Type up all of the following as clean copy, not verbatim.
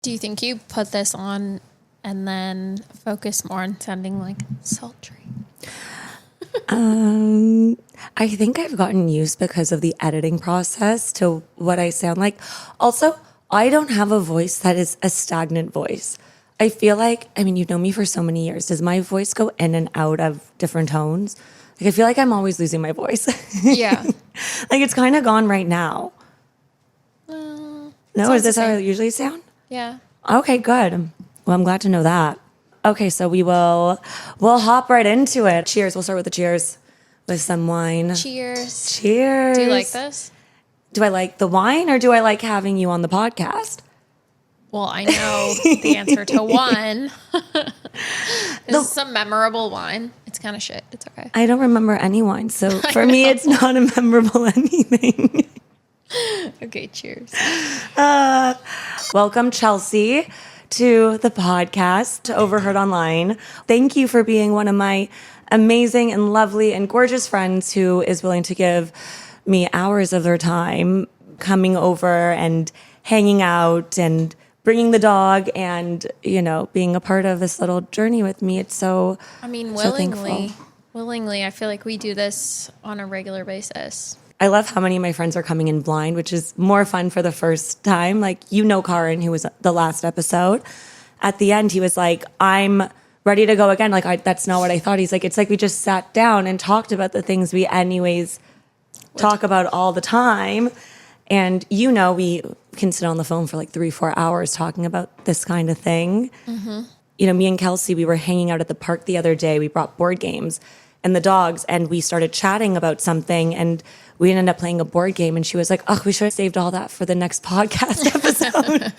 Do you think you put this on and then focus more on sounding like sultry? I think I've gotten used because of the editing process to what I sound like. Also, I don't have a voice that is a stagnant voice. I feel like, I mean, you've known me for so many years. Does my voice go in and out of different tones? Like, I feel like I'm always losing my voice. Yeah. Like, it's kind of gone right now. No, is this how I usually sound? Yeah. Okay, good. Well, I'm glad to know that. Okay, so we'll hop right into it. Cheers. We'll start with the cheers with some wine. Cheers. Cheers. Do you like this? Do I like the wine or do I like having you on the podcast? Well, I know the answer to one. This is some memorable wine. It's kind of shit. It's okay. I don't remember any wine, so for me, it's not a memorable anything. Okay, cheers. Welcome, Chelsea, to the podcast, to Overheard Online. Thank you for being one of my amazing and lovely and gorgeous friends who is willing to give me hours of their time coming over and hanging out and bringing the dog and, you know, being a part of this little journey with me. It's so, I mean, so willingly. thankful. Willingly. I feel like we do this on a regular basis. I love how many of my friends are coming in blind, which is more fun for the first time. Like, you know, Karin, who was the last episode. At the end, he was like, I'm ready to go again. Like, that's not what I thought. He's like, it's like we just sat down and talked about the things we anyways talk about all the time. And, you know, we can sit on the phone for like 3-4 hours talking about this kind of thing. Mm-hmm. You know, me and Kelsey, we were hanging out at the park the other day. We brought board games and the dogs, and we started chatting about something, and we ended up playing a board game, and she was like, oh, we should have saved all that for the next podcast episode.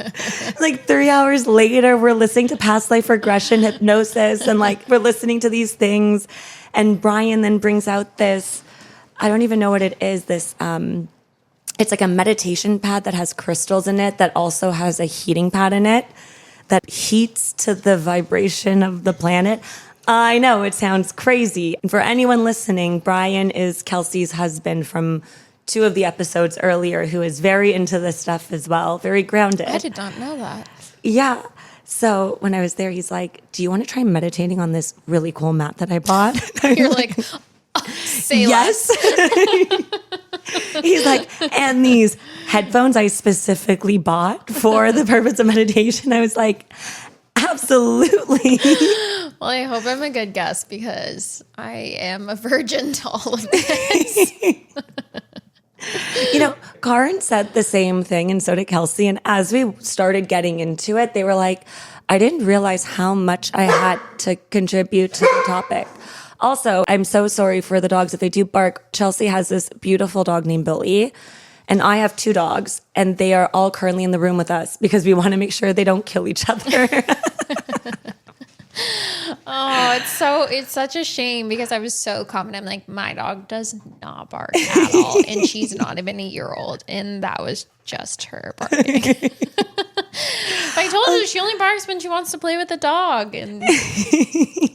Like 3 hours later, we're listening to past life regression hypnosis, and like we're listening to these things. And Brian then brings out this, I don't even know what it is, this it's like a meditation pad that has crystals in it that also has a heating pad in it that heats to the vibration of the planet. I know it sounds crazy. And for anyone listening, Brian is Kelsey's husband from 2 of the episodes earlier, who is very into this stuff as well, very grounded. I did not know that. Yeah. So when I was there, he's like, do you want to try meditating on this really cool mat that I bought? You're like, say yes. He's like, and these headphones I specifically bought for the purpose of meditation. I was like, absolutely. Well, I hope I'm a good guest because I am a virgin to all of this. You know, Karin said the same thing, and so did Kelsey. And as we started getting into it, they were like, I didn't realize how much I had to contribute to the topic. Also, I'm so sorry for the dogs if they do bark. Chelsea has this beautiful dog named Billy, and I have 2 dogs, and they are all currently in the room with us because we want to make sure they don't kill each other. Oh, it's such a shame because I was so confident. I'm like, my dog does not bark at all, and she's not even a year old, and that was just her barking. I told her she only barks when she wants to play with the dog, and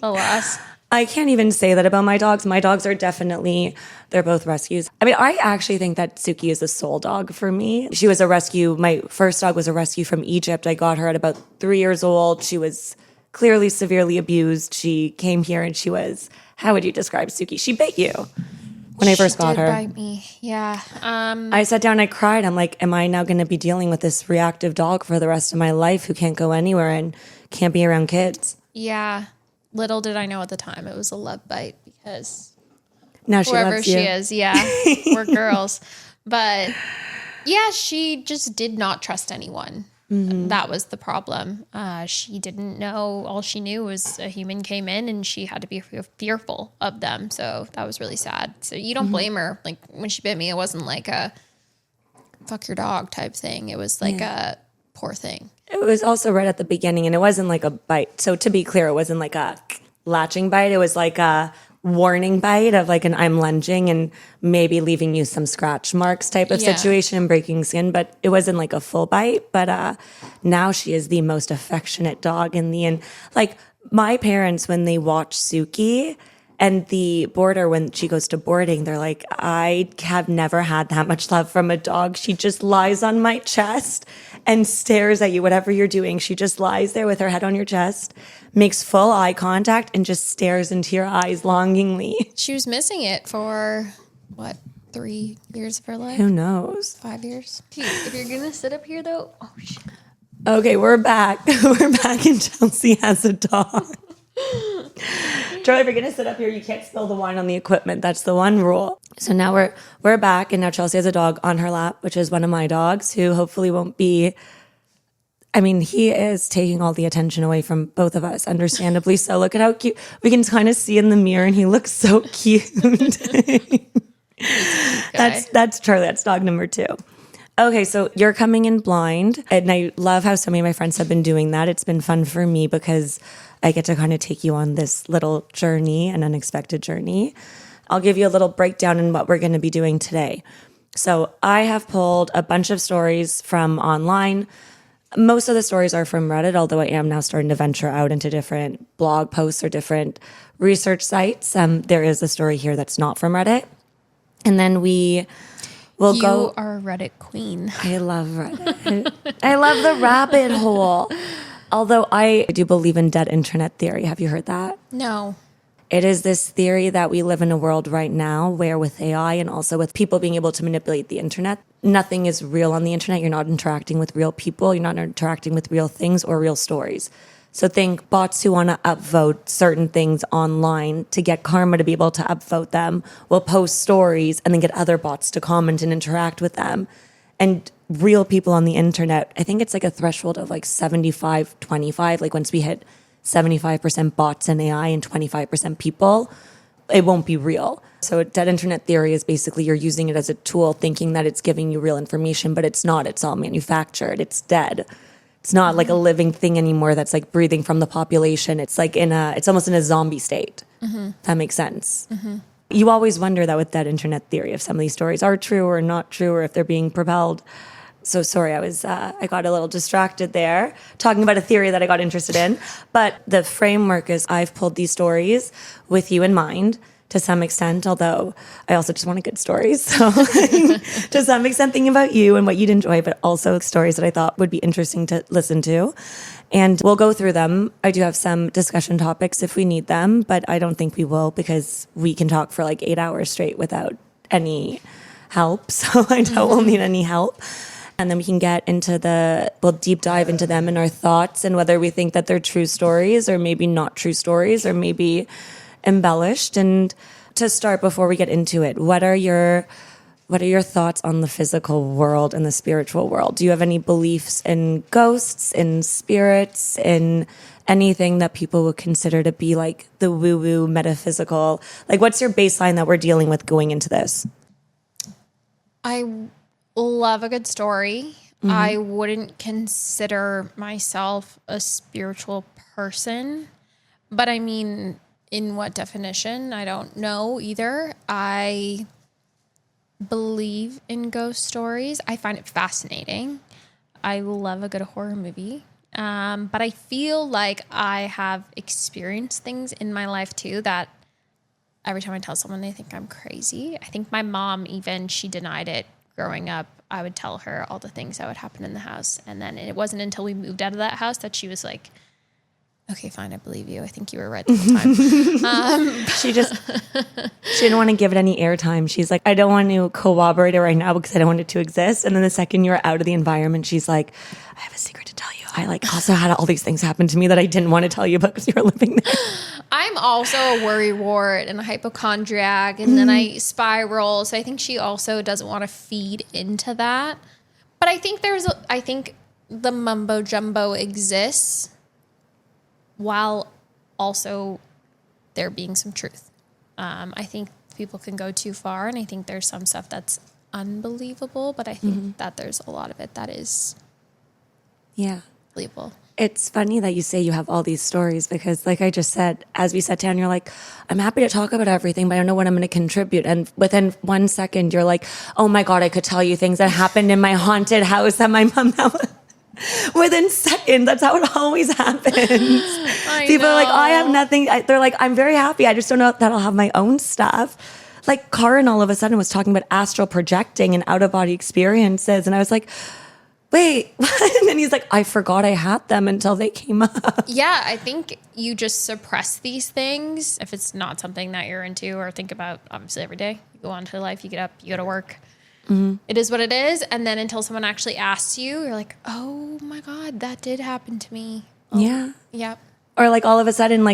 alas. I can't even say that about my dogs. My dogs are definitely, they're both rescues. I mean, I actually think that Suki is a soul dog for me. She was a rescue. My first dog was a rescue from Egypt. I got her at about 3 years old. She was clearly severely abused. She came here and she was, how would you describe Suki? She bit you when I first got her. She did bite me, yeah. I sat down and I cried. I'm like, am I now going to be dealing with this reactive dog for the rest of my life who can't go anywhere and can't be around kids? Yeah. Little did I know at the time it was a love bite because now she whoever loves you. she is, yeah, we're girls. But yeah, she just did not trust anyone. Mm-hmm. That was the problem. She didn't know. All she knew was a human came in and she had to be fearful of them. So that was really sad. So you don't blame her. Like when she bit me, it wasn't like a fuck your dog type thing. It was like a poor thing. It was also right at the beginning, and it wasn't like a bite. So to be clear, it wasn't like a latching bite. It was like a warning bite of like an I'm lunging and maybe leaving you some scratch marks type of situation and breaking skin. But it wasn't like a full bite. But now she is the most affectionate dog in the end. Like my parents, when they watch Suki, And the boarder, when she goes to boarding, they're like, I have never had that much love from a dog. She just lies on my chest and stares at you, whatever you're doing. She just lies there with her head on your chest, makes full eye contact, and just stares into your eyes longingly. She was missing it for, 3 years of her life? Who knows? 5 years. If you're going to sit up here, though, oh, shit. Okay, we're back. We're back, and Chelsea has a dog. Charlie, if you're gonna sit up here, you can't spill the wine on the equipment. That's the one rule. So now we're back, and now Chelsea has a dog on her lap, which is one of my dogs, who hopefully won't be. I mean, he is taking all the attention away from both of us, understandably so. Look at how cute we can kind of see in the mirror, and he looks so cute. That's Charlie. That's dog number 2. Okay, so you're coming in blind, and I love how so many of my friends have been doing that. It's been fun for me because I get to kind of take you on this little journey, an unexpected journey. I'll give you a little breakdown in what we're going to be doing today. So I have pulled a bunch of stories from online. Most of the stories are from Reddit, although I am now starting to venture out into different blog posts or different research sites. There is a story here that's not from Reddit. And then you are a Reddit queen. I love Reddit. I love the rabbit hole. Although I do believe in dead internet theory. Have you heard that? No. It is this theory that we live in a world right now where with AI and also with people being able to manipulate the internet, nothing is real on the internet. You're not interacting with real people. You're not interacting with real things or real stories. So think bots who want to upvote certain things online to get karma to be able to upvote them will post stories and then get other bots to comment and interact with them. And real people on the internet, I think it's like a threshold of like 75-25. Like once we hit 75% bots and AI and 25% people, it won't be real. So dead internet theory is basically you're using it as a tool thinking that it's giving you real information, but it's not. It's all manufactured. It's dead. It's not like a living thing anymore that's like breathing from the population. It's like it's almost in a zombie state. Mm-hmm. That makes sense. Mm-hmm. You always wonder that with dead internet theory, if some of these stories are true or not true, or if they're being propelled. So sorry, I got a little distracted there talking about a theory that I got interested in. But the framework is I've pulled these stories with you in mind to some extent, although I also just wanted good stories. So to some extent thinking about you and what you'd enjoy, but also stories that I thought would be interesting to listen to. And we'll go through them. I do have some discussion topics if we need them, but I don't think we will because we can talk for like 8 hours straight without any help. So I don't will need any help. And then we can get into we'll deep dive into them and our thoughts and whether we think that they're true stories or maybe not true stories or maybe embellished. And to start, before we get into it, what are your thoughts on the physical world and the spiritual world? Do you have any beliefs in ghosts, in spirits, in anything that people would consider to be like the woo-woo metaphysical? Like, what's your baseline that we're dealing with going into this? I love a good story. Mm-hmm. I wouldn't consider myself a spiritual person, but I mean, in what definition? I don't know either. I believe in ghost stories. I find it fascinating. I love a good horror movie. But I feel like I have experienced things in my life too that every time I tell someone, they think I'm crazy. I think my mom, even, she denied it growing up. I would tell her all the things that would happen in the house. And then it wasn't until we moved out of that house that she was like, okay, fine, I believe you. I think you were right at the time. She didn't want to give it any airtime. She's like, I don't want to corroborate it right now because I don't want it to exist. And then the second you're out of the environment, she's like, I have a secret to tell you. I like also had all these things happen to me that I didn't want to tell you about because you were living there. I'm also a worrywart and a hypochondriac, and then I spiral. So I think she also doesn't want to feed into that. But I think I think the mumbo jumbo exists while also there being some truth. I think people can go too far, and I think there's some stuff that's unbelievable, but I think that there's a lot of it that is believable. It's funny that you say you have all these stories because, like I just said, as we sat down, you're like, I'm happy to talk about everything, but I don't know what I'm going to contribute. And within 1 second, you're like, oh my God, I could tell you things that happened in my haunted house that my mom Within seconds. That's how it always happens. People are like, I have nothing. They're like, I'm very happy. I just don't know that I'll have my own stuff. Like Karin all of a sudden was talking about astral projecting and out-of-body experiences. And I was like, wait, what? And then he's like, I forgot I had them until they came up. Yeah, I think you just suppress these things if it's not something that you're into or think about, obviously, every day. You go on to life, you get up, you go to work. Mm-hmm. It is what it is. And then until someone actually asks you, you're like, oh my God, that did happen to me. Oh, yeah. Yep. Or like all of a sudden,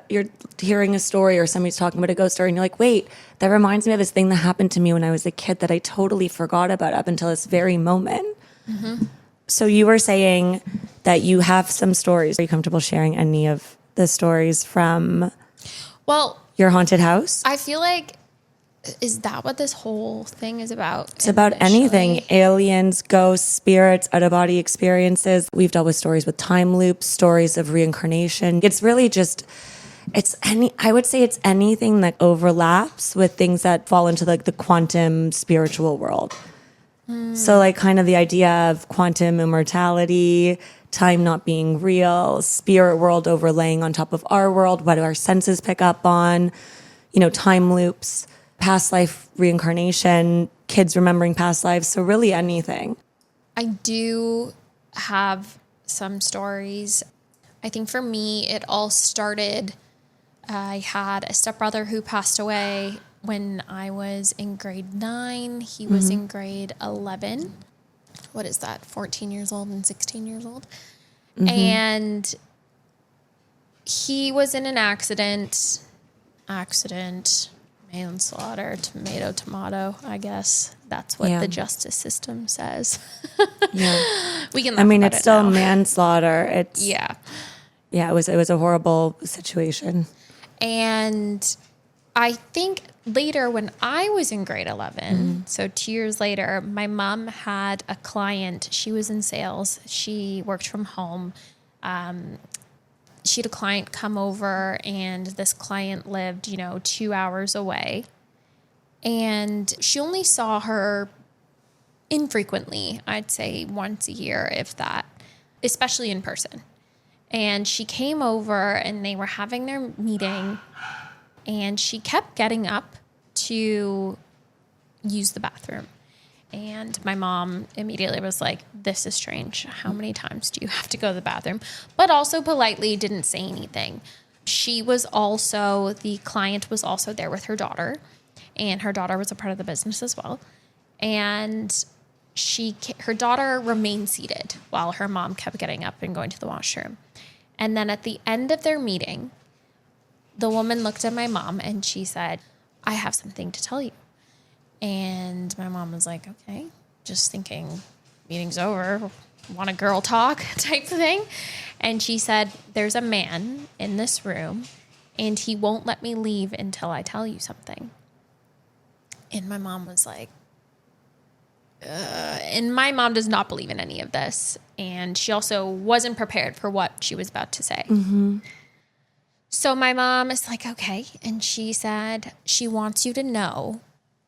you're hearing a story or somebody's talking about a ghost story and you're like, wait, that reminds me of this thing that happened to me when I was a kid that I totally forgot about up until this very moment. Mm-hmm. So you were saying that you have some stories. Are you comfortable sharing any of the stories from your haunted house? I feel like, is that what this whole thing is about? It's about anything. Aliens, ghosts, spirits, out-of-body experiences. We've dealt with stories with time loops, stories of reincarnation. It's really just, I would say it's anything that overlaps with things that fall into like the quantum spiritual world. So like kind of the idea of quantum immortality, time not being real, spirit world overlaying on top of our world, what do our senses pick up on, time loops, past life reincarnation, kids remembering past lives. So really anything. I do have some stories. I think for me, it all started, I had a stepbrother who passed away when I was in grade 9. He was in grade 11. What is that? 14 years old and 16 years old. Mm-hmm. And he was in an accident, manslaughter, tomato, I guess. That's what the justice system says. Yeah. We can laugh about it's still now. manslaughter. Yeah, it was a horrible situation. And I think later when I was in grade 11, so 2 years later, my mom had a client. She was in sales. She worked from home. She had a client come over, and this client lived, 2 hours away. And she only saw her infrequently, I'd say once a year, if that, especially in person. And she came over, and they were having their meeting, and she kept getting up to use the bathroom. And my mom immediately was like, this is strange. How many times do you have to go to the bathroom? But also politely didn't say anything. The client was also there with her daughter. And her daughter was a part of the business as well. And her daughter remained seated while her mom kept getting up and going to the washroom. And then at the end of their meeting, the woman looked at my mom and she said, I have something to tell you. And my mom was like, okay, just thinking, meeting's over, want a girl talk type of thing. And she said, there's a man in this room and he won't let me leave until I tell you something. And my mom was like, and my mom does not believe in any of this. And she also wasn't prepared for what she was about to say. Mm-hmm. So my mom is like, okay. And she said, she wants you to know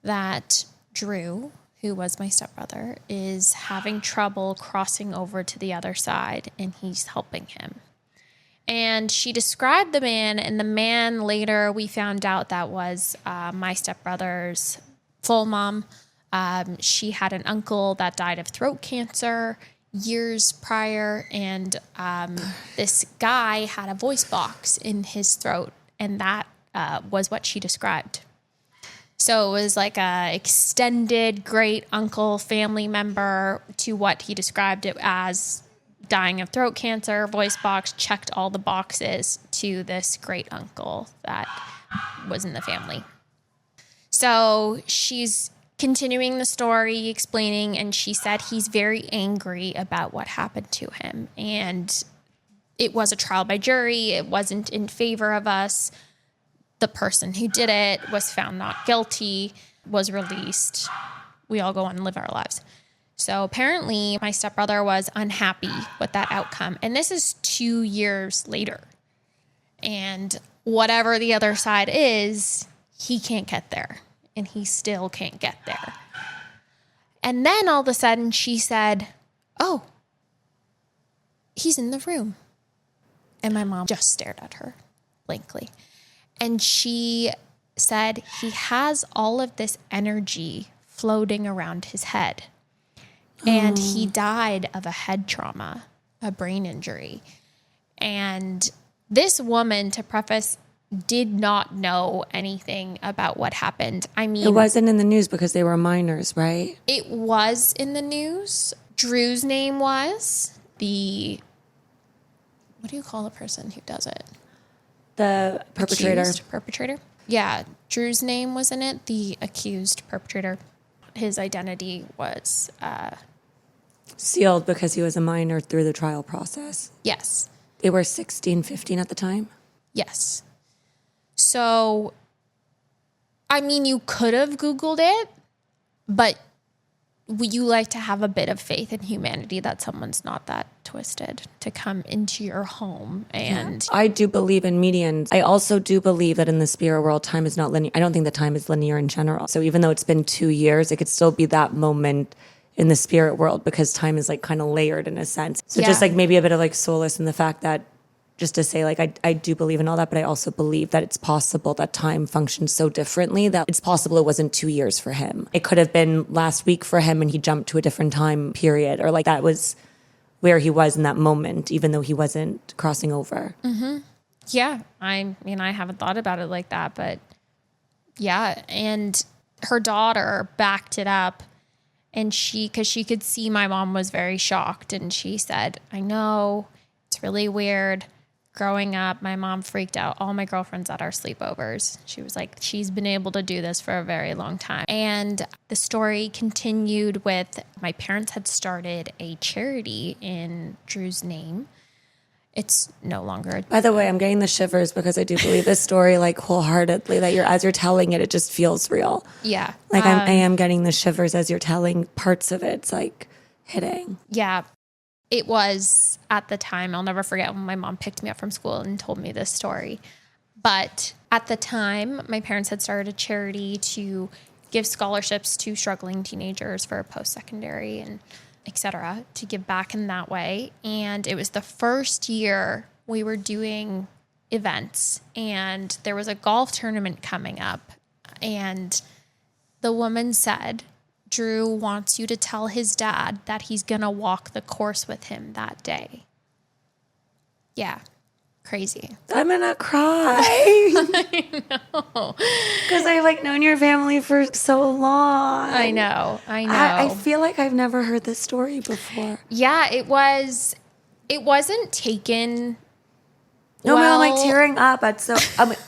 that Drew, who was my stepbrother, is having trouble crossing over to the other side, and he's helping him. And she described the man, and the man later we found out that was my stepbrother's full mom. She had an uncle that died of throat cancer years prior, and this guy had a voice box in his throat, and that was what she described. So it was like a extended great uncle family member to what he described it as, dying of throat cancer, voice box, checked all the boxes to this great uncle that was in the family. So she's continuing the story, explaining, and she said he's very angry about what happened to him. And it was a trial by jury. It wasn't in favor of us. The person who did it was found not guilty, was released. We all go on and live our lives. So apparently my stepbrother was unhappy with that outcome. And this is 2 years later. And whatever the other side is, he can't get there. And he still can't get there. And then all of a sudden she said, oh, he's in the room. And my mom just stared at her blankly. And she said, he has all of this energy floating around his head. And he died of a head trauma, a brain injury. And this woman, to preface, did not know anything about what happened. I mean, it wasn't in the news because they were minors, right? It was in the news. Drew's name was what do you call a person who does it? The perpetrator. Accused perpetrator. Yeah. Drew's name was in it. The accused perpetrator. His identity was sealed because he was a minor through the trial process. Yes. They were 16, 15 at the time? Yes. So, I mean, you could have Googled it, but would you like to have a bit of faith in humanity that someone's not that twisted to come into your home? And I do believe in medians. I also do believe that in the spirit world, time is not linear. I don't think that time is linear in general. So even though it's been 2 years, it could still be that moment in the spirit world because time is like kind of layered in a sense. So just like maybe a bit of like solace in the fact that just to say, like, I do believe in all that, but I also believe that it's possible that time functions so differently that it's possible it wasn't 2 years for him. It could have been last week for him and he jumped to a different time period, or like that was where he was in that moment, even though he wasn't crossing over. Mm-hmm. Yeah. I mean, I haven't thought about it like that, but yeah. And her daughter backed it up. And because she could see my mom was very shocked. And she said, I know, it's really weird. Growing up, my mom freaked out all my girlfriends at our sleepovers. She was like, she's been able to do this for a very long time. And the story continued with my parents had started a charity in Drew's name. It's no longer. By the way, I'm getting the shivers because I do believe this story like wholeheartedly that as you're telling it, it just feels real. Yeah. Like I am getting the shivers as you're telling parts of it. It's like hitting. Yeah. It was at the time, I'll never forget when my mom picked me up from school and told me this story. But at the time, my parents had started a charity to give scholarships to struggling teenagers for post-secondary and et cetera, to give back in that way. And it was the first year we were doing events and there was a golf tournament coming up. And the woman said, Drew wants you to tell his dad that he's going to walk the course with him that day. Yeah. Crazy. I'm going to cry. I know. Because I've like known your family for so long. I know. I feel like I've never heard this story before. Yeah, it wasn't taken. No, I'm like tearing up.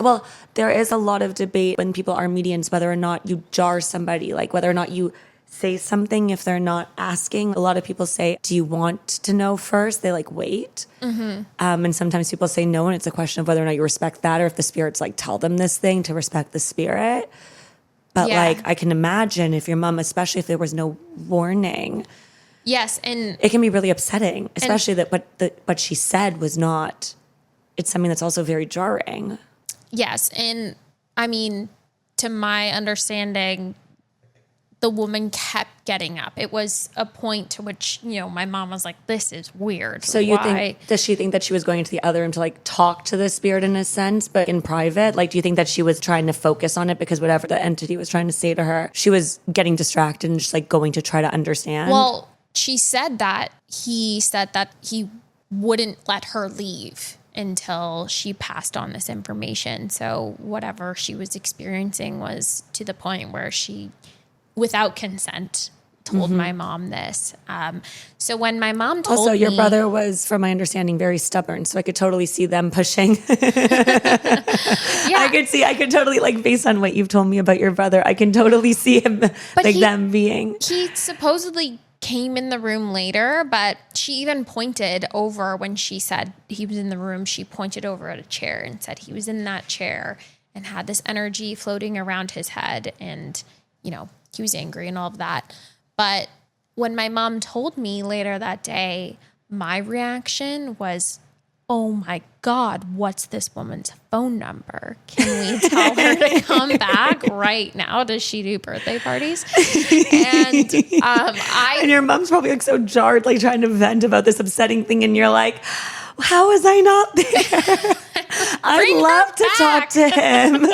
Well, there is a lot of debate when people are medians, whether or not you jar somebody, like whether or not you say something if they're not asking. A lot of people say, do you want to know first? They like wait. Mm-hmm. And sometimes people say no, and it's a question of whether or not you respect that or if the spirits like tell them this thing to respect the spirit. But like I can imagine if your mom, especially if there was no warning. Yes, and it can be really upsetting, especially that what she said was not. It's something that's also very jarring. Yes. And I mean, to my understanding, the woman kept getting up. It was a point to which, my mom was like, this is weird. So does she think that she was going into the other room to like talk to the spirit in a sense, but in private? Like, do you think that she was trying to focus on it because whatever the entity was trying to say to her, she was getting distracted and just like going to try to understand? Well, she said that he wouldn't let her leave until she passed on this information. So whatever she was experiencing was to the point where she, without consent, told my mom this. So when my mom told me... Also, your brother was, from my understanding, very stubborn. So I could totally see them pushing. Yeah. I could totally, like, based on what you've told me about your brother, I can totally see him, them being... He supposedly came in the room later, but she even pointed over when she said he was in the room. She pointed over at a chair and said he was in that chair and had this energy floating around his head. And, he was angry and all of that. But when my mom told me later that day, my reaction was oh my God, what's this woman's phone number? Can we tell her to come back right now? Does she do birthday parties? And and your mom's probably like so jarred, like trying to vent about this upsetting thing. And you're like, how was I not there? I'd love to talk to him.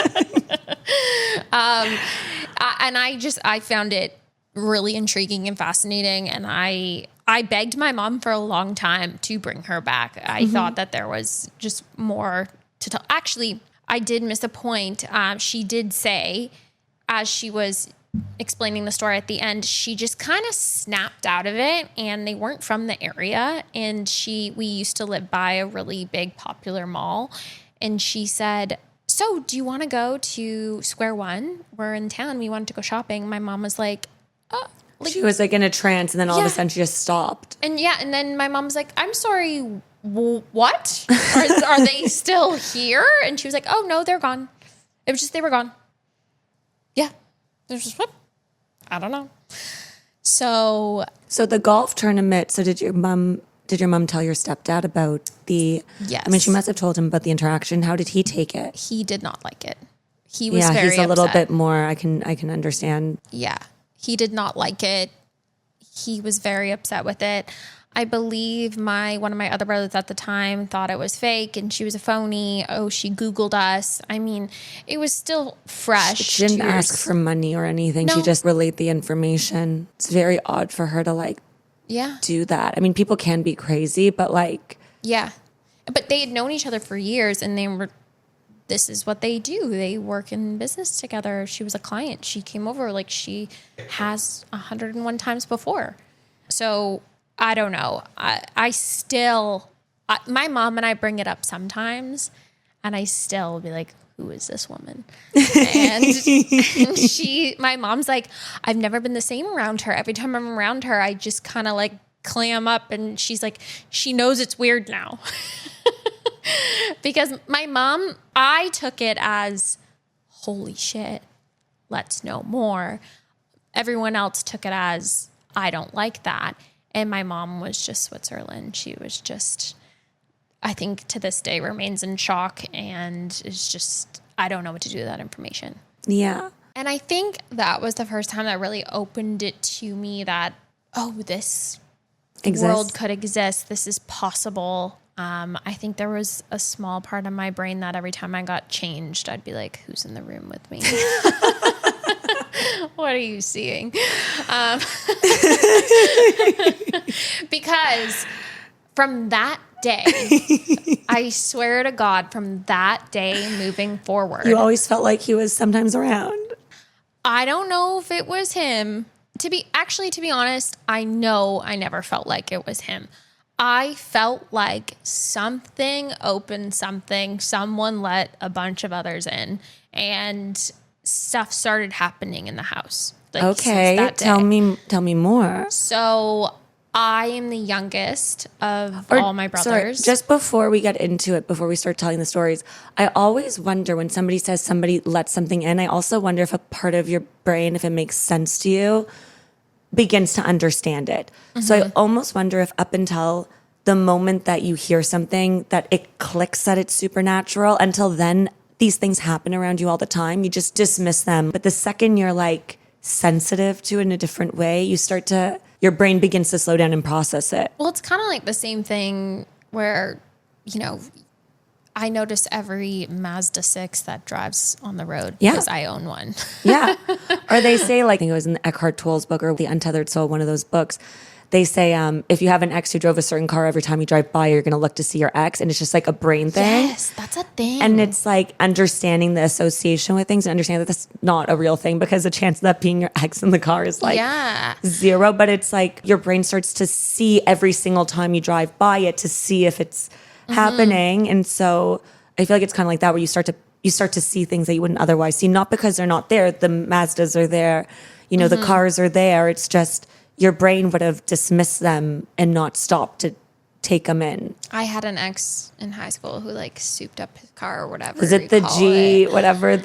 I found it really intriguing and fascinating. And I begged my mom for a long time to bring her back. I thought that there was just more to tell. Actually, I did miss a point. She did say, as she was explaining the story at the end, she just kind of snapped out of it, and they weren't from the area. And we used to live by a really big popular mall. And she said, so do you want to go to Square One? We're in town. We wanted to go shopping. My mom was like, she was like in a trance, and then all of a sudden she just stopped. And then my mom was like, I'm sorry, what? Are they still here? And she was like, oh no, they're gone. It was just, they were gone. Yeah. There's just, I don't know. So the golf tournament, did your mom tell your stepdad about the, yes. I mean, she must have told him about the interaction. How did he take it? He did not like it. He was very he's a little upset. bit more, I can understand. Yeah. He did not like it. He was very upset with it. I believe one of my other brothers at the time thought it was fake and she was a phony. Oh, she Googled us. I mean, it was still fresh. She didn't ask for money or anything. No. She just relayed the information. It's very odd for her to do that. I mean, people can be crazy, but yeah. But they had known each other for years, and this is what they do. They work in business together. She was a client. She came over like she has 101 times before. So I don't know. I still, my mom and I bring it up sometimes, and I still be like, who is this woman? And my mom's like, I've never been the same around her. Every time I'm around her, I just kind of clam up, and she's like, she knows it's weird now. Because my mom, I took it as, holy shit, let's know more. Everyone else took it as, I don't like that. And my mom was just Switzerland. She was just, I think to this day remains in shock, and is just, I don't know what to do with that information. Yeah. And I think that was the first time that really opened it to me that, oh, this world could exist. This is possible. I think there was a small part of my brain that every time I got changed, I'd be like, who's in the room with me? What are you seeing? Because from that day, I swear to God, from that day moving forward, you always felt like he was sometimes around. I don't know if it was him. To be honest, I know I never felt like it was him. I felt like something opened something. Someone let a bunch of others in, and stuff started happening in the house. Okay, tell me more. So I am the youngest of all my brothers. Sorry, just before we get into it, before we start telling the stories, I always wonder when somebody says somebody let something in, I also wonder if a part of your brain, if it makes sense to you, begins to understand it. Mm-hmm. So I almost wonder if up until the moment that you hear something, that it clicks that it's supernatural, until then, these things happen around you all the time. You just dismiss them. But the second you're sensitive to it in a different way, your brain begins to slow down and process it. Well, it's kind of like the same thing where, I notice every Mazda 6 that drives on the road because I own one. Yeah. Or they say, I think it was in the Eckhart Tolle's book or The Untethered Soul, one of those books, they say if you have an ex who drove a certain car, every time you drive by, you're going to look to see your ex. And it's just a brain thing. Yes, that's a thing. And it's understanding the association with things and understanding that that's not a real thing, because the chance of that being your ex in the car is zero. But it's your brain starts to see every single time you drive by it to see if it's happening. And so I feel like it's kind of like that, where you start to see things that you wouldn't otherwise see, not because they're not there. The Mazdas are there, the cars are there. It's just your brain would have dismissed them and not stopped to take them in. I had an ex in high school who souped up his car or whatever. Was it the G, whatever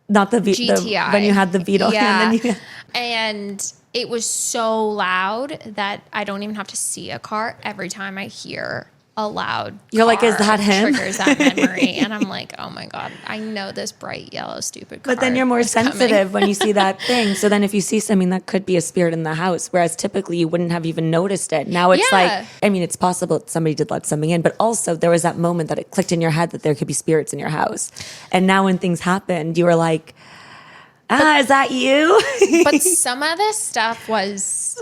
not the GTI. When you had the Beetle. Yeah. And, and it was so loud that I don't even have to see a car. Every time I hear loud You're like, is car that him? triggers that memory. And I'm like, oh my God, I know this bright yellow stupid car. But then you're more is coming. sensitive when you see that thing. So then if you see something that could be a spirit in the house, whereas typically you wouldn't have even noticed it. Now it's like, I mean, it's possible that somebody did let something in, but also there was that moment that it clicked in your head that there could be spirits in your house. And now when things happened, you were like, is that you? But some of this stuff was...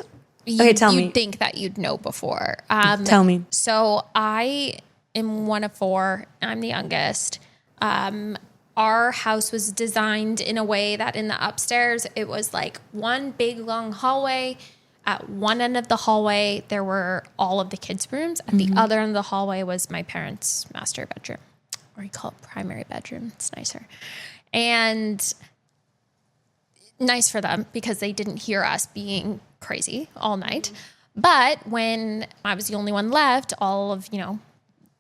tell me. You'd think that you'd know before. Tell me. So I am one of 4. I'm the youngest. Our house was designed in a way that in the upstairs, it was like one big long hallway. At one end of the hallway, there were all of the kids' rooms. At the other end of the hallway was my parents' master bedroom, or you call it primary bedroom. It's nicer. And nice for them because they didn't hear us being crazy all night. But when I was the only one left, all of,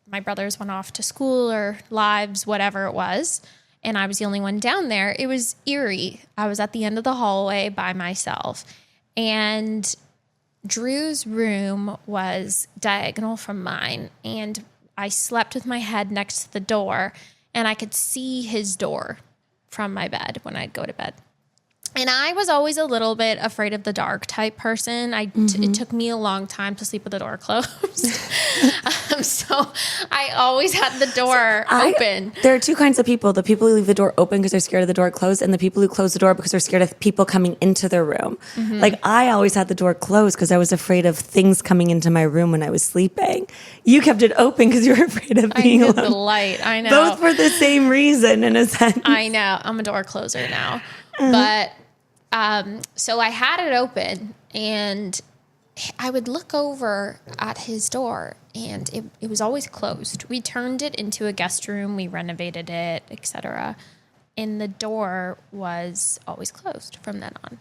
my brothers went off to school or lives, whatever it was. And I was the only one down there. It was eerie. I was at the end of the hallway by myself. And Drew's room was diagonal from mine. And I slept with my head next to the door. And I could see his door from my bed when I'd go to bed. And I was always a little bit afraid of the dark type person. It took me a long time to sleep with the door closed. So I always had the door open. There are 2 kinds of people. The people who leave the door open because they're scared of the door closed, and the people who close the door because they're scared of people coming into their room. Like, I always had the door closed because I was afraid of things coming into my room when I was sleeping. You kept it open because you were afraid of being alone. The light, I know. Both for the same reason, in a sense. I know. I'm a door closer now. But... so I had it open, and I would look over at his door, and it was always closed. We turned it into a guest room. We renovated it, etc. And the door was always closed from then on.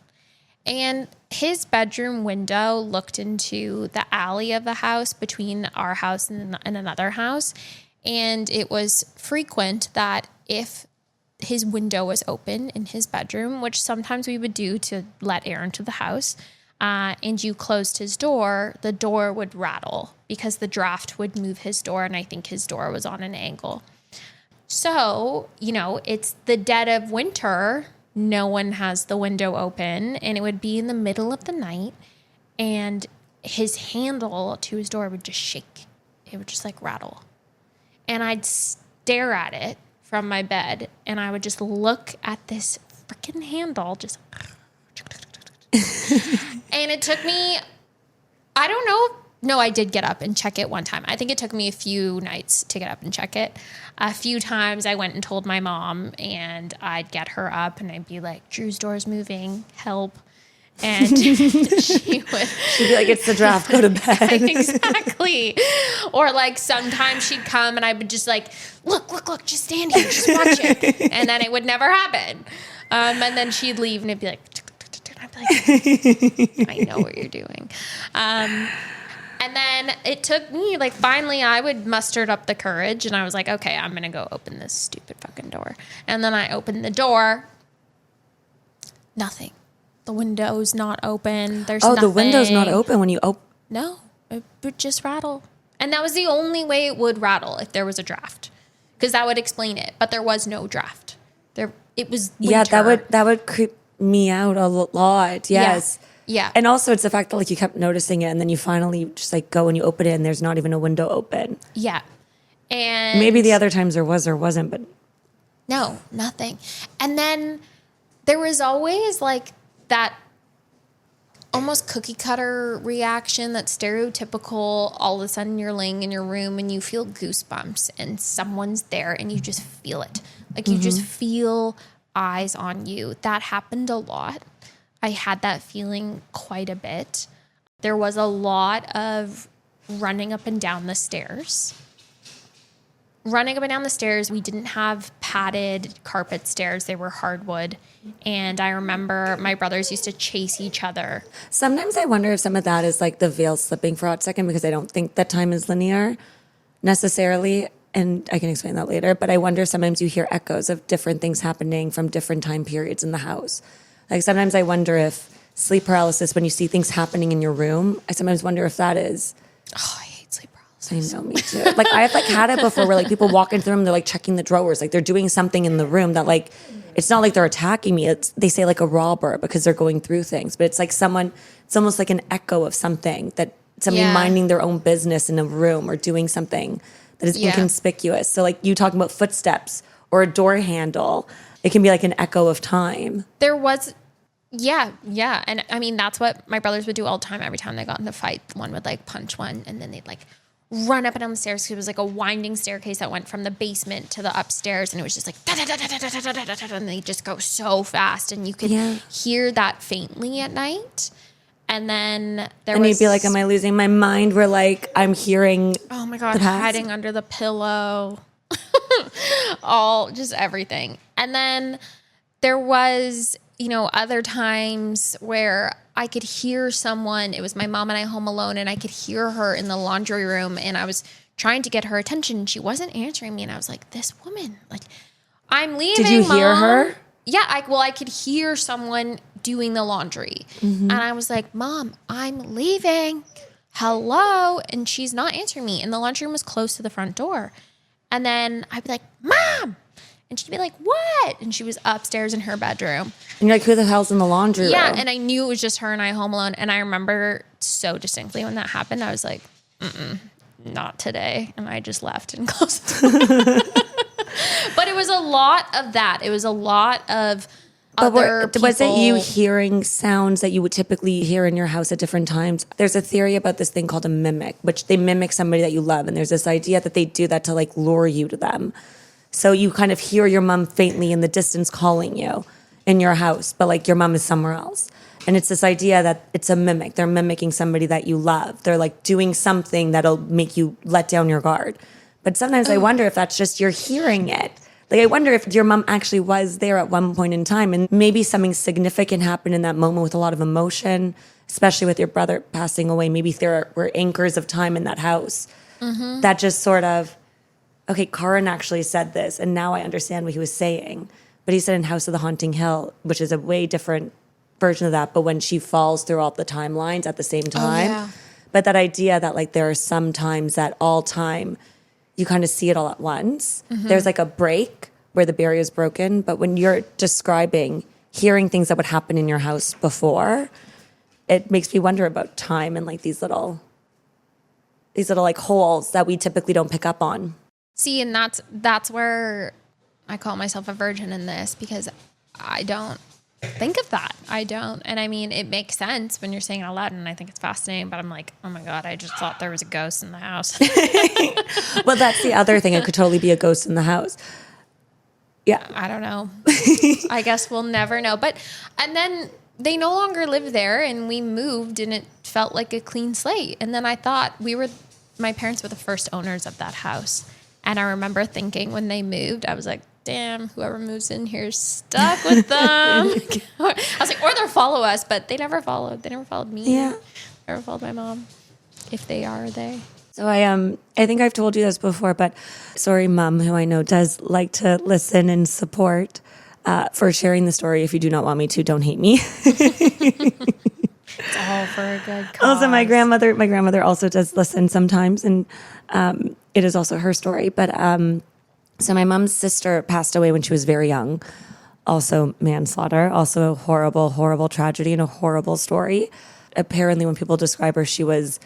And his bedroom window looked into the alley of the house between our house and another house. And it was frequent that if his window was open in his bedroom, which sometimes we would do to let air into the house, and you closed his door, the door would rattle because the draft would move his door, and I think his door was on an angle. So, it's the dead of winter, no one has the window open, and it would be in the middle of the night, and his handle to his door would just shake. It would just like rattle. And I'd stare at it from my bed, and I would just look at this freaking handle, just and it took me, I don't know. No, I did get up and check it one time. I think it took me a few nights to get up and check it. A few times I went and told my mom, and I'd get her up and I'd be like, Drew's door's moving, help. And she'd be like, it's the draft, go to bed. Exactly. Or like sometimes she'd come and I would just like, look, just stand here, just watch it. And then it would never happen. And then she'd leave and it'd be like, I'd be like, I know what you're doing. And then it took me, like, finally I would mustered up the courage and I was like, okay, I'm going to go open this stupid fucking door. And then I opened the door. Nothing. The window's not open. There's nothing. The window's not open when you open. No, it would just rattle. And that was the only way it would rattle if there was a draft. Because that would explain it. But there was no draft. It was winter. Yeah, that would creep me out a lot. Yes. Yeah. And also it's the fact that like you kept noticing it and then you finally just like go and you open it and there's not even a window open. Yeah. And maybe the other times there was or wasn't, but no, nothing. And then there was always like that almost cookie cutter reaction, that stereotypical, all of a sudden you're laying in your room and you feel goosebumps and someone's there and you just feel it. Like you just feel eyes on you. That happened a lot. I had that feeling quite a bit. There was a lot of running up and down the stairs. Running up and down the stairs, we didn't have padded carpet stairs. They were hardwood. And I remember my brothers used to chase each other. Sometimes I wonder if some of that is like the veil slipping for a hot second, because I don't think that time is linear necessarily. And I can explain that later. But I wonder sometimes you hear echoes of different things happening from different time periods in the house. Like sometimes I wonder if sleep paralysis, when you see things happening in your room, I sometimes wonder if that is. Oh, I hate sleep paralysis. I know, me too. Like I've like had it before where like people walk into the room, they're like checking the drawers, like they're doing something in the room that like, it's not like they're attacking me. They say like a robber because they're going through things, but it's like it's almost like an echo of something that somebody minding their own business in a room or doing something that is inconspicuous. So like you talking about footsteps or a door handle, it can be like an echo of time. There was, yeah. And I mean, that's what my brothers would do all the time. Every time they got in a fight, one would like punch one and then they'd like run up and down the stairs because it was like a winding staircase that went from the basement to the upstairs, and it was just like and they just go so fast, and you could hear that faintly at night. And then you'd be like, am I losing my mind? We're like, I'm hearing, oh my God, hiding under the pillow, just everything. And then there was, other times where I could hear someone. It was my mom and I home alone, and I could hear her in the laundry room, and I was trying to get her attention. She wasn't answering me, and I was like, this woman, like, I'm leaving. Did you hear her? Yeah, I could hear someone doing the laundry. And I was like, Mom, I'm leaving. Hello? And she's not answering me. And the laundry room was close to the front door. And then I'd be like, Mom! And she'd be like, what? And she was upstairs in her bedroom. And you're like, who the hell's in the laundry room? Yeah, and I knew it was just her and I home alone. And I remember so distinctly when that happened, I was like, not today. And I just left and closed the door. But it was a lot of that. It was a lot of other people. Was it you hearing sounds that you would typically hear in your house at different times? There's a theory about this thing called a mimic, which they mimic somebody that you love. And there's this idea that they do that to like lure you to them. So you kind of hear your mom faintly in the distance calling you in your house, but like your mom is somewhere else. And it's this idea that it's a mimic. They're mimicking somebody that you love. They're like doing something that'll make you let down your guard. But sometimes I wonder if that's just you're hearing it. Like I wonder if your mom actually was there at one point in time and maybe something significant happened in that moment with a lot of emotion, especially with your brother passing away. Maybe there were anchors of time in that house that just sort of, okay, Karin actually said this, and now I understand what he was saying. But he said in House of the Haunting Hill, which is a way different version of that, but when she falls through all the timelines at the same time. Oh, yeah. But that idea that like there are some times that all time, you kind of see it all at once. There's like a break where the barrier is broken, but when you're describing hearing things that would happen in your house before, it makes me wonder about time and like these little like holes that we typically don't pick up on. See, and that's where I call myself a virgin in this, because I don't think of that. I don't. And I mean, it makes sense when you're saying it out loud, and I think it's fascinating, but I'm like, oh my God, I just thought there was a ghost in the house. Well, that's the other thing. It could totally be a ghost in the house. Yeah. I don't know. I guess we'll never know. And then they no longer live there, and we moved, and it felt like a clean slate. And then I thought my parents were the first owners of that house. And I remember thinking when they moved, I was like, damn, whoever moves in here is stuck with them. I was like, or they'll follow us, but they never followed. They never followed me. Yeah. They never followed my mom. If they are, they. So I think I've told you this before, but sorry, Mom, who I know does like to listen and support, for sharing the story. If you do not want me to, don't hate me. It's all for a good cause. Also, my grandmother also does listen sometimes, and it is also her story. But so my mom's sister passed away when she was very young. Also manslaughter, also a horrible, horrible tragedy and a horrible story. Apparently, when people describe her, she was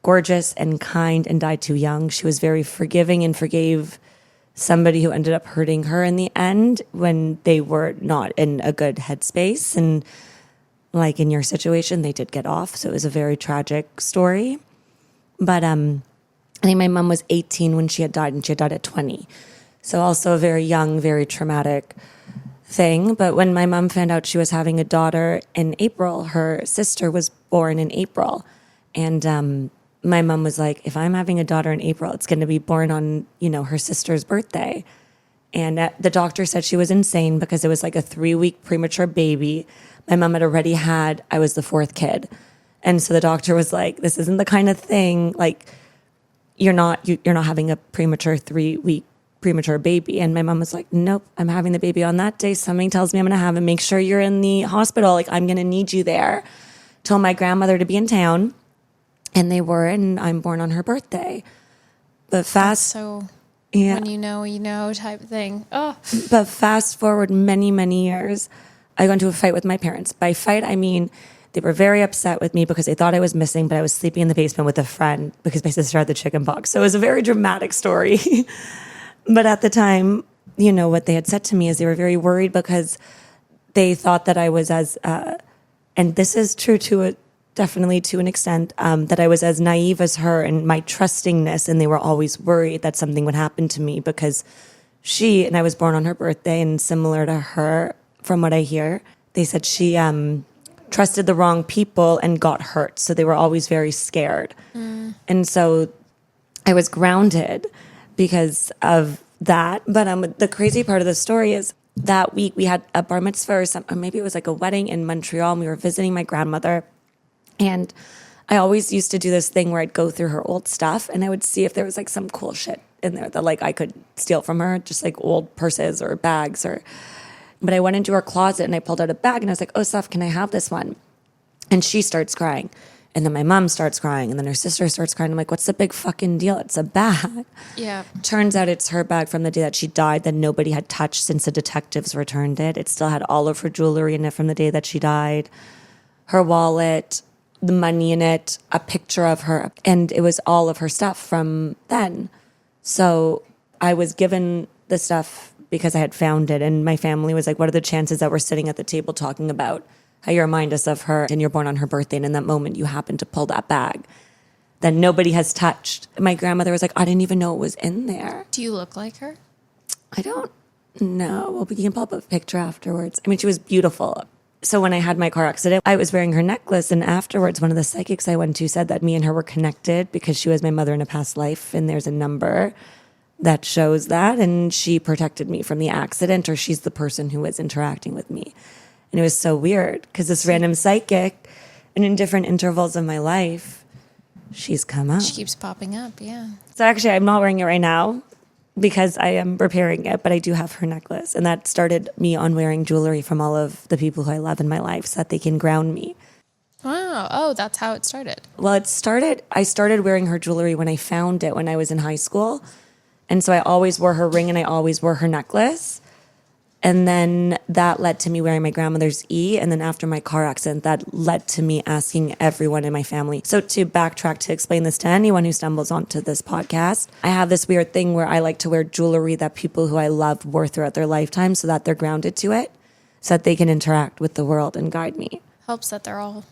gorgeous and kind and died too young. She was very forgiving and forgave somebody who ended up hurting her in the end when they were not in a good headspace. And like in your situation, they did get off. So it was a very tragic story. But I think my mom was 18 when she had died, and she had died at 20. So also a very young, very traumatic thing. But when my mom found out she was having a daughter in April, her sister was born in April. And my mom was like, if I'm having a daughter in April, it's going to be born on, her sister's birthday. And the doctor said she was insane because it was like a 3-week premature baby. My mom had already I was the 4th kid. And so the doctor was like, this isn't the kind of thing, like, you're not having a premature 3-week premature baby. And my mom was like, nope, I'm having the baby on that day. Something tells me I'm going to have it. Make sure you're in the hospital. Like, I'm going to need you there. Told my grandmother to be in town. And they were, and I'm born on her birthday. But So yeah. when you know type thing. Oh, But fast forward many, many years, I got into a fight with my parents. By fight, I mean they were very upset with me because they thought I was missing, but I was sleeping in the basement with a friend because my sister had the chicken pox. So it was a very dramatic story. But at the time, what they had said to me is they were very worried because they thought that I was and this is true definitely to an extent, that I was as naive as her and my trustingness. And they were always worried that something would happen to me because and I was born on her birthday, and similar to her, from what I hear, they said she trusted the wrong people and got hurt. So they were always very scared. And so I was grounded because of that. But the crazy part of the story is that week we had a bar mitzvah or maybe it was like a wedding in Montreal, and we were visiting my grandmother. And I always used to do this thing where I'd go through her old stuff and I would see if there was like some cool shit in there that like I could steal from her, just like old purses or bags but I went into her closet and I pulled out a bag and I was like, oh, Seth, can I have this one? And she starts crying. And then my mom starts crying. And then her sister starts crying. I'm like, what's the big fucking deal? It's a bag. yeah. Turns out it's her bag from the day that she died that nobody had touched since the detectives returned it. It still had all of her jewelry in it from the day that she died, her wallet, the money in it, a picture of her. And it was all of her stuff from then. So I was given the stuff because I had found it. And my family was like, what are the chances that we're sitting at the table talking about how you remind us of her and you're born on her birthday, and in that moment you happen to pull that bag that nobody has touched. My grandmother was like, I didn't even know it was in there. Do you look like her? I don't know. Well, we can pull up a picture afterwards. I mean, she was beautiful. So when I had my car accident, I was wearing her necklace, and afterwards one of the psychics I went to said that me and her were connected because she was my mother in a past life, and there's a number that shows that, and she protected me from the accident, or she's the person who was interacting with me. And it was so weird because this random psychic, and in different intervals of my life, she's come up. She keeps popping up, yeah. So actually, I'm not wearing it right now because I am repairing it, but I do have her necklace. And that started me on wearing jewelry from all of the people who I love in my life so that they can ground me. Wow. Oh, that's how it started. Well, I started wearing her jewelry when I found it when I was in high school. And so I always wore her ring and I always wore her necklace. And then that led to me wearing my grandmother's E. And then after my car accident, that led to me asking everyone in my family. So to backtrack, to explain this to anyone who stumbles onto this podcast, I have this weird thing where I like to wear jewelry that people who I love wore throughout their lifetime so that they're grounded to it, so that they can interact with the world and guide me. Helps that they're all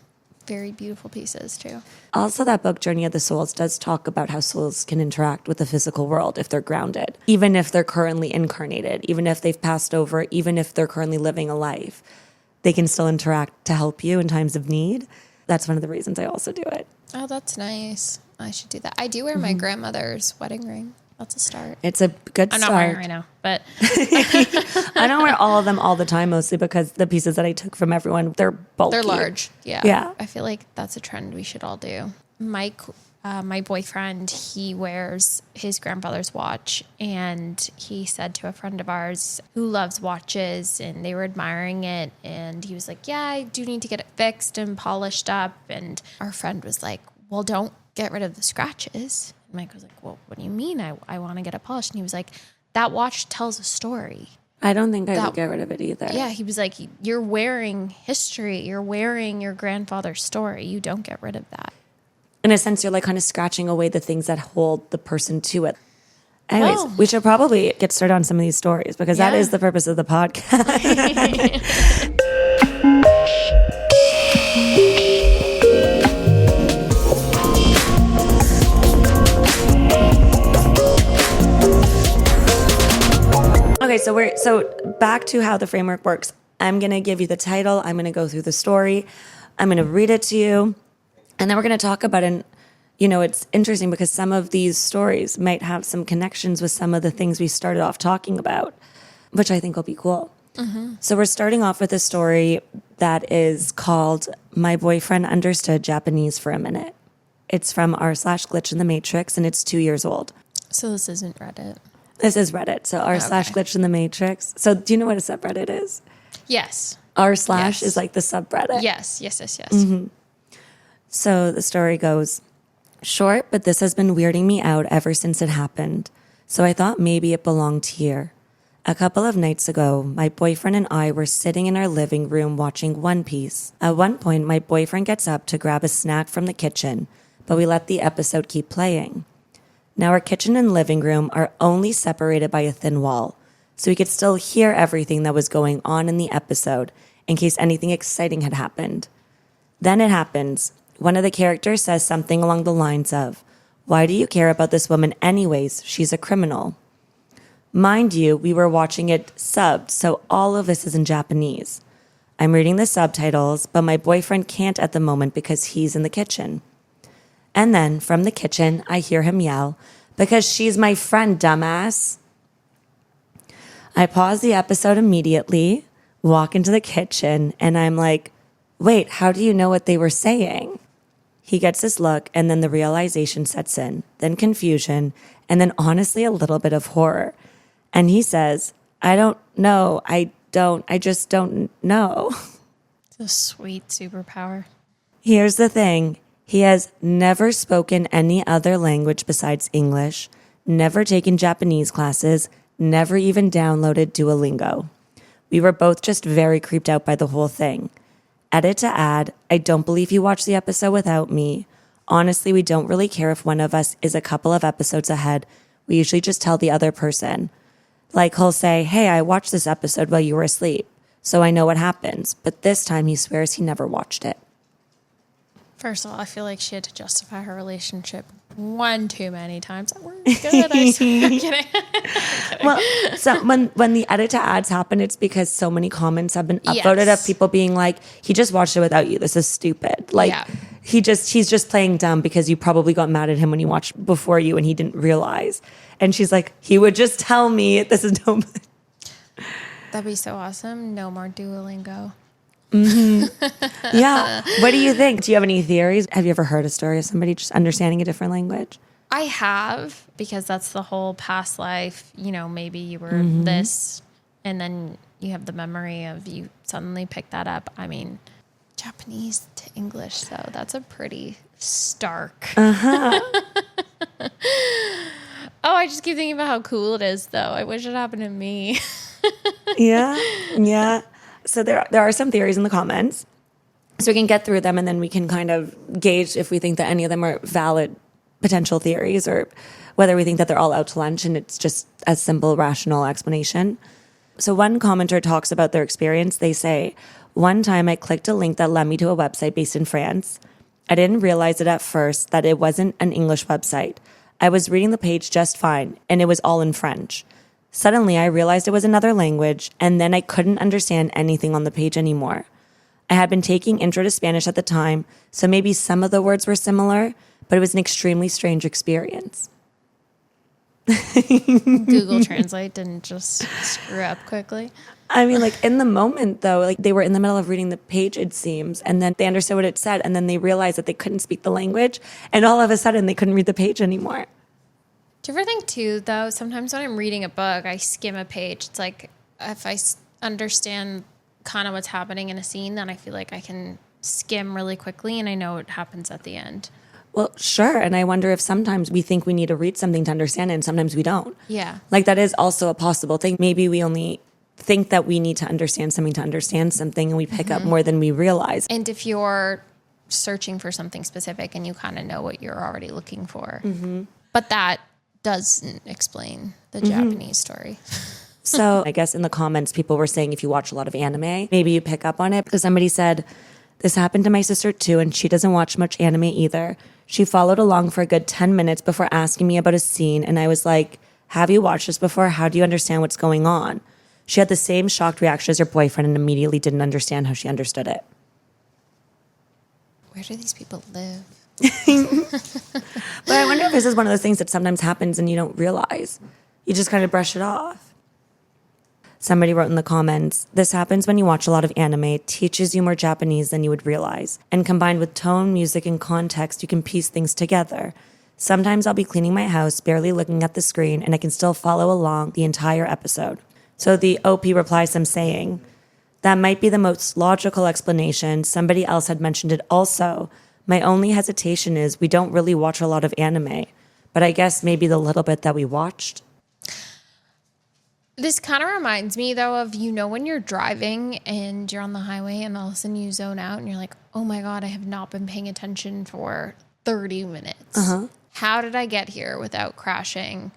very beautiful pieces too. Also, that book, Journey of the Souls, does talk about how souls can interact with the physical world if they're grounded, even if they're currently incarnated, even if they've passed over, even if they're currently living a life, they can still interact to help you in times of need. That's one of the reasons I also do it. Oh, that's nice. I should do that. I do wear my grandmother's wedding ring. That's a start. It's a good I'm start. not wearing it right now, but I don't wear all of them all the time, mostly because the pieces that I took from everyone, they're bulky. they're large. Yeah. Yeah. I feel like that's a trend we should all do. Mike, my boyfriend, he wears his grandfather's watch, and he said to a friend of ours who loves watches, and they were admiring it, and he was like, yeah, I do need to get it fixed and polished up. And our friend was like, well, don't get rid of the scratches. And Mike was like, well, what do you mean I want to get it polished? And he was like, that watch tells a story. I don't think I would get rid of it either. Yeah, he was like, you're wearing history. You're wearing your grandfather's story. You don't get rid of that. In a sense, you're like kind of scratching away the things that hold the person to it. Anyways, we should probably get started on some of these stories because that is the purpose of the podcast. Okay, so back to how the framework works. I'm going to give you the title. I'm going to go through the story. I'm going to read it to you. And then we're going to talk about it. It's interesting because some of these stories might have some connections with some of the things we started off talking about, which I think will be cool. Mm-hmm. So we're starting off with a story that is called My Boyfriend Understood Japanese for a Minute. It's from r/glitch in the Matrix, and it's 2 years old. So this isn't Reddit. This is Reddit. So r/glitch in the Matrix. So do you know what a subreddit is? Yes. r/ is like the subreddit. Yes. Mm-hmm. So the story goes, Short, but this has been weirding me out ever since it happened. So I thought maybe it belonged here. A couple of nights ago, my boyfriend and I were sitting in our living room watching One Piece. At one point, my boyfriend gets up to grab a snack from the kitchen, but we let the episode keep playing. Now our kitchen and living room are only separated by a thin wall, so we could still hear everything that was going on in the episode in case anything exciting had happened. Then it happens. One of the characters says something along the lines of, "Why do you care about this woman anyways? She's a criminal." Mind you, we were watching it subbed, so all of this is in Japanese. I'm reading the subtitles, but my boyfriend can't at the moment because he's in the kitchen. And then, from the kitchen, I hear him yell, "Because she's my friend, dumbass." I pause the episode immediately, walk into the kitchen, and I'm like, "Wait, how do you know what they were saying?" He gets this look, and then the realization sets in, then confusion, and then honestly a little bit of horror. And he says, "I don't know. I just don't know." It's a sweet superpower. Here's the thing. He has never spoken any other language besides English, never taken Japanese classes, never even downloaded Duolingo. We were both just very creeped out by the whole thing. Edit to add, I don't believe he watched the episode without me. Honestly, we don't really care if one of us is a couple of episodes ahead. We usually just tell the other person. Like he'll say, "Hey, I watched this episode while you were asleep, so I know what happens." But this time he swears he never watched it. First of all, I feel like she had to justify her relationship one too many times. We're good. I'm kidding. Well, so when the edit to ads happen, it's because so many comments have been upvoted of people being like, "He just watched it without you. This is stupid." Like he's just playing dumb because you probably got mad at him when he watched before you and he didn't realize. And she's like, "He would just tell me this is dumb." That'd be so awesome. No more Duolingo. Mm-hmm. Yeah. What do you think? Do you have any theories? Have you ever heard a story of somebody just understanding a different language? I have, because that's the whole past life. You know, maybe you were this, and then you have the memory of you suddenly pick that up. I mean, Japanese to English, so that's a pretty stark. Oh, I just keep thinking about how cool it is, though. I wish it happened to me. Yeah. So there are some theories in the comments. So we can get through them and then we can kind of gauge if we think that any of them are valid potential theories or whether we think that they're all out to lunch and it's just a simple, rational explanation. So one commenter talks about their experience. They say, "One time I clicked a link that led me to a website based in France. I didn't realize it at first that it wasn't an English website. I was reading the page just fine and it was all in French. Suddenly, I realized it was another language, and then I couldn't understand anything on the page anymore. I had been taking Intro to Spanish at the time, so maybe some of the words were similar, but it was an extremely strange experience." Google Translate didn't just screw up quickly. I mean, like in the moment, though, like they were in the middle of reading the page, it seems, and then they understood what it said, and then they realized that they couldn't speak the language, and all of a sudden they couldn't read the page anymore. Do you ever think, too, though, sometimes when I'm reading a book, I skim a page. It's like if I understand kind of what's happening in a scene, then I feel like I can skim really quickly and I know what happens at the end. Well, sure. And I wonder if sometimes we think we need to read something to understand it and sometimes we don't. Yeah. Like that is also a possible thing. Maybe we only think that we need to understand something and we pick up more than we realize. And if you're searching for something specific and you kind of know what you're already looking for. But that doesn't explain the Japanese story. So I guess in the comments, people were saying if you watch a lot of anime, maybe you pick up on it. Because somebody said, "This happened to my sister too, and she doesn't watch much anime either. She followed along for a good 10 minutes before asking me about a scene. And I was like, 'Have you watched this before? How do you understand what's going on?' She had the same shocked reaction as her boyfriend and immediately didn't understand how she understood it." Where do these people live? But I wonder if this is one of those things that sometimes happens and you don't realize. You just kind of brush it off. Somebody wrote in the comments, "This happens when you watch a lot of anime. It teaches you more Japanese than you would realize. And combined with tone, music, and context, you can piece things together. Sometimes I'll be cleaning my house, barely looking at the screen, and I can still follow along the entire episode." So the OP replies them saying, "That might be the most logical explanation. Somebody else had mentioned it also. My only hesitation is we don't really watch a lot of anime, but I guess maybe the little bit that we watched. This kind of reminds me, though, of, when you're driving and you're on the highway and all of a sudden you zone out and you're like, oh my God, I have not been paying attention for 30 minutes. How did I get here without crashing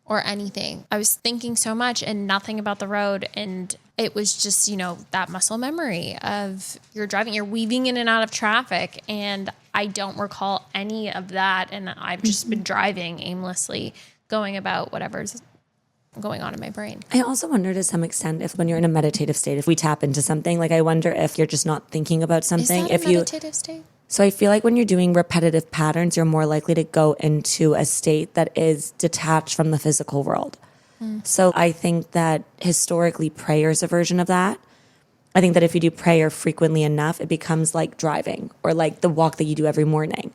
or anything? I was thinking so much and nothing about the road. And it was just, that muscle memory of you're driving, you're weaving in and out of traffic. And I don't recall any of that. And I've just been driving aimlessly, going about whatever's going on in my brain. I also wonder to some extent if when you're in a meditative state, if we tap into something, like I wonder if you're just not thinking about something. Is that a meditative state? So I feel like when you're doing repetitive patterns, you're more likely to go into a state that is detached from the physical world. So I think that historically prayer is a version of that. I think that if you do prayer frequently enough, it becomes like driving or like the walk that you do every morning.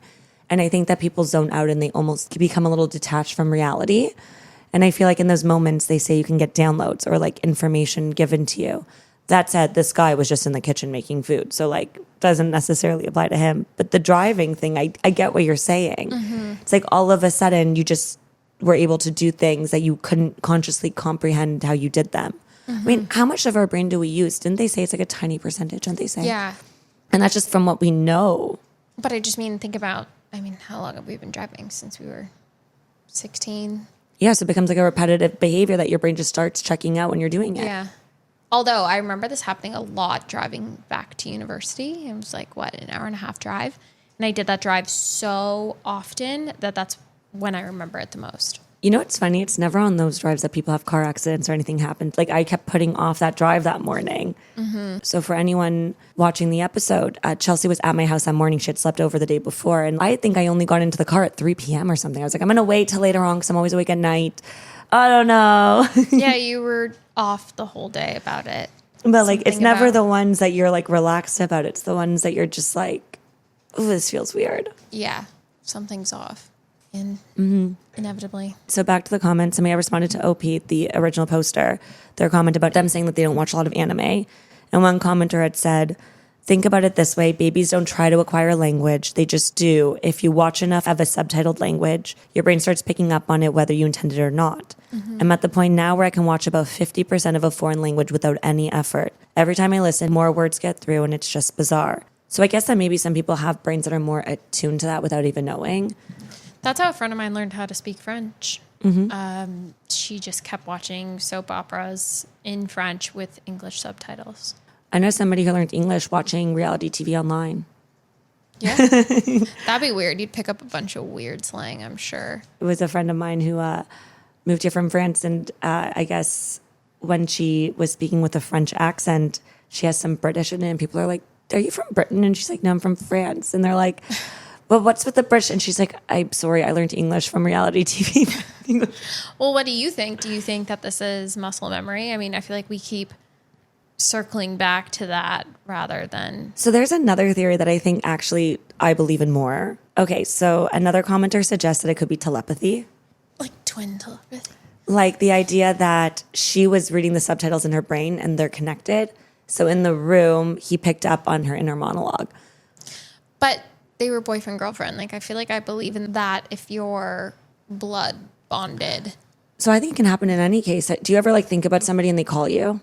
And I think that people zone out and they almost become a little detached from reality. And I feel like in those moments, they say you can get downloads or like information given to you. That said, this guy was just in the kitchen making food. So like doesn't necessarily apply to him. But the driving thing, I get what you're saying. It's like all of a sudden you just were able to do things that you couldn't consciously comprehend how you did them. I mean, how much of our brain do we use? Didn't they say it's like a tiny percentage, don't they say? Yeah. And that's just from what we know. But I just mean, think about, how long have we been driving since we were 16? Yeah, so it becomes like a repetitive behavior that your brain just starts checking out when you're doing it. Yeah. Although I remember this happening a lot driving back to university. It was like, an hour and a half drive. And I did that drive so often that's when I remember it the most. You know what's funny? It's never on those drives that people have car accidents or anything happened. Like I kept putting off that drive that morning. So for anyone watching the episode, Chelsea was at my house that morning. She had slept over the day before. And I think I only got into the car at 3 p.m. or something. I was like, I'm going to wait till later on because I'm always awake at night. I don't know. Yeah, you were off the whole day about it. But like, it's never the ones that you're like relaxed about. It's the ones that you're just like, oh, this feels weird. Yeah, something's off. And inevitably. So back to the comments, somebody responded to OP, the original poster, their comment about them saying that they don't watch a lot of anime. And one commenter had said, think about it this way, babies don't try to acquire language, they just do. If you watch enough of a subtitled language, your brain starts picking up on it whether you intended it or not. I'm at the point now where I can watch about 50% of a foreign language without any effort. Every time I listen, more words get through and it's just bizarre. So I guess that maybe some people have brains that are more attuned to that without even knowing. That's how a friend of mine learned how to speak French. She just kept watching soap operas in French with English subtitles. I know somebody who learned English watching reality TV online. Yeah. That'd be weird. You'd pick up a bunch of weird slang, I'm sure. It was a friend of mine who moved here from France. And I guess when she was speaking with a French accent, she has some British in it. And people are like, are you from Britain? And she's like, no, I'm from France. And they're like, well, what's with the British? And she's like, I'm sorry, I learned English from reality TV. Well, what do you think? Do you think that this is muscle memory? I feel like we keep circling back to that rather than... So there's another theory that I think actually I believe in more. Okay, so another commenter suggested it could be telepathy. Like twin telepathy? Like the idea that she was reading the subtitles in her brain and they're connected. So in the room, he picked up on her inner monologue. But they were boyfriend, girlfriend. Like, I feel like I believe in that if you're blood bonded. So I think it can happen in any case. Do you ever like think about somebody and they call you?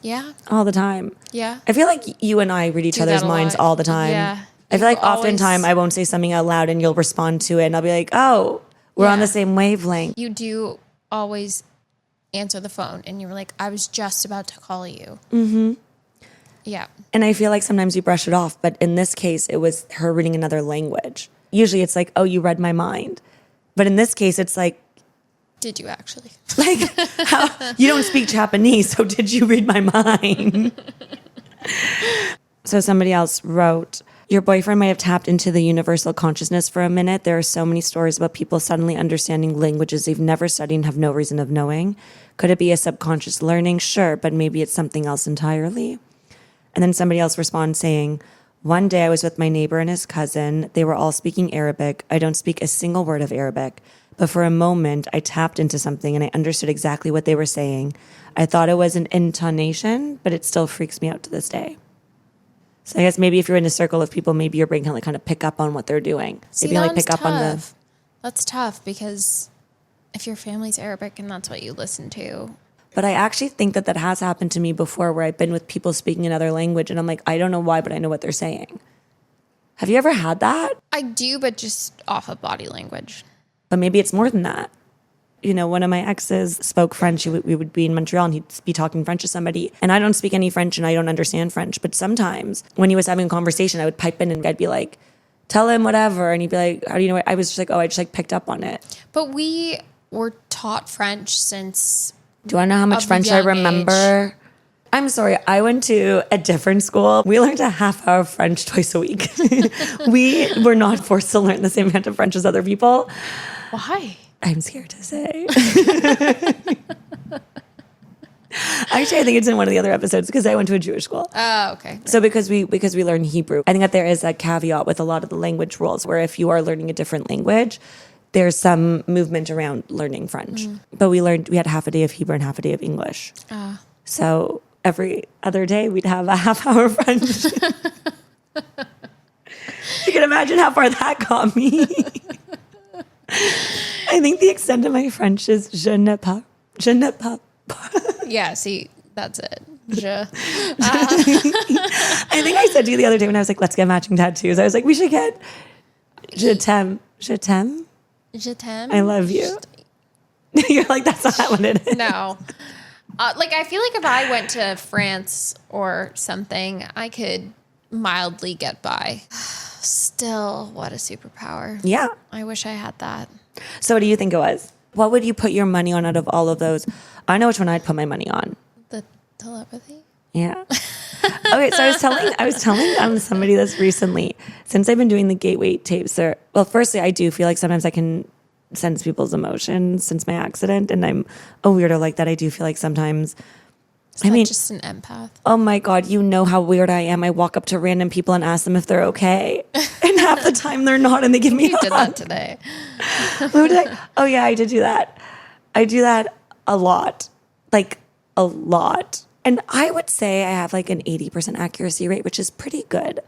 Yeah. All the time. Yeah. I feel like you and I read each other's minds all the time. Yeah. I feel like oftentimes I won't say something out loud and you'll respond to it and I'll be like, oh, we're on the same wavelength. You do always answer the phone and you were like, I was just about to call you. Yeah. And I feel like sometimes you brush it off, but in this case, it was her reading another language. Usually it's like, oh, you read my mind. But in this case, it's like, did you actually? Like, you don't speak Japanese, so did you read my mind? So somebody else wrote, your boyfriend might have tapped into the universal consciousness for a minute. There are so many stories about people suddenly understanding languages they've never studied and have no reason of knowing. Could it be a subconscious learning? Sure, but maybe it's something else entirely. And then somebody else responds saying, one day I was with my neighbor and his cousin. They were all speaking Arabic. I don't speak a single word of Arabic. But for a moment, I tapped into something and I understood exactly what they were saying. I thought it was an intonation, but it still freaks me out to this day. So I guess maybe if you're in a circle of people, maybe your brain can like kind of pick up on what they're doing. See, maybe like that's pick up on the. tough. That's tough because if your family's Arabic and that's what you listen to. But I actually think that has happened to me before, where I've been with people speaking another language, and I'm like, I don't know why, but I know what they're saying. Have you ever had that? I do, but just off of body language. But maybe it's more than that. You know, one of my exes spoke French. We would be in Montreal and he'd be talking French to somebody. And I don't speak any French and I don't understand French. But sometimes when he was having a conversation, I would pipe in and I'd be like, tell him whatever. And he'd be like, how do you know? I was just like, oh, I just like picked up on it. But we were taught French since... Do you want to know how much French I remember? Age. I'm sorry. I went to a different school. We learned a half hour of French twice a week. We were not forced to learn the same amount of French as other people. Why? I'm scared to say. Actually, I think it's in one of the other episodes because I went to a Jewish school. Oh, okay. Right. So because we learn Hebrew, I think that there is a caveat with a lot of the language rules where if you are learning a different language, there's some movement around learning French. But we had half a day of Hebrew and half a day of English. So every other day we'd have a half hour of French. You can imagine how far that got me. I think the extent of my French is je ne pas. Yeah, see, that's it. I think I said to you the other day when I was like, let's get matching tattoos. I was like, we should get je t'aime. Je t'aime? Je t'aime? I love you. You're like, that's not what it is. No. Like, I feel like if I went to France or something, I could mildly get by. Still, what a superpower. Yeah. I wish I had that. So what do you think it was? What would you put your money on out of all of those? I know which one I'd put my money on. The telepathy? Yeah. Okay, so I was telling somebody this recently. Since I've been doing the gateway tapes, firstly, I do feel like sometimes I can sense people's emotions since my accident, and I'm a weirdo like that. I do feel like sometimes. Just an empath. Oh my God, you know how weird I am. I walk up to random people and ask them if they're okay. And half the time they're not and they give me a hug. You did that today. Oh yeah, I did do that. I do that a lot. Like a lot. And I would say I have like an 80% accuracy rate, which is pretty good.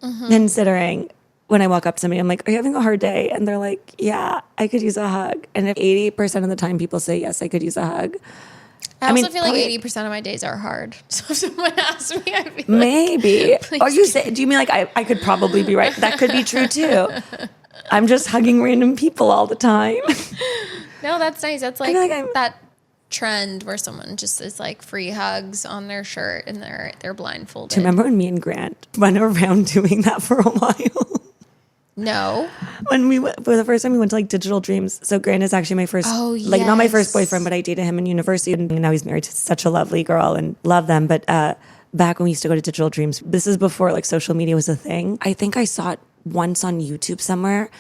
Considering when I walk up to somebody, I'm like, are you having a hard day? And they're like, yeah, I could use a hug. And if 80% of the time people say, yes, I could use a hug. I also feel like 80% of my days are hard. So if someone asks me, I'd be like, maybe. Or do you mean like I could probably be right? That could be true too. I'm just hugging random people all the time. No, that's nice. That's like that trend where someone just is like free hugs on their shirt and they're blindfolded. Do you remember when me and Grant went around doing that for a while? No. When for the first time we went to like Digital Dreams. So Grant is actually my first, not my first boyfriend, but I dated him in university, and now he's married to such a lovely girl and love them. But back when we used to go to Digital Dreams, this is before like social media was a thing. I think I saw it once on YouTube somewhere,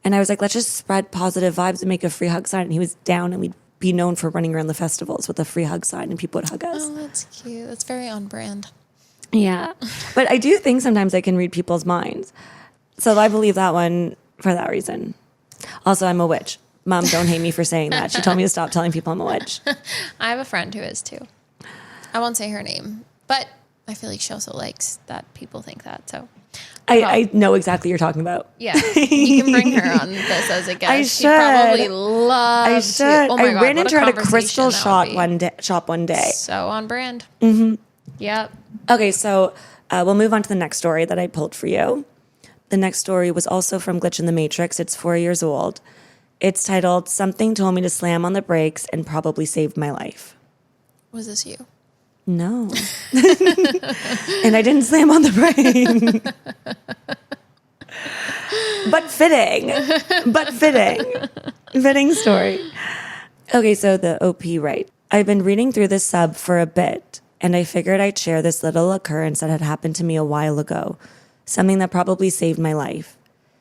and I was like, let's just spread positive vibes and make a free hug sign. And he was down, and we'd be known for running around the festivals with a free hug sign, and people would hug us. Oh, that's cute. That's very on brand. Yeah, but I do think sometimes I can read people's minds. So I believe that one for that reason. Also, I'm a witch. Mom, don't hate me for saying that. She told me to stop telling people I'm a witch. I have a friend who is too. I won't say her name, but I feel like she also likes that people think that. So I know exactly what you're talking about. Yeah, you can bring her on this as a guest. I should. She'd probably love I should. Oh my God, ran into her at a crystal shop one day. So on brand. Mm-hmm. Yep. Okay, so we'll move on to the next story that I pulled for you. The next story was also from Glitch in the Matrix. It's 4 years old. It's titled, Something Told Me to Slam on the Brakes and Probably Saved My Life. Was this you? No. And I didn't slam on the brake. But fitting. Fitting story. Okay, so the OP writes, I've been reading through this sub for a bit, and I figured I'd share this little occurrence that had happened to me a while ago. Something that probably saved my life.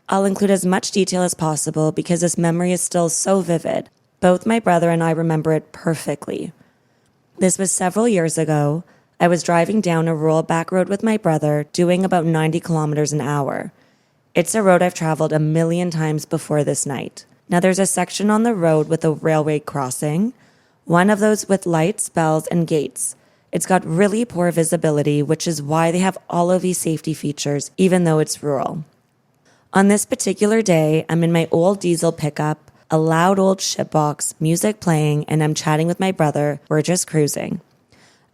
I'll include as much detail as possible because this memory is still so vivid. Both my brother and I remember it perfectly. This was several years ago. I was driving down a rural back road with my brother, doing about 90 kilometers an hour. It's a road I've traveled 1,000,000 times before this night. Now there's a section on the road with a railway crossing, one of those with lights, bells, and gates. It's got really poor visibility, which is why they have all of these safety features, even though it's rural. On this particular day, I'm in my old diesel pickup, a loud old shitbox, music playing, and I'm chatting with my brother. We're just cruising.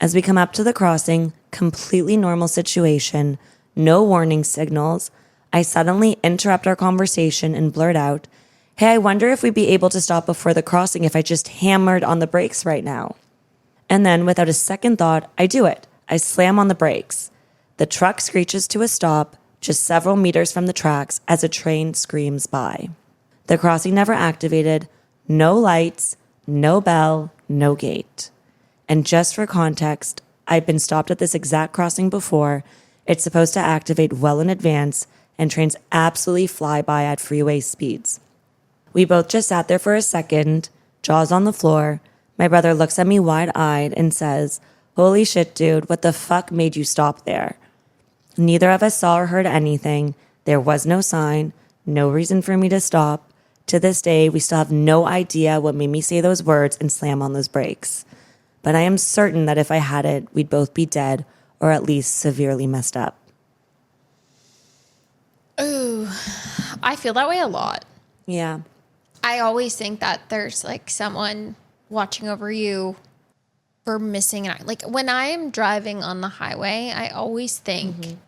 As we come up to the crossing, completely normal situation, no warning signals, I suddenly interrupt our conversation and blurt out, "Hey, I wonder if we'd be able to stop before the crossing if I just hammered on the brakes right now." And then, without a second thought, I do it. I slam on the brakes. The truck screeches to a stop just several meters from the tracks as a train screams by. The crossing never activated, no lights, no bell, no gate. And just for context, I've been stopped at this exact crossing before. It's supposed to activate well in advance, and trains absolutely fly by at freeway speeds. We both just sat there for a second, jaws on the floor. My brother looks at me wide-eyed and says, "Holy shit, dude, what the fuck made you stop there?" Neither of us saw or heard anything. There was no sign, no reason for me to stop. To this day, we still have no idea what made me say those words and slam on those brakes. But I am certain that if I had it, we'd both be dead or at least severely messed up. Ooh, I feel that way a lot. Yeah. I always think that there's like someone watching over you for missing an eye. Like when I am driving on the highway, I always think,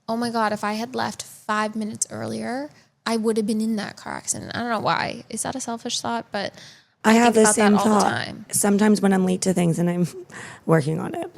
oh my God, if I had left 5 minutes earlier, I would have been in that car accident. I don't know why. Is that a selfish thought? But I have the think about same that all the thought. time. Sometimes when I'm late to things and I'm working on it.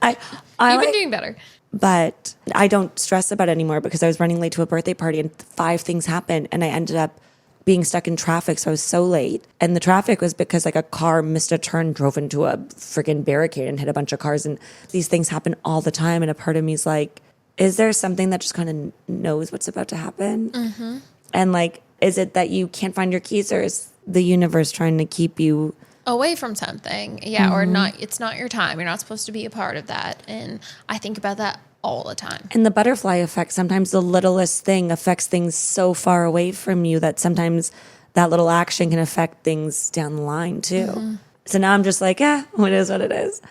I You've been like, doing better. but I don't stress about it anymore because I was running late to a birthday party and 5 things happened and I ended up being stuck in traffic. So I was so late. And the traffic was because like a car missed a turn, drove into a freaking barricade and hit a bunch of cars. And these things happen all the time. And a part of me is like, is there something that just kind of knows what's about to happen? Mm-hmm. And like, is it that you can't find your keys, or is the universe trying to keep you away from something? Yeah. Or not, it's not your time. You're not supposed to be a part of that. And I think about that all the time. And the butterfly effect, sometimes the littlest thing affects things so far away from you that sometimes that little action can affect things down the line too. Mm-hmm. So now I'm just like, it is what it is.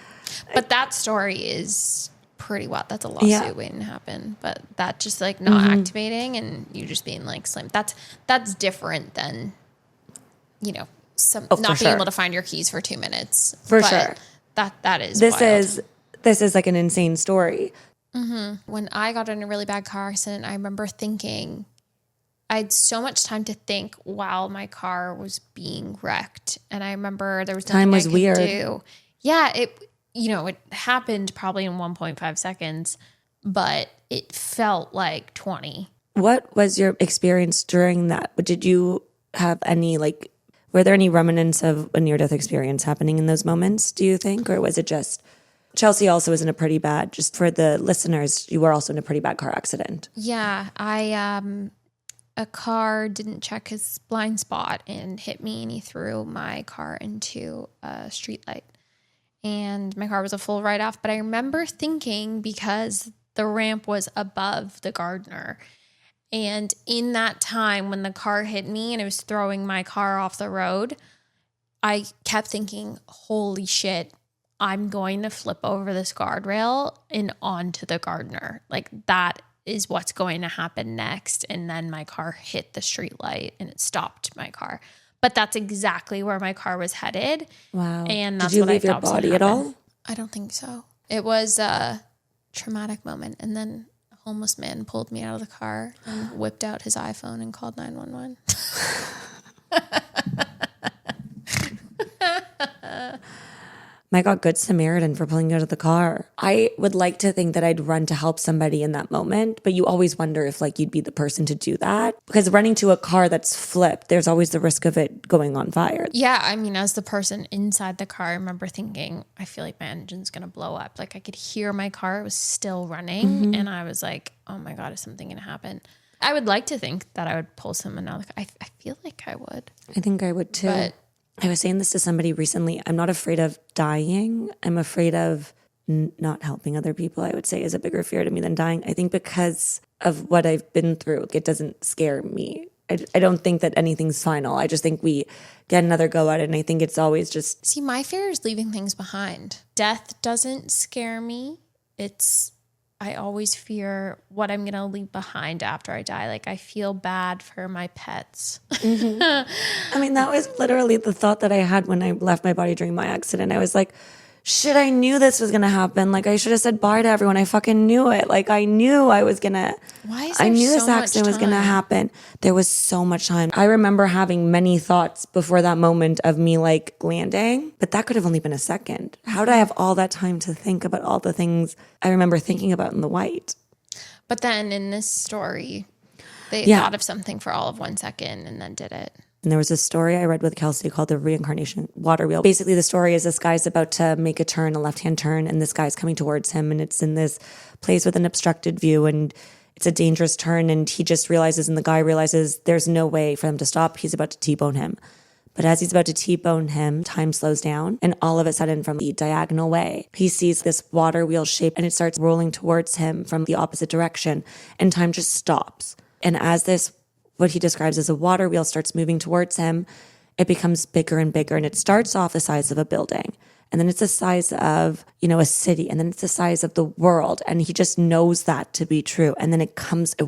But that story is pretty wild. That's a lawsuit waiting to happen. But that just like not activating and you just being like slim. That's different than, you know, not being able to find your keys for 2 minutes. For sure. That is wild. This is like an insane story. Mm-hmm. When I got in a really bad car accident, I remember thinking I had so much time to think while my car was being wrecked. And I remember there was nothing I could do. Yeah, it happened probably in 1.5 seconds, but it felt like 20. What was your experience during that? Did you have any were there any remnants of a near-death experience happening in those moments, do you think? Or was it just... Chelsea also was in a pretty bad, just for the listeners, you were also in a pretty bad car accident. Yeah, a car didn't check his blind spot and hit me, and he threw my car into a street light. And my car was a full write-off, but I remember thinking, because the ramp was above the gardener, and in that time when the car hit me and it was throwing my car off the road, I kept thinking, holy shit, I'm going to flip over this guardrail and onto the gardener. Like that is what's going to happen next. And then my car hit the street light and it stopped my car. But that's exactly where my car was headed. Wow. And that's Did you what leave I your thought was body gonna at happen. all? I don't think so. It was a traumatic moment. And then a homeless man pulled me out of the car and whipped out his iPhone and called 911. My God, good Samaritan for pulling you out of the car. I would like to think that I'd run to help somebody in that moment, but you always wonder if you'd be the person to do that. Because running to a car that's flipped, there's always the risk of it going on fire. Yeah, I mean, as the person inside the car, I remember thinking, I feel like my engine's going to blow up. Like I could hear my car was still running and I was like, oh my God, is something going to happen? I would like to think that I would pull someone out of the car. I feel like I would. I think I would too. But I was saying this to somebody recently. I'm not afraid of dying. I'm afraid of not helping other people, I would say, is a bigger fear to me than dying. I think because of what I've been through, it doesn't scare me I don't think that anything's final. I just think we get another go at it. And I think it's always just... See, my fear is leaving things behind. Death doesn't scare me. I always fear what I'm going to leave behind after I die. Like, I feel bad for my pets. Mm-hmm. I mean, that was literally the thought that I had when I left my body during my accident. I was like, shit, I knew this was going to happen. Like, I should have said bye to everyone. I fucking knew it. Like, I knew I was going to... I knew this accident was going to happen. There was so much time. I remember having many thoughts before that moment of me like landing, but that could have only been a second. How did I have all that time to think about all the things I remember thinking about in the white? But then in this story, they thought of something for all of 1 second and then did it. And there was a story I read with Kelsey called the Reincarnation water wheel. Basically, the story is this guy's about to make a turn, a left-hand turn, and this guy's coming towards him, and it's in this place with an obstructed view, and it's a dangerous turn, and he just realizes, and the guy realizes there's no way for them to stop. He's about to T-bone him. But as he's about to T-bone him, time slows down, and all of a sudden, from the diagonal way, he sees this water wheel shape, and it starts rolling towards him from the opposite direction, and time just stops. And as this, what he describes as a water wheel, starts moving towards him, it becomes bigger and bigger, and it starts off the size of a building. And then it's the size of, a city. And then it's the size of the world. And he just knows that to be true. And then it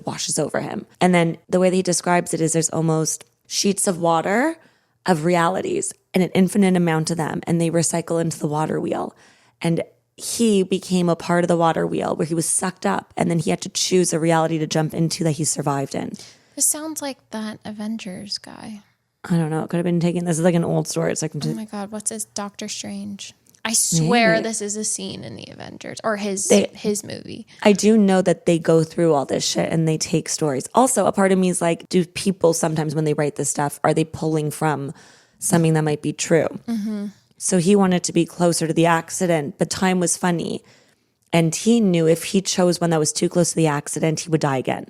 washes over him. And then the way that he describes it is there's almost sheets of water of realities and an infinite amount of them. And they recycle into the water wheel. And he became a part of the water wheel where he was sucked up. And then he had to choose a reality to jump into that he survived in. This sounds like that Avengers guy. I don't know. It could have been taken. This is like an old story. It's like, oh my God, what's this? Doctor Strange. I swear this is a scene in the Avengers or his movie. I do know that they go through all this shit and they take stories. Also, a part of me is like, do people sometimes when they write this stuff, are they pulling from something that might be true? Mm-hmm. So he wanted to be closer to the accident, but time was funny. And he knew if he chose one that was too close to the accident, he would die again.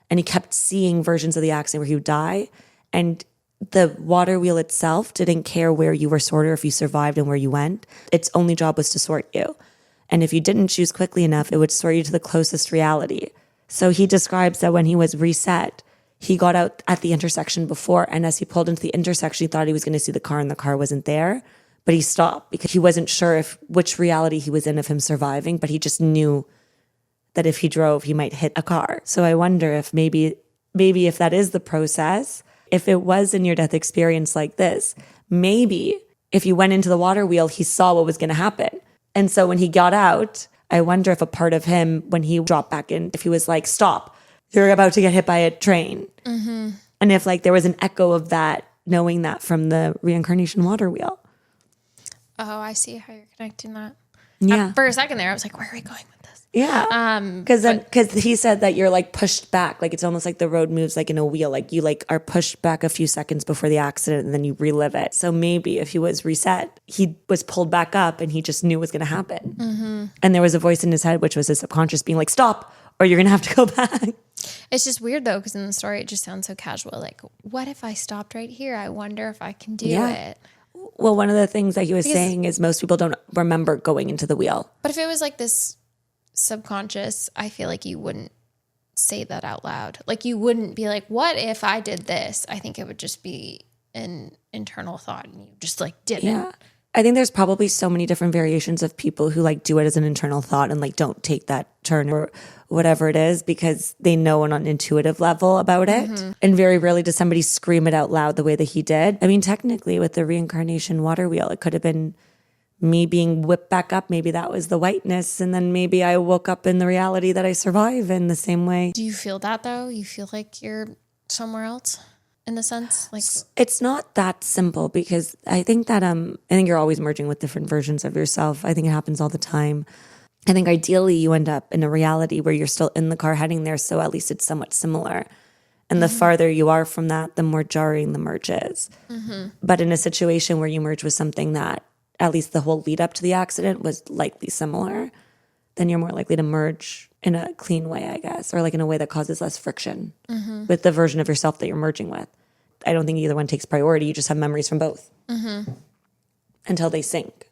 And he kept seeing versions of the accident where he would die. And the water wheel itself didn't care where you were sorted or if you survived and where you went. Its only job was to sort you. And if you didn't choose quickly enough, it would sort you to the closest reality. So he describes that when he was reset, he got out at the intersection before. And as he pulled into the intersection, he thought he was going to see the car and the car wasn't there. But he stopped because he wasn't sure which reality he was in of him surviving. But he just knew that if he drove, he might hit a car. So I wonder if maybe if that is the process, if it was a near-death experience like this, maybe if you went into the water wheel, he saw what was going to happen. And so when he got out, I wonder if a part of him, when he dropped back in, if he was like, stop, you're about to get hit by a train. Mm-hmm. And if like there was an echo of that, knowing that from the Reincarnation water wheel. Oh, I see how you're connecting that. Yeah. For a second there, I was like, where are we going with this? Yeah. Because he said that you're like pushed back. Like it's almost like the road moves like in a wheel. Like you like are pushed back a few seconds before the accident and then you relive it. So maybe if he was reset, he was pulled back up and he just knew it was going to happen. Mm-hmm. And there was a voice in his head, which was his subconscious being like, stop, or you're going to have to go back. It's just weird though, because in the story, it just sounds so casual. Like, what if I stopped right here? I wonder if I can do it. Well, one of the things that he was saying is most people don't remember going into the wheel. But if it was like this subconscious, I feel like you wouldn't say that out loud. Like you wouldn't be like, what if I did this? I think it would just be an internal thought and you just like didn't. Yeah. I think there's probably so many different variations of people who like do it as an internal thought and like don't take that turn or whatever it is because they know on an intuitive level about it. Mm-hmm. And very rarely does somebody scream it out loud the way that he did. I mean, technically with the Reincarnation water wheel, it could have been me being whipped back up. Maybe that was the whiteness. And then maybe I woke up in the reality that I survive in the same way. Do you feel that though? You feel like you're somewhere else? In the sense, like it's not that simple because I think that I think you're always merging with different versions of yourself. I think it happens all the time. I think ideally you end up in a reality where you're still in the car heading there, so at least it's somewhat similar. And the farther you are from that, the more jarring the merge is. Mm-hmm. But in a situation where you merge with something that at least the whole lead up to the accident was likely similar, then you're more likely to merge in a clean way, I guess, or like in a way that causes less friction with the version of yourself that you're merging with. I don't think either one takes priority. You just have memories from both until they sync.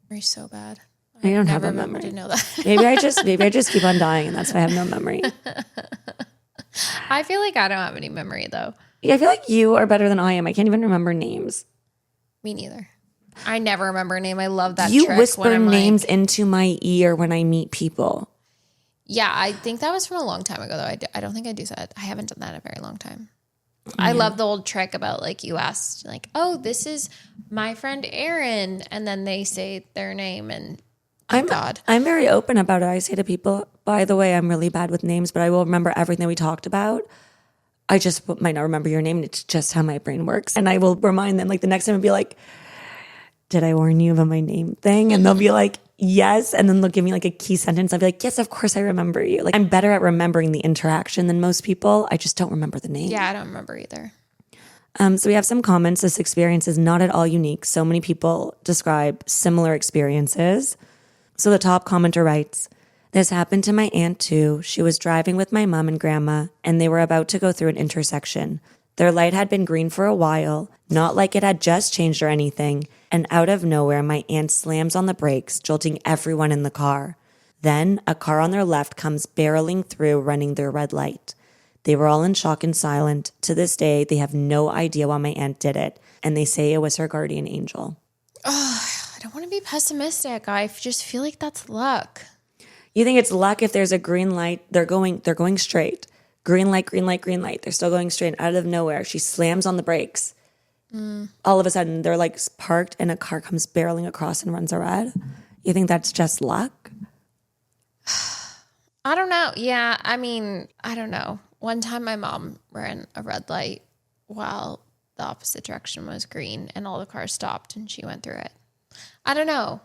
Memory's so bad. I don't have a memory. To know that. maybe I just keep on dying, and that's why I have no memory. I feel like I don't have any memory though. Yeah, I feel like you are better than I am. I can't even remember names. Me neither. I never remember a name. I love that You trick whisper when I'm names like, into my ear when I meet people. yeah, I think that was from a long time ago, though. I don't think I do that. I haven't done that in a very long time. I love the old trick about like you asked, like, oh, this is my friend Erin. And then they say their name and God. I'm very open about it. I say to people, by the way, I'm really bad with names, but I will remember everything we talked about. I just might not remember your name. And it's just how my brain works. And I will remind them, like the next time I'll be like, did I warn you about my name thing? And they'll be like, yes. And then they'll give me like a key sentence. I'll be like, yes, of course I remember you. Like I'm better at remembering the interaction than most people. I just don't remember the name. Yeah, I don't remember either. So we have some comments. This experience is not at all unique. So many people describe similar experiences. So the top commenter writes, this happened to my aunt too. She was driving with my mom and grandma, and they were about to go through an intersection. Their light had been green for a while, not like it had just changed or anything, and out of nowhere, my aunt slams on the brakes, jolting everyone in the car. Then a car on their left comes barreling through, running their red light. They were all in shock and silent. To this day, they have no idea why my aunt did it, and they say it was her guardian angel. Oh, I don't want to be pessimistic. I just feel like that's luck. You think it's luck if there's a green light, they're going straight. Green light, green light, green light. They're still going straight. Out of nowhere, she slams on the brakes. All of a sudden, they're like parked and a car comes barreling across and runs a red. You think that's just luck? I don't know. Yeah, I mean, I don't know. One time my mom ran a red light while the opposite direction was green and all the cars stopped and she went through it. I don't know.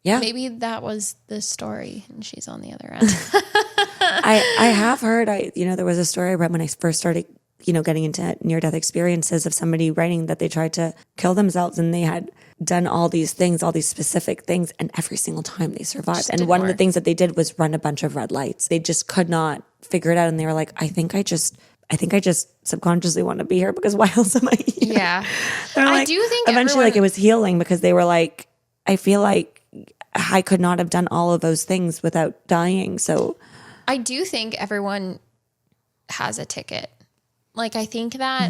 Yeah. Maybe that was the story and she's on the other end. I have heard, there was a story I read when I first started, getting into near-death experiences of somebody writing that they tried to kill themselves and they had done all these things, all these specific things, and every single time they survived. And one of the things that they did was run a bunch of red lights. They just could not figure it out. And they were like, I think I just subconsciously want to be here because why else am I here? Yeah. I do think eventually like it was healing because they were like, I feel like I could not have done all of those things without dying. So I do think everyone has a ticket. Like, I think that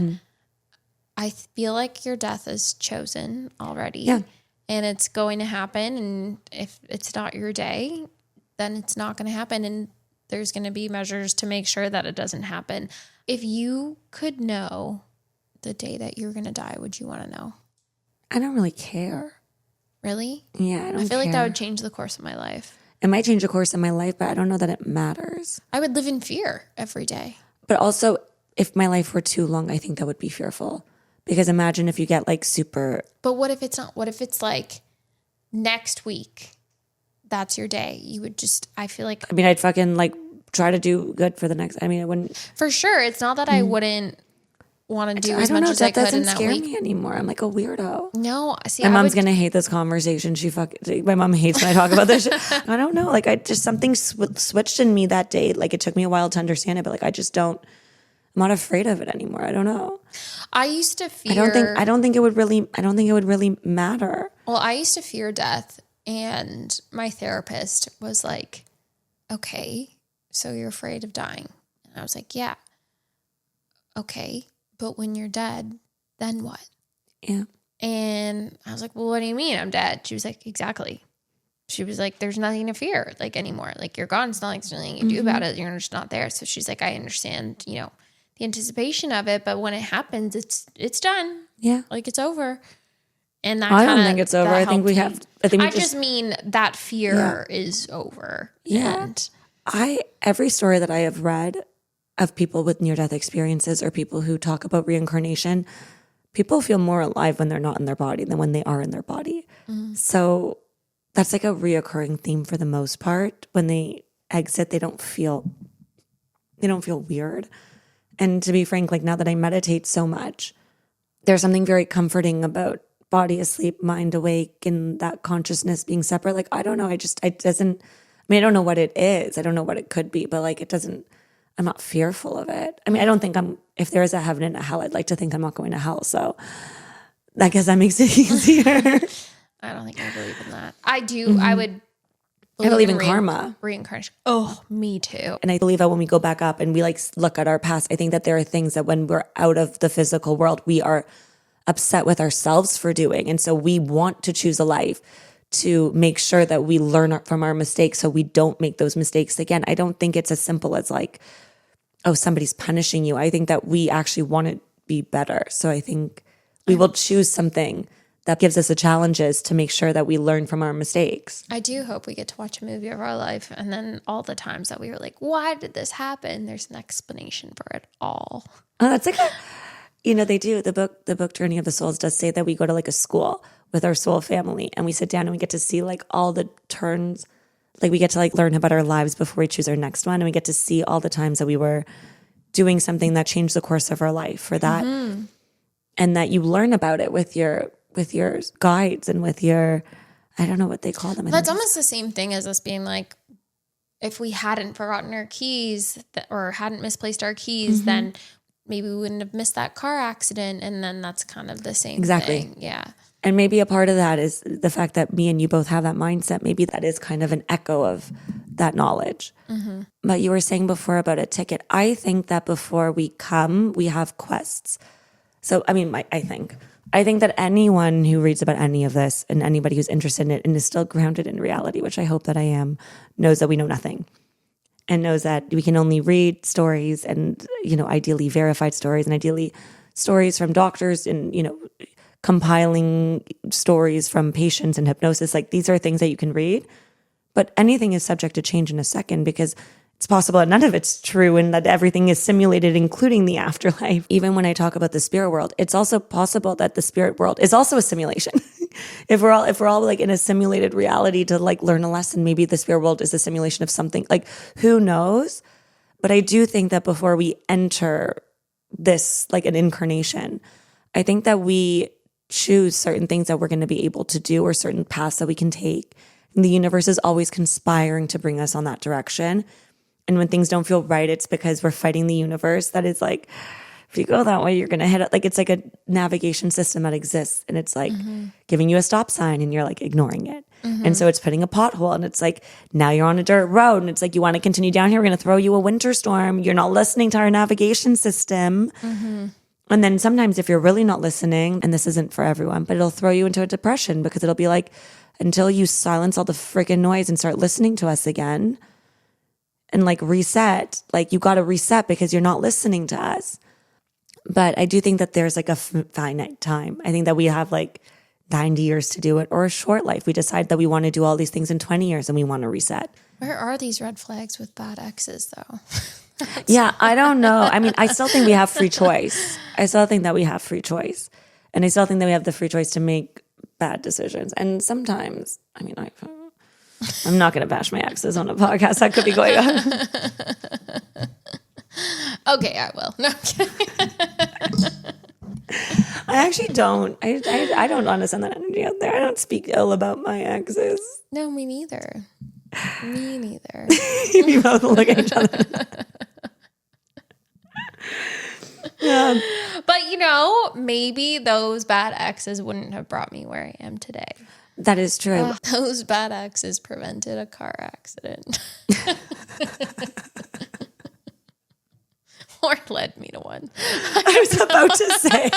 I feel like your death is chosen already. Yeah. And it's going to happen. And if it's not your day, then it's not going to happen. And there's going to be measures to make sure that it doesn't happen. If you could know the day that you're going to die, would you want to know? I don't really care. Really? Yeah, I feel like that would change the course of my life. It might change the course of my life, but I don't know that it matters. I would live in fear every day. But also, if my life were too long, I think that would be fearful. Because imagine if you get like super... But what if it's not? What if it's like next week? That's your day. You would just, I feel like... I mean, I'd fucking like try to do good for the next... I mean, I wouldn't... For sure. It's not that I wouldn't want to do as much as I could in that week. That doesn't scare me anymore. I'm like a weirdo. No. See, my mom's going to hate this conversation. My mom hates when I talk about this shit. I don't know. Like I just, something switched in me that day. Like it took me a while to understand it, but like I just don't... I'm not afraid of it anymore. I don't know. I used to fear... I don't think it would really matter. Well, I used to fear death, and my therapist was like, okay, so you're afraid of dying. And I was like, yeah. Okay, but when you're dead, then what? Yeah. And I was like, well, what do you mean I'm dead? She was like, exactly. She was like, there's nothing to fear like anymore. Like you're gone. It's not like there's nothing you can do about it. You're just not there. So she's like, I understand, the anticipation of it, but when it happens, it's done. Yeah. Like it's over. And that I don't think it's over. I think we have... I just mean that fear is over. Yeah. And every story that I have read of people with near-death experiences or people who talk about reincarnation, people feel more alive when they're not in their body than when they are in their body. So that's like a reoccurring theme for the most part. When they exit, they don't feel weird. And to be frank, like now that I meditate so much, there's something very comforting about body asleep, mind awake, and that consciousness being separate. Like, I don't know. I don't know what it is. I don't know what it could be, but like, I'm not fearful of it. I mean, I don't think if there is a heaven and a hell, I'd like to think I'm not going to hell. So I guess that makes it easier. I don't think I believe in that. I do. I would I believe in karma. Reincarnation. Oh, me too. And I believe that when we go back up and we like look at our past, I think that there are things that when we're out of the physical world, we are upset with ourselves for doing. And so we want to choose a life to make sure that we learn from our mistakes so we don't make those mistakes again. I don't think it's as simple as like, oh, somebody's punishing you. I think that we actually want to be better. So I think we will choose something that gives us the challenges to make sure that we learn from our mistakes. I do hope we get to watch a movie of our life. And then all the times that we were like, why did this happen? There's an explanation for it all. Oh, that's like they do. The book Journey of the Souls does say that we go to like a school with our soul family and we sit down and we get to see like all the turns. Like we get to like learn about our lives before we choose our next one. And we get to see all the times that we were doing something that changed the course of our life for that. Mm-hmm. And that you learn about it with your guides and with your, I don't know what they call them. That's almost the same thing as us being like, if we hadn't forgotten our keys or hadn't misplaced our keys, mm-hmm. then maybe we wouldn't have missed that car accident. And then that's kind of the same thing. Yeah. And maybe a part of that is the fact that me and you both have that mindset. Maybe that is kind of an echo of that knowledge. Mm-hmm. But you were saying before about a ticket. I think that before we come, we have quests. So, I mean, I think that anyone who reads about any of this and anybody who's interested in it and is still grounded in reality, which I hope that I am, knows that we know nothing and knows that we can only read stories and, ideally verified stories and ideally stories from doctors and, compiling stories from patients and hypnosis. Like these are things that you can read, but anything is subject to change in a second because it's possible that none of it's true and that everything is simulated, including the afterlife. Even when I talk about the spirit world, it's also possible that the spirit world is also a simulation. If we're all like in a simulated reality to like learn a lesson, maybe the spirit world is a simulation of something. Like who knows? But I do think that before we enter this, like an incarnation, I think that we choose certain things that we're going to be able to do or certain paths that we can take. And the universe is always conspiring to bring us on that direction. And when things don't feel right, it's because we're fighting the universe. That is like, if you go that way, you're going to hit it. Like it's like a navigation system that exists. And it's like mm-hmm. giving you a stop sign and you're like ignoring it. Mm-hmm. And so it's putting a pothole and it's like, now you're on a dirt road. And it's like, you want to continue down here? We're going to throw you a winter storm. You're not listening to our navigation system. Mm-hmm. And then sometimes if you're really not listening, and this isn't for everyone, but it'll throw you into a depression because it'll be like, until you silence all the freaking noise and start listening to us again and like reset, like you got to reset because you're not listening to us. But I do think that there's like a finite time. I think that we have like 90 years to do it or a short life. We decide that we want to do all these things in 20 years and we want to reset. Where are these red flags with bad exes though? Yeah, I don't know. I mean, I still think we have free choice. I still think that we have free choice. And I still think that we have the free choice to make bad decisions. And sometimes, I mean, I'm not going to bash my exes on a podcast. That could be going on. Okay, I will. No, I'm kidding. I actually don't. I don't want to send that energy out there. I don't speak ill about my exes. No, me neither. Me neither. We both look at each other. Yeah. But maybe those bad exes wouldn't have brought me where I am today. That is true. Those bad exes prevented a car accident. Or led me to one. I was about to say.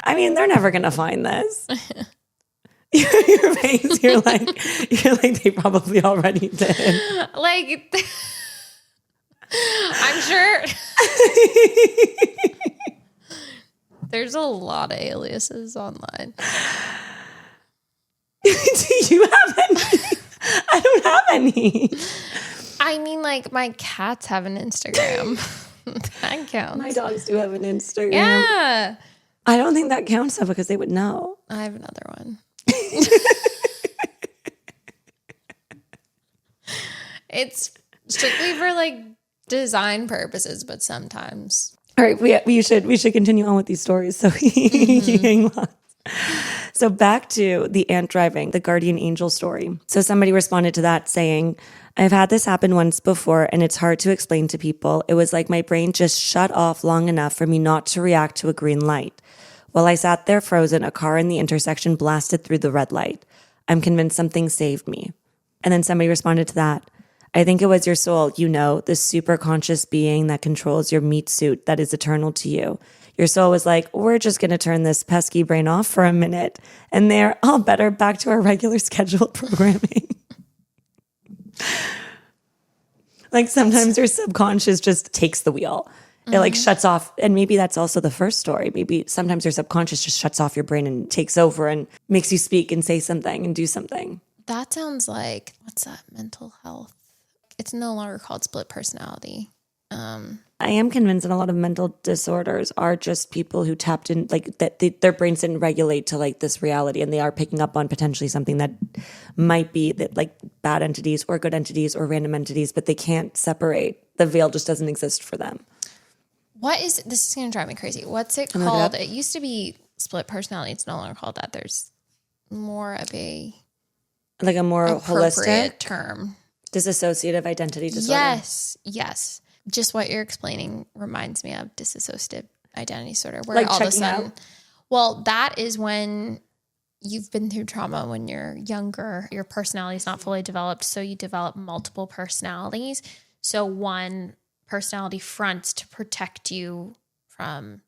I mean, they're never going to find this. Your face, you're like they probably already did. Like, I'm sure there's a lot of aliases online. Do you have any? I don't have any. I mean, like, my cats have an Instagram. That counts. My dogs do have an Instagram. Yeah. I don't think that counts though because they would know. I have another one. It's strictly for like design purposes, but sometimes. All right, we should continue on with these stories. So mm-hmm. So back to the ant driving, the guardian angel story. So somebody responded to that saying, I've had this happen once before and it's hard to explain to people. It was like my brain just shut off long enough for me not to react to a green light. While I sat there frozen, a car in the intersection blasted through the red light. I'm convinced something saved me. And then somebody responded to that. I think it was your soul, the super conscious being that controls your meat suit that is eternal to you. Your soul was like, we're just going to turn this pesky brain off for a minute. And they're all better back to our regular scheduled programming. Like sometimes your subconscious just takes the wheel. It like shuts off. And maybe that's also the first story. Maybe sometimes your subconscious just shuts off your brain and takes over and makes you speak and say something and do something. That sounds like, what's that? Mental health. It's no longer called split personality. I am convinced that a lot of mental disorders are just people who tapped in, like that their brains didn't regulate to like this reality, and they are picking up on potentially something that might be that like bad entities or good entities or random entities, but they can't separate. The veil just doesn't exist for them. This is going to drive me crazy. What's it called? It used to be split personality. It's no longer called that. There's more of a more holistic term. Dissociative identity disorder. Yes. Just what you're explaining reminds me of dissociative identity disorder, where like all of a checking sudden, out. Well, that is when you've been through trauma when you're younger. Your personality is not fully developed, so you develop multiple personalities. So one personality fronts to protect you from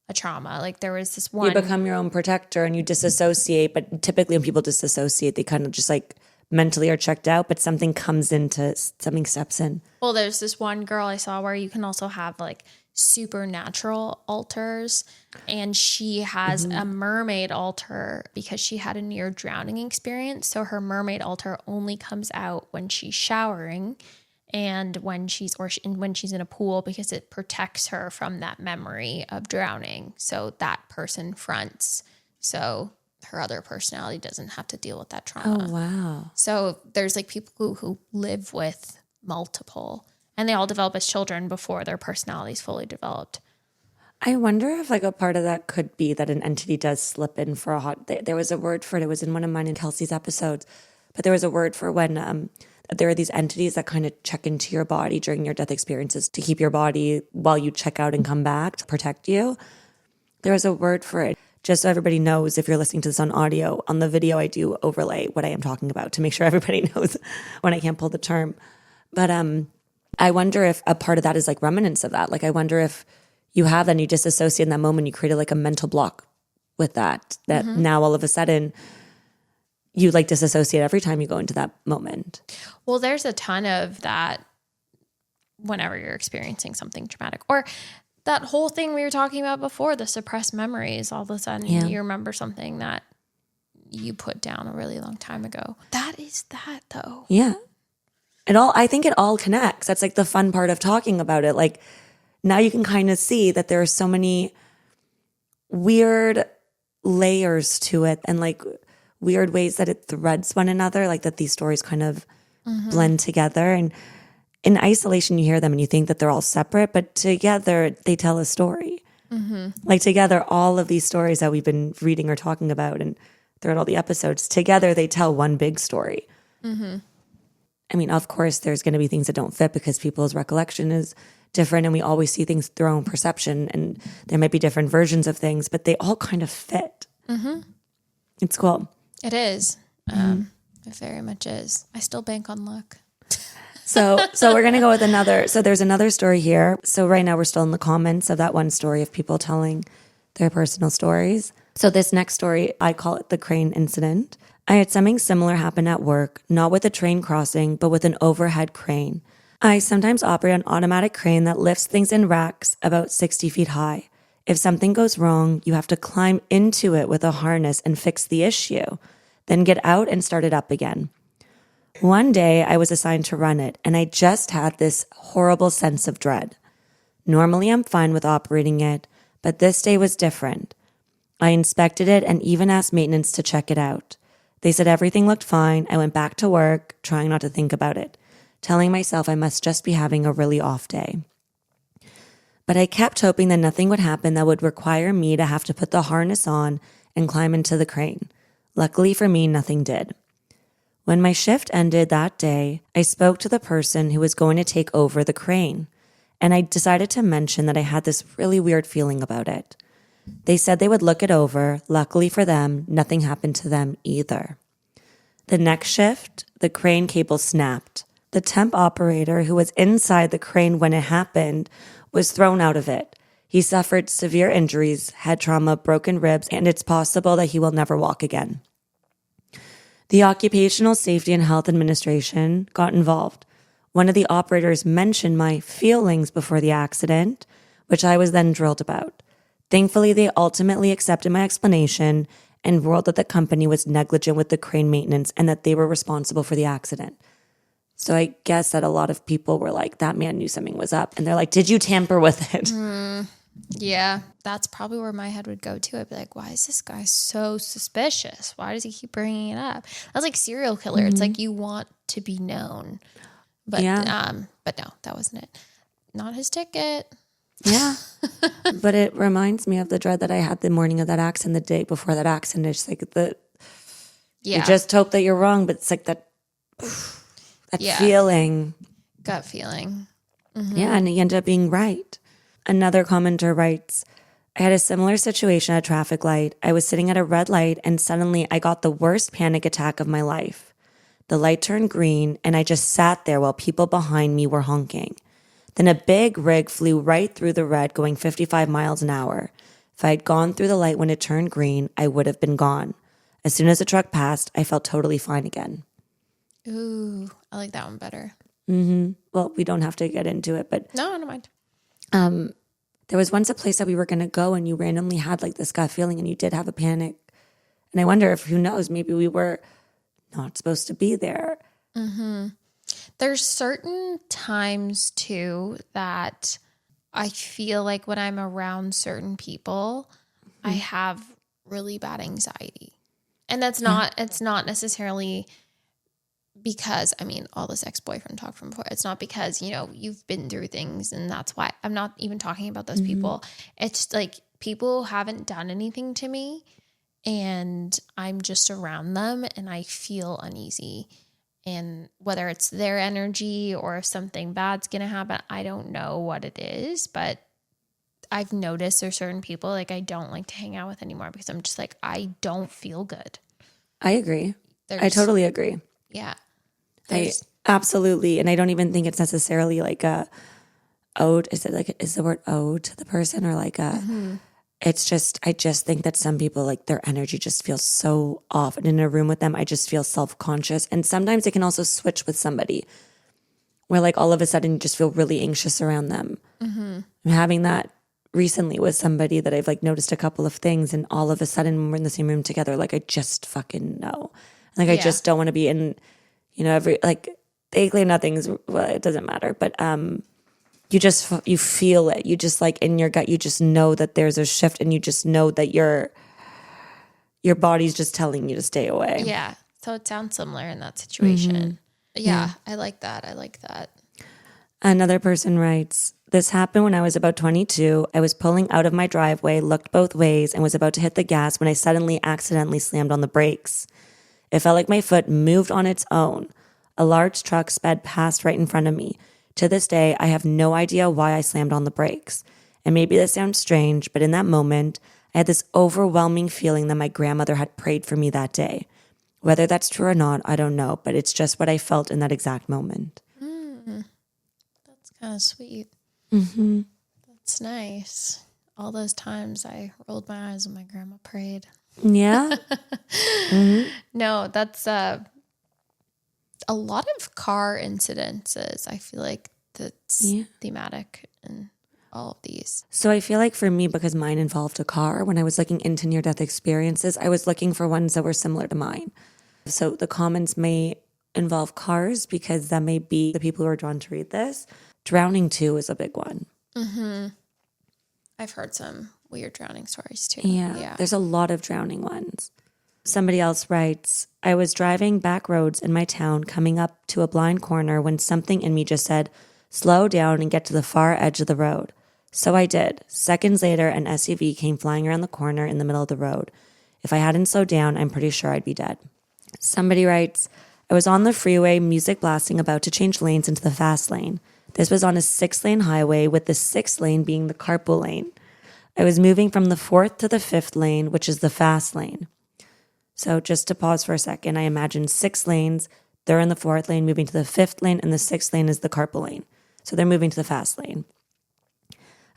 a trauma. Like there was this one. You become your own protector and you disassociate, but typically when people disassociate, they kind of just like mentally are checked out, but something steps in. Well, there's this one girl I saw where you can also have like supernatural alters, and she has a mermaid alter because she had a near drowning experience. So her mermaid alter only comes out when she's showering and when she's in a pool, because it protects her from that memory of drowning. So that person fronts. So her other personality doesn't have to deal with that trauma. Oh, wow. So there's like people who live with multiple, and they all develop as children before their personality is fully developed. I wonder if like a part of that could be that an entity does slip in for a hot day. There was a word for it. It was in one of mine and Kelsey's episodes, but there was a word for when there are these entities that kind of check into your body during your death experiences to keep your body while you check out and come back to protect you. There was a word for it. Just so everybody knows, if you're listening to this on audio, on the video I do overlay what I am talking about to make sure everybody knows when I can't pull the term. But I wonder if a part of that is like remnants of that. Like I wonder if you have that and you disassociate in that moment, you created like a mental block with that now all of a sudden you like disassociate every time you go into that moment. Well, there's a ton of that whenever you're experiencing something traumatic, or that whole thing we were talking about before, the suppressed memories. All of a sudden you remember something that you put down a really long time ago. That is that though. Yeah. I think it all connects. That's like the fun part of talking about it. Like now you can kind of see that there are so many weird layers to it and like weird ways that it threads one another, like that these stories kind of blend together. And in isolation, you hear them and you think that they're all separate, but together they tell a story. Like together, all of these stories that we've been reading or talking about and throughout all the episodes, together they tell one big story. I mean, of course, there's going to be things that don't fit because people's recollection is different and we always see things through our own perception and there might be different versions of things, but they all kind of fit. It's cool. It is. It very much is. I still bank on luck. So we're going to go with another. So there's another story here. So right now we're still in the comments of that one story of people telling their personal stories. So this next story, I call it the crane incident. I had something similar happen at work, not with a train crossing, but with an overhead crane. I sometimes operate an automatic crane that lifts things in racks about 60 feet high. If something goes wrong, you have to climb into it with a harness and fix the issue, then get out and start it up again. One day I was assigned to run it, and I just had this horrible sense of dread. Normally I'm fine with operating it, but this day was different. I inspected it and even asked maintenance to check it out. They said everything looked fine. I went back to work, trying not to think about it, telling myself I must just be having a really off day. But I kept hoping that nothing would happen that would require me to have to put the harness on and climb into the crane. Luckily for me, nothing did. When my shift ended that day, I spoke to the person who was going to take over the crane, and I decided to mention that I had this really weird feeling about it. They said they would look it over. Luckily for them, nothing happened to them either. The next shift, the crane cable snapped. The temp operator who was inside the crane when it happened was thrown out of it. He suffered severe injuries, head trauma, broken ribs, and it's possible that he will never walk again. The Occupational Safety and Health Administration got involved. One of the operators mentioned my feelings before the accident, which I was then drilled about. Thankfully, they ultimately accepted my explanation and ruled that the company was negligent with the crane maintenance and that they were responsible for the accident. So I guess that a lot of people were like, that man knew something was up. And they're like, did you tamper with it? Yeah, that's probably where my head would go too. I'd be like, why is this guy so suspicious? Why does he keep bringing it up? That's like serial killer. It's like you want to be known. But but no, that wasn't it. Not his ticket. Yeah. But it reminds me of the dread that I had the morning of that accident, the day before that accident. It's like you just hope that you're wrong, but it's like that feeling. Gut feeling. Mm-hmm. Yeah, and you end up being right. Another commenter writes, I had a similar situation at a traffic light. I was sitting at a red light and suddenly I got the worst panic attack of my life. The light turned green and I just sat there while people behind me were honking. Then a big rig flew right through the red going 55 miles an hour. If I had gone through the light when it turned green, I would have been gone. As soon as the truck passed, I felt totally fine again. Ooh, I like that one better. Mm-hmm. Well, we don't have to get into it, but... No, I don't mind. There was once a place that we were going to go and you randomly had like this gut feeling and you did have a panic. And I wonder if, who knows, maybe we were not supposed to be there. Mm-hmm. There's certain times too that I feel like when I'm around certain people, I have really bad anxiety. And that's not, it's not necessarily because, I mean, all this ex-boyfriend talk from before, it's not because, you know, you've been through things and that's why. I'm not even talking about those people. It's like people haven't done anything to me and I'm just around them and I feel uneasy. And whether it's their energy or if something bad's going to happen, I don't know what it is, but I've noticed there's certain people like I don't like to hang out with anymore because I'm just like, I don't feel good. I agree. I totally agree. Yeah. I absolutely. And I don't even think it's necessarily like a ode. Is the word ode to the person or like a, it's just, I just think that some people like their energy just feels so off. And in a room with them, I just feel self-conscious. And sometimes it can also switch with somebody where like all of a sudden you just feel really anxious around them. I'm having that recently with somebody that I've like noticed a couple of things and all of a sudden when we're in the same room together, like I just fucking know. Like I just don't want to be in, you know, they claim nothing's, well, it doesn't matter, but you feel it. You just like in your gut, you just know that there's a shift and you just know that your body's just telling you to stay away. Yeah. So it sounds similar in that situation. Yeah. I like that. I like that. Another person writes, this happened when I was about 22. I was pulling out of my driveway, looked both ways, and was about to hit the gas when I suddenly accidentally slammed on the brakes. It felt like my foot moved on its own. A large truck sped past right in front of me. To this day, I have no idea why I slammed on the brakes. And maybe this sounds strange, but in that moment, I had this overwhelming feeling that my grandmother had prayed for me that day. Whether that's true or not, I don't know, but it's just what I felt in that exact moment. That's kind of sweet. That's nice. All those times I rolled my eyes when my grandma prayed. Yeah. No, that's a lot of car incidences. I feel like that's thematic in all of these. So I feel like for me, because mine involved a car, when I was looking into near-death experiences, I was looking for ones that were similar to mine. So the comments may involve cars because that may be the people who are drawn to read this. Drowning too is a big one. I've heard some weird drowning stories too. Yeah. There's a lot of drowning ones. Somebody else writes, I was driving back roads in my town coming up to a blind corner when something in me just said, slow down and get to the far edge of the road. So I did. Seconds later, an SUV came flying around the corner in the middle of the road. If I hadn't slowed down, I'm pretty sure I'd be dead. Somebody writes, I was on the freeway, music blasting, about to change lanes into the fast lane. This was on a 6-lane highway with the 6th lane being the carpool lane. I was moving from the 4th to the 5th lane, which is the fast lane. So just to pause for a second, I imagine 6 lanes. They're in the 4th lane, moving to the 5th lane, and the 6th lane is the carpool lane. So they're moving to the fast lane.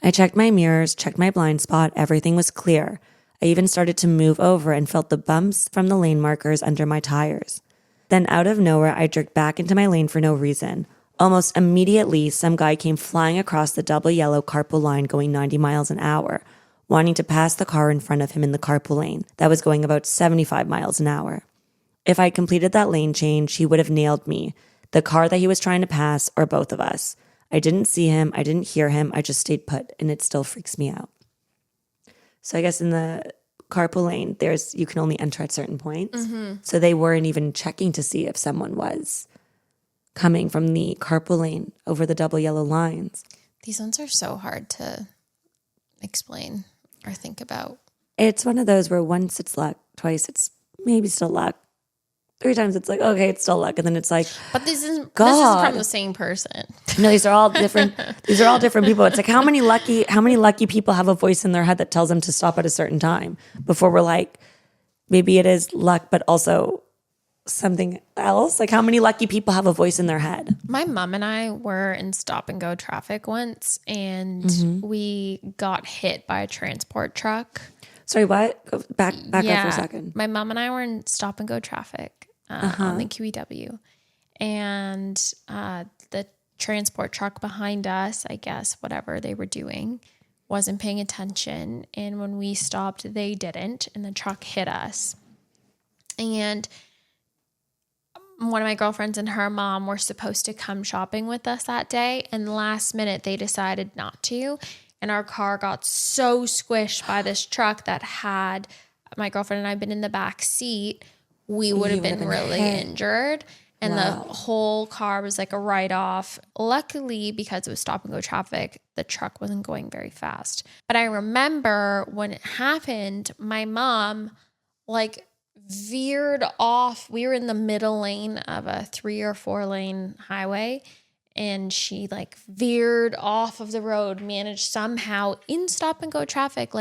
I checked my mirrors, checked my blind spot. Everything was clear. I even started to move over and felt the bumps from the lane markers under my tires. Then out of nowhere, I jerked back into my lane for no reason. Almost immediately, some guy came flying across the double yellow carpool line going 90 miles an hour, wanting to pass the car in front of him in the carpool lane that was going about 75 miles an hour. If I completed that lane change, he would have nailed me, the car that he was trying to pass, or both of us. I didn't see him, I didn't hear him, I just stayed put, and it still freaks me out. So I guess in the carpool lane, you can only enter at certain points. Mm-hmm. So they weren't even checking to see if someone was coming from the carpool lane over the double yellow lines. These ones are so hard to explain or think about. It's one of those where once it's luck, twice it's maybe still luck. 3 times it's like, okay, it's still luck. And then it's like, but this is from the same person. No, these are all different. These are all different people. It's like how many lucky people have a voice in their head that tells them to stop at a certain time before we're like, maybe it is luck, but also something else. Like how many lucky people have a voice in their head? My mom and I were in stop and go traffic once, and we got hit by a transport truck. Sorry, what? Go back up for a second. My mom and I were in stop and go traffic on the QEW, and the transport truck behind us, I guess, whatever they were doing, wasn't paying attention. And when we stopped, they didn't, and the truck hit us. And one of my girlfriends and her mom were supposed to come shopping with us that day, and last minute they decided not to. And our car got so squished by this truck that had my girlfriend and I been in the back seat, we would have been really injured. And the whole car was like a write-off. Luckily, because it was stop and go traffic, the truck wasn't going very fast. But I remember when it happened, my mom veered off. We were in the middle lane of a 3 or 4 lane highway, and she veered off of the road, managed somehow in stop and go traffic,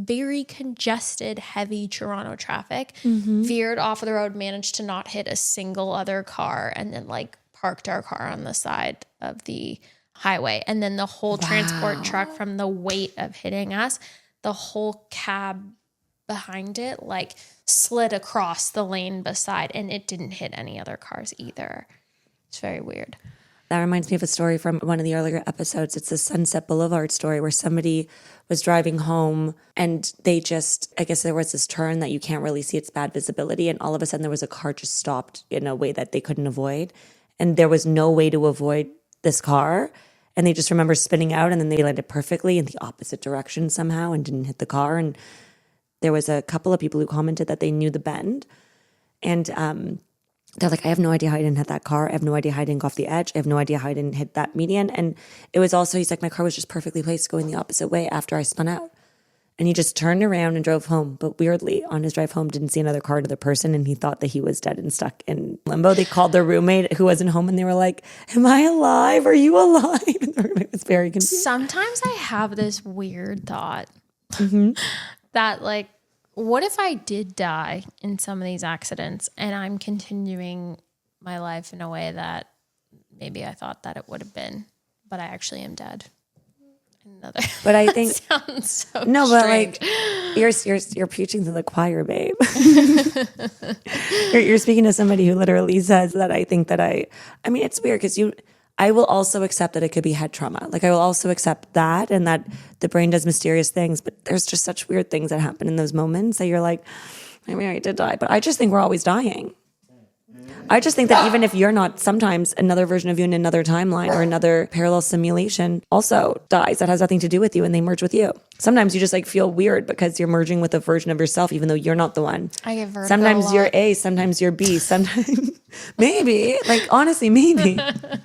very congested, heavy Toronto traffic, veered off of the road, managed to not hit a single other car, and then parked our car on the side of the highway. And then the whole transport truck, from the weight of hitting us, the whole cab behind it slid across the lane beside, and it didn't hit any other cars either. It's very weird. That reminds me of a story from one of the earlier episodes. It's the Sunset Boulevard story where somebody was driving home and I guess there was this turn that you can't really see, it's bad visibility, and all of a sudden there was a car just stopped in a way that they couldn't avoid, and there was no way to avoid this car, and they just remember spinning out, and then they landed perfectly in the opposite direction somehow and didn't hit the car. And there was a couple of people who commented that they knew the bend, and they're like, I have no idea how I didn't hit that car. I have no idea how I didn't go off the edge. I have no idea how I didn't hit that median. And it was also, he's like, my car was just perfectly placed going the opposite way after I spun out. And he just turned around and drove home. But weirdly, on his drive home, didn't see another car, another person, and he thought that he was dead and stuck in limbo. They called their roommate who wasn't home, and they were like, am I alive? Are you alive? And the roommate was very confused. Sometimes I have this weird thought that what if I did die in some of these accidents and I'm continuing my life in a way that maybe I thought that it would have been, but I actually am dead? But I think sounds so no, strange. But you're preaching to the choir, babe. you're speaking to somebody who literally says that. I think that I mean, it's weird because I will also accept that it could be head trauma. I will also accept that, and that the brain does mysterious things, but there's just such weird things that happen in those moments that you're like, maybe I did die. But I just think we're always dying. I just think that even if you're not, sometimes another version of you in another timeline or another parallel simulation also dies that has nothing to do with you, and they merge with you. Sometimes you just feel weird because you're merging with a version of yourself, even though you're not the one. I get vertigo sometimes you're A, sometimes you're B, sometimes maybe, honestly, maybe. I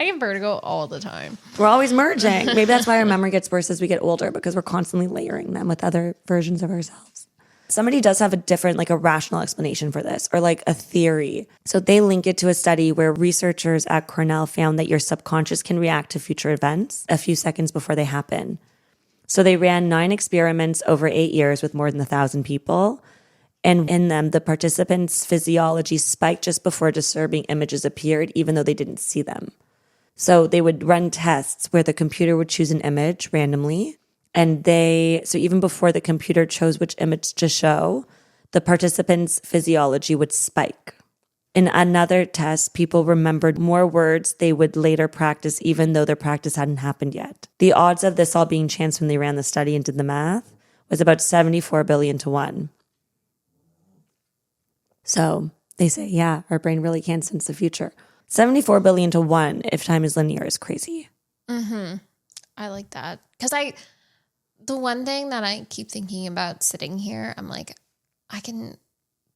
get vertigo all the time. We're always merging. Maybe that's why our memory gets worse as we get older, because we're constantly layering them with other versions of ourselves. Somebody does have a different, a rational explanation for this, or a theory. So they link it to a study where researchers at Cornell found that your subconscious can react to future events a few seconds before they happen. So they ran 9 experiments over 8 years with more than 1,000 people. And in them, the participants' physiology spiked just before disturbing images appeared, even though they didn't see them. So they would run tests where the computer would choose an image randomly. So even before the computer chose which image to show, the participants' physiology would spike. In another test, people remembered more words they would later practice, even though their practice hadn't happened yet. The odds of this all being chance when they ran the study and did the math was about 74 billion to 1. So they say, yeah, our brain really can sense the future. 74 billion to 1 if time is linear is crazy. Mm-hmm. I like that. Because the one thing that I keep thinking about sitting here, I'm like, I can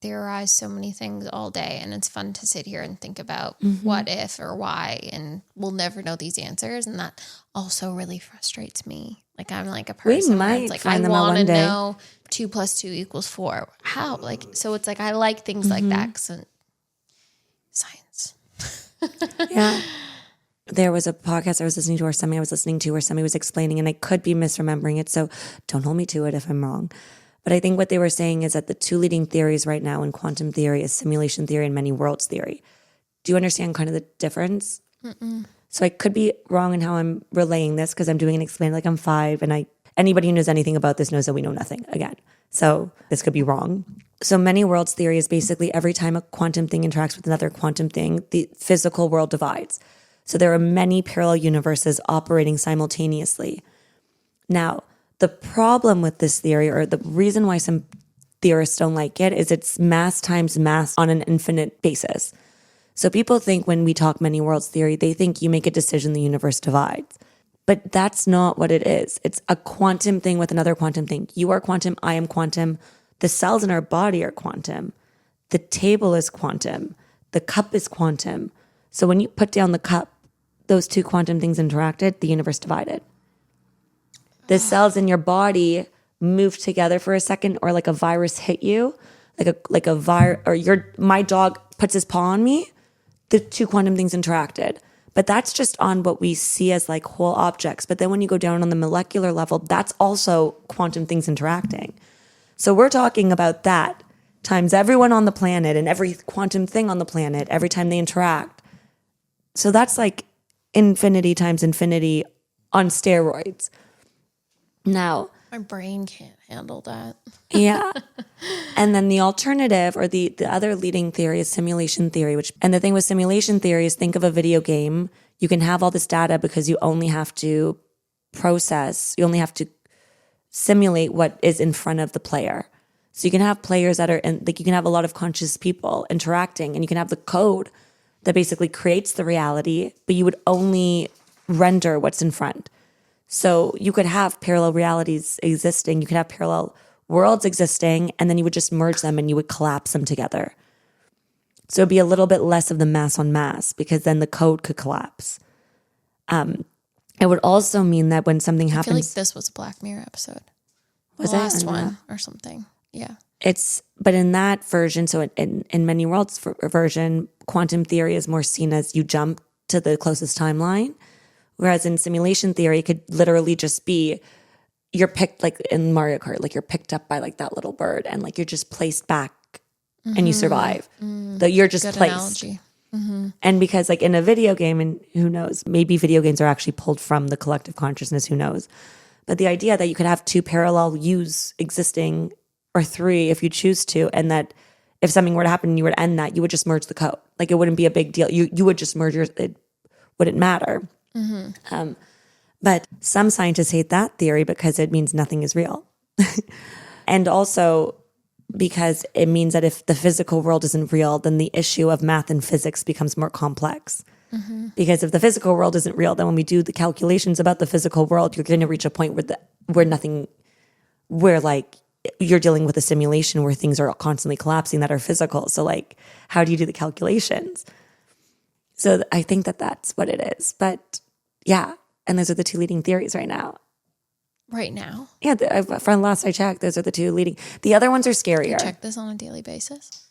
theorize so many things all day, and it's fun to sit here and think about what if or why, and we'll never know these answers, and that also really frustrates me. Like, I'm like a person where it's like, I want to know 2 + 2 = 4. How? Like, so it's like I like things like that, 'cause science. Yeah. There was a podcast I was listening to, or something I was listening to, where somebody was explaining, and I could be misremembering it, so don't hold me to it if I'm wrong. But I think what they were saying is that the 2 leading theories right now in quantum theory is simulation theory and many worlds theory. Do you understand kind of the difference? Mm-mm. So I could be wrong in how I'm relaying this, because I'm doing an explain like I'm 5, and anybody who knows anything about this knows that we know nothing again. So this could be wrong. So many worlds theory is basically every time a quantum thing interacts with another quantum thing, the physical world divides. So there are many parallel universes operating simultaneously. Now, the problem with this theory, or the reason why some theorists don't like it, is it's mass times mass on an infinite basis. So people think when we talk many worlds theory, they think you make a decision, the universe divides. But that's not what it is. It's a quantum thing with another quantum thing. You are quantum, I am quantum. The cells in our body are quantum. The table is quantum. The cup is quantum. So when you put down the cup, those 2 quantum things interacted, the universe divided. The cells in your body move together for a second, or like a virus hit you, like a virus, or my dog puts his paw on me, the 2 quantum things interacted. But that's just on what we see as like whole objects. But then when you go down on the molecular level, that's also quantum things interacting. So we're talking about that times everyone on the planet and every quantum thing on the planet every time they interact. So that's like infinity times infinity on steroids. Now, my brain can't handle that. Yeah. And then the alternative, or the other leading theory, is simulation theory, and the thing with simulation theory is, think of a video game. You can have all this data because you only have to simulate what is in front of the player. So you can have players that are you can have a lot of conscious people interacting, and you can have the code that basically creates the reality, but you would only render what's in front. So you could have parallel realities existing, you could have parallel worlds existing, and then you would just merge them and you would collapse them together. So it'd be a little bit less of the mass on mass, because then the code could collapse. It would also mean that when something happens... I feel like this was a Black Mirror episode. Was the it? last one or something. Yeah. But in that version, so in many worlds version, quantum theory is more seen as you jump to the closest timeline. Whereas in simulation theory, it could literally just be you're picked, like in Mario Kart, like you're picked up by like that little bird, and like you're just placed back and you survive. You're just Good placed. Analogy. And because like in a video game, and who knows, maybe video games are actually pulled from the collective consciousness, who knows. But the idea that you could have 2 parallel yous existing, or 3 if you choose to, and that if something were to happen and you were to end that, you would just merge the code. Like it wouldn't be a big deal. You would just merge it wouldn't matter. But some scientists hate that theory because it means nothing is real. And also because it means that if the physical world isn't real, then the issue of math and physics becomes more complex. Because if the physical world isn't real, then when we do the calculations about the physical world, you're going to reach a point where like you're dealing with a simulation where things are constantly collapsing that are physical. So like, how do you do the calculations? So I think that that's what it is. But yeah, and those are the 2 leading theories right now. Right now? Yeah, from last I checked, those are the 2 leading. The other ones are scarier. You check this on a daily basis?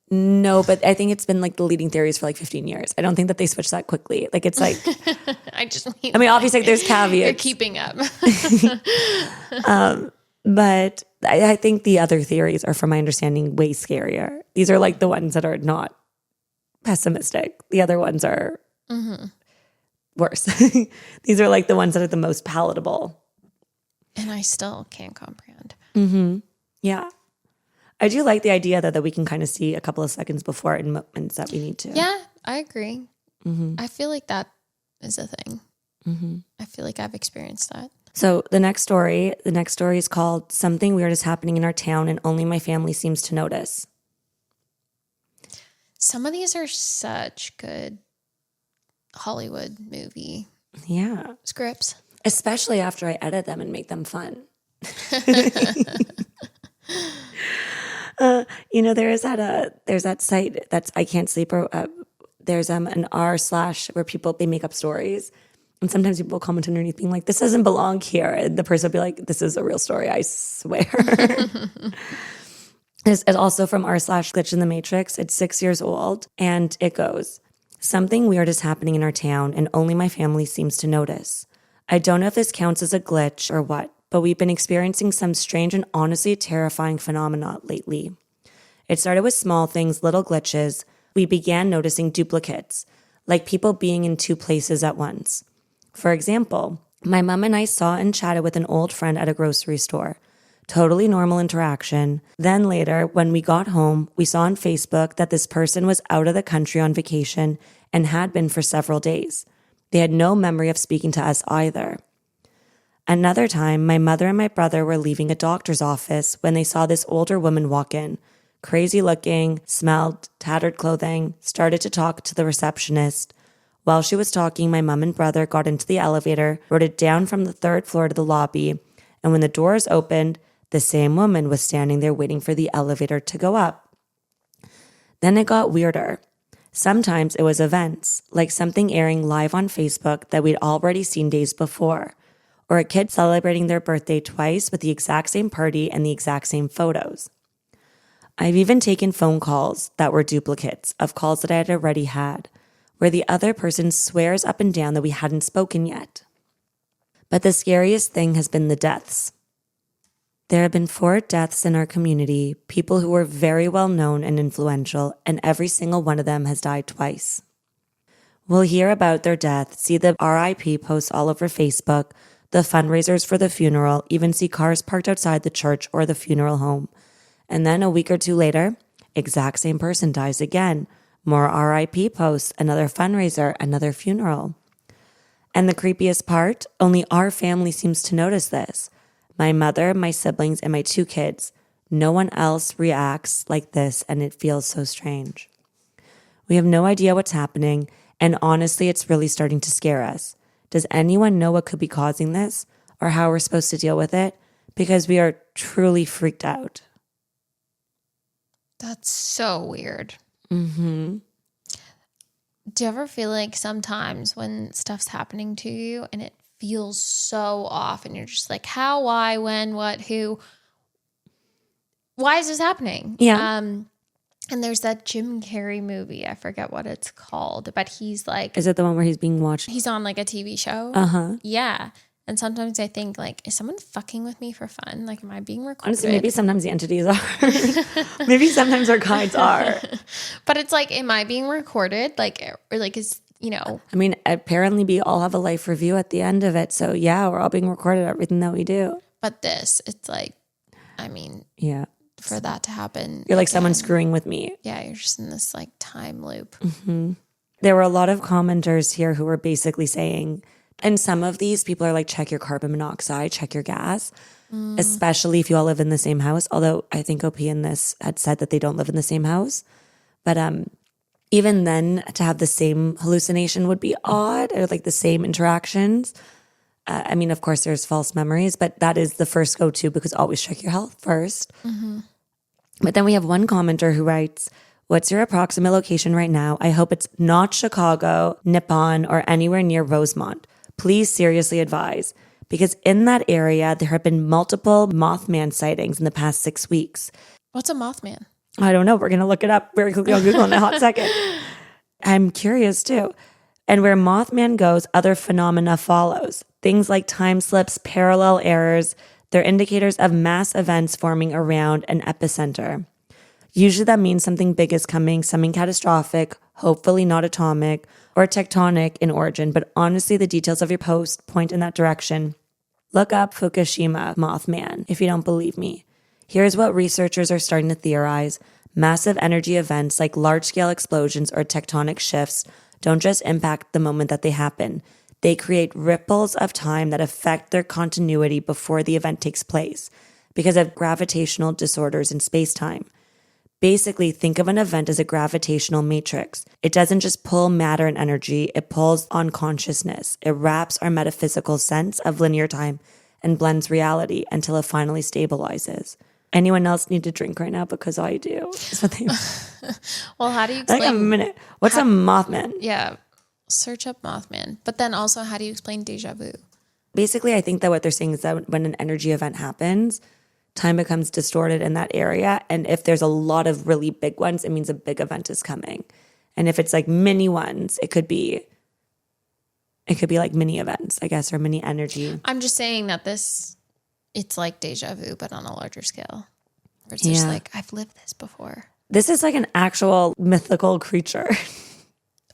No, but I think it's been like the leading theories for like 15 years. I don't think that they switch that quickly. Like it's like, I mean, obviously there's caveats. You're keeping up. But I think the other theories are, from my understanding, way scarier. These are like the ones that are not pessimistic. The other ones are worse. These are like the ones that are the most palatable. And I still can't comprehend. Yeah. I do like the idea, though, that we can kind of see a couple of seconds before in moments that we need to. Yeah, I agree. I feel like that is a thing. I feel like I've experienced that. So the next story is called Something Weird is Happening in Our Town and Only My Family Seems to Notice. Some of these are such good Hollywood movie scripts. Especially after I edit them and make them fun. There's that site that's I Can't Sleep, or there's an r/ where they make up stories. And sometimes people comment underneath being like, this doesn't belong here. And the person will be like, this is a real story, I swear. It's also from r/ Glitch in the Matrix. It's 6 years old. And it goes, something weird is happening in our town and only my family seems to notice. I don't know if this counts as a glitch or what, but we've been experiencing some strange and honestly terrifying phenomena lately. It started with small things, little glitches. We began noticing duplicates, like people being in two places at once. For example, my mom and I saw and chatted with an old friend at a grocery store. Totally normal interaction. Then later, when we got home, we saw on Facebook that this person was out of the country on vacation and had been for several days. They had no memory of speaking to us either. Another time, my mother and my brother were leaving a doctor's office when they saw this older woman walk in. Crazy looking, smelled, tattered clothing, started to talk to the receptionist. While she was talking, my mom and brother got into the elevator, rode it down from the 3rd floor to the lobby, and when the doors opened, the same woman was standing there waiting for the elevator to go up. Then it got weirder. Sometimes it was events, like something airing live on Facebook that we'd already seen days before, or a kid celebrating their birthday twice with the exact same party and the exact same photos. I've even taken phone calls that were duplicates of calls that I had already had, where the other person swears up and down that we hadn't spoken yet. But the scariest thing has been the deaths. There have been 4 deaths in our community, people who were very well known and influential, and every single one of them has died twice. We'll hear about their death, see the RIP posts all over Facebook, the fundraisers for the funeral, even see cars parked outside the church or the funeral home. And then a week or two later, exact same person dies again. More RIP posts, another fundraiser, another funeral. And the creepiest part, only our family seems to notice this. My mother, my siblings, and my 2 kids. No one else reacts like this, and it feels so strange. We have no idea what's happening, and honestly, it's really starting to scare us. Does anyone know what could be causing this, or how we're supposed to deal with it? Because we are truly freaked out. That's so weird. Mm-hmm. Do you ever feel like sometimes when stuff's happening to you and it feels so off and you're just like, how, why, when, what, who, why is this happening? Yeah. And there's that Jim Carrey movie. I forget what it's called, but he's like, Is it the one where he's being watched? he's on like a TV show. Uh-huh. Yeah. And sometimes I think like, is someone fucking with me for fun? Like, am I being recorded? Honestly, maybe sometimes the entities are. Maybe sometimes our guides are. But it's like, am I being recorded? Like, or like is, I mean, apparently we all have a life review at the end of it. So yeah, we're all being recorded, everything that we do. But it's like, I mean, yeah, for that to happen. You're like someone screwing with me. Yeah, you're just in this like time loop. Mm-hmm. There were a lot of commenters here who were basically saying, and some of these people are like, check your carbon monoxide, check your gas, especially if you all live in the same house. Although I think OP in this had said that they don't live in the same house. But even then, to have the same hallucination would be odd, or like the same interactions. I mean, of course, there's false memories, but that is the first go-to because always check your health first. Mm-hmm. But then we have one commenter who writes, what's your approximate location right now? I hope it's not Chicago, Nippon, or anywhere near Rosemont. Please seriously advise. Because in that area, there have been multiple Mothman sightings in the past 6 weeks. What's a Mothman? I don't know. We're going to look it up very quickly on Google in a hot second. I'm curious too. And where Mothman goes, other phenomena follows. Things like time slips, parallel errors, they're indicators of mass events forming around an epicenter. Usually that means something big is coming, something catastrophic, hopefully not atomic or tectonic in origin, but honestly the details of your post point in that direction. Look up Fukushima Mothman if you don't believe me. Here's what researchers are starting to theorize. Massive energy events like large-scale explosions or tectonic shifts don't just impact the moment that they happen. They create ripples of time that affect their continuity before the event takes place because of gravitational disorders in space-time. Basically, think of an event as a gravitational matrix. It doesn't just pull matter and energy, it pulls on consciousness. It wraps our metaphysical sense of linear time and blends reality until it finally stabilizes. Anyone else need to drink right now? Because I do. Well, how do you explain? Like a minute. What's a Mothman? Yeah. Search up Mothman. But then also, how do you explain deja vu? Basically, I think that what they're saying is that when an energy event happens, time becomes distorted in that area. And if there's a lot of really big ones, it means a big event is coming. And if it's like mini ones, it could be like mini events, I guess, or mini energy. I'm just saying that it's like deja vu, but on a larger scale. Where it's just like, I've lived this before. This is like an actual mythical creature.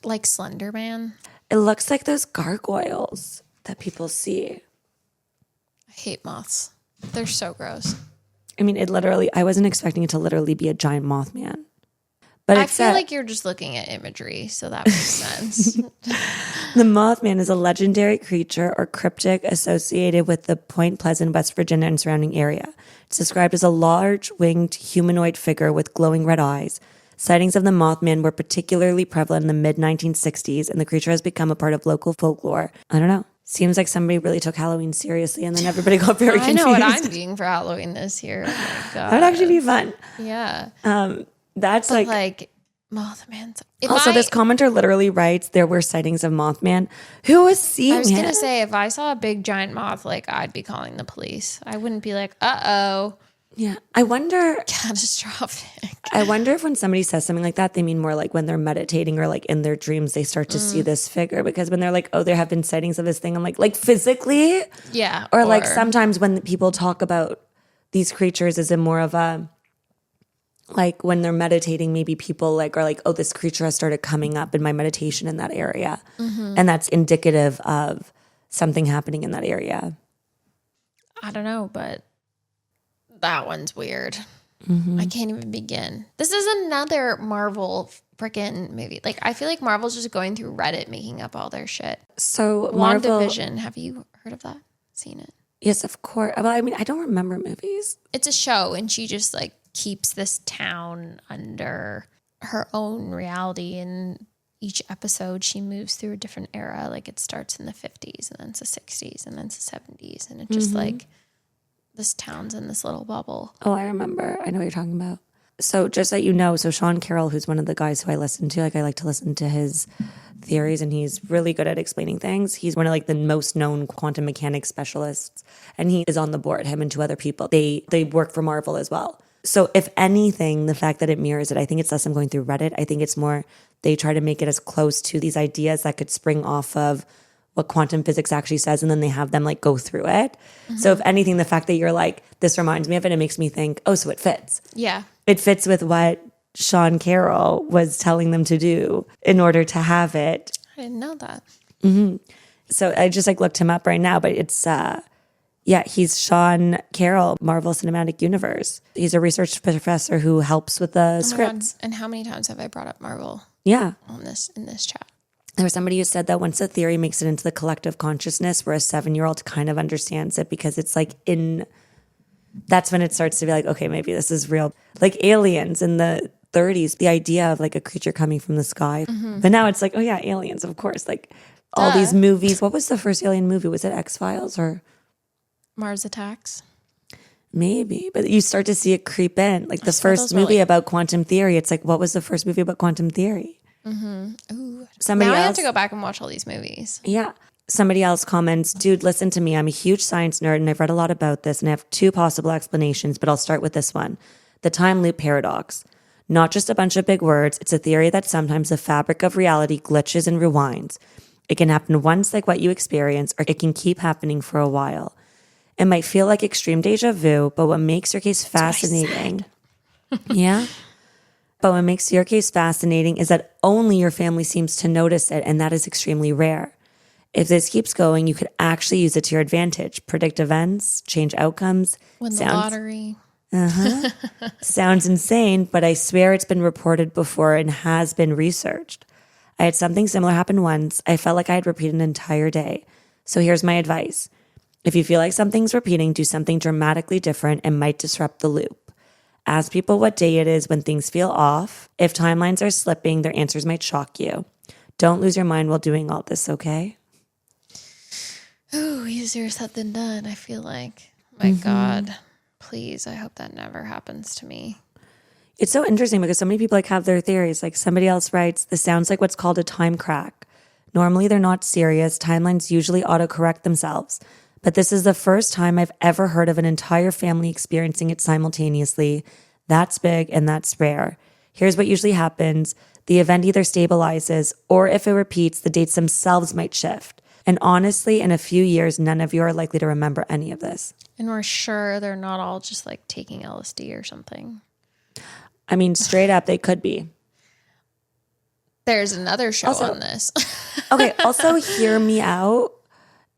Like Slender Man. It looks like those gargoyles that people see. I hate moths. They're so gross. I mean, I wasn't expecting it to literally be a giant Mothman. But I feel like you're just looking at imagery, so that makes sense. The Mothman is a legendary creature or cryptic associated with the Point Pleasant, West Virginia and surrounding area. It's described as a large winged humanoid figure with glowing red eyes. Sightings of the Mothman were particularly prevalent in the mid-1960s, and the creature has become a part of local folklore. I don't know. Seems like somebody really took Halloween seriously, and then everybody got very confused. I know what I'm being for Halloween this year. Oh my God. That would actually be fun. Yeah. That's but like Mothman. This commenter literally writes, there were sightings of Mothman. Who was seeing him? I was going to say, if I saw a big giant moth, I'd be calling the police. I wouldn't be like, uh-oh. Yeah. I wonder. Catastrophic. I wonder if when somebody says something like that, they mean more like when they're meditating or like in their dreams, they start to see this figure. Because when they're like, oh, there have been sightings of this thing, I'm like physically? Yeah. Or like sometimes when people talk about these creatures is in more of a, like when they're meditating, maybe people are like, oh, this creature has started coming up in my meditation in that area. Mm-hmm. And that's indicative of something happening in that area. I don't know, but that one's weird. Mm-hmm. I can't even begin. This is another Marvel freaking movie. I feel like Marvel's just going through Reddit making up all their shit. So Marvel, WandaVision, have you heard of that? Seen it? Yes, of course. Well, I mean, I don't remember movies. It's a show, and she just keeps this town under her own reality. And each episode, she moves through a different era. It starts in the 50s, and then it's the 60s, and then it's the 70s, and it's just this town's in this little bubble. Oh, I remember. I know what you're talking about. So just so you know, Sean Carroll, who's one of the guys who I listen to, I like to listen to his theories, and he's really good at explaining things. He's one of the most known quantum mechanics specialists, and he is on the board, him and two other people. They work for Marvel as well. So if anything, the fact that it mirrors it, I think it's less them going through Reddit. I think it's more they try to make it as close to these ideas that could spring off of what quantum physics actually says, and then they have them go through it. Mm-hmm. So if anything, the fact that you're this reminds me of it, it makes me think, oh, so it fits. Yeah. It fits with what Sean Carroll was telling them to do in order to have it. I didn't know that. Mm-hmm. So I just looked him up right now, but it's, he's Sean Carroll, Marvel Cinematic Universe. He's a research professor who helps with the scripts. And how many times have I brought up Marvel? Yeah. In this chat. There was somebody who said that once a theory makes it into the collective consciousness, where a 7-year-old kind of understands it because it's that's when it starts to be okay, maybe this is real. Aliens in the 30s, the idea of a creature coming from the sky. Mm-hmm. But now it's oh yeah, aliens, of course. All these movies. What was the first alien movie? Was it X-Files or Mars Attacks? Maybe, but you start to see it creep in. The first movie about quantum theory, it's what was the first movie about quantum theory? Mm-hmm. Ooh. Somebody now else, I have to go back and watch all these movies. Yeah. Somebody else comments, dude, listen to me. I'm a huge science nerd and I've read a lot about this and I have 2 possible explanations, but I'll start with this one. The time loop paradox. Not just a bunch of big words. It's a theory that sometimes the fabric of reality glitches and rewinds. It can happen once like what you experience, or it can keep happening for a while. It might feel like extreme deja vu, but what makes your case fascinating... Yeah? But what makes your case fascinating is that only your family seems to notice it, and that is extremely rare. If this keeps going, you could actually use it to your advantage. Predict events, change outcomes. Win the lottery. Sounds insane, but I swear it's been reported before and has been researched. I had something similar happen once. I felt like I had repeated an entire day. So here's my advice. If you feel like something's repeating, do something dramatically different and might disrupt the loop. Ask people what day it is when things feel off. If timelines are slipping, their answers might shock you. Don't lose your mind while doing all this, okay? Ooh, easier said than done, I feel like. My God, please, I hope that never happens to me. It's so interesting because so many people like have their theories. Like somebody else writes, this sounds like what's called a time crack. Normally they're not serious. Timelines usually autocorrect themselves. But this is the first time I've ever heard of an entire family experiencing it simultaneously. That's big and that's rare. Here's what usually happens. The event either stabilizes, or if it repeats, the dates themselves might shift. And honestly, in a few years, none of you are likely to remember any of this. And we're sure they're not all just like taking LSD or something. I mean, straight up, they could be. There's another show on this. Okay, also hear me out.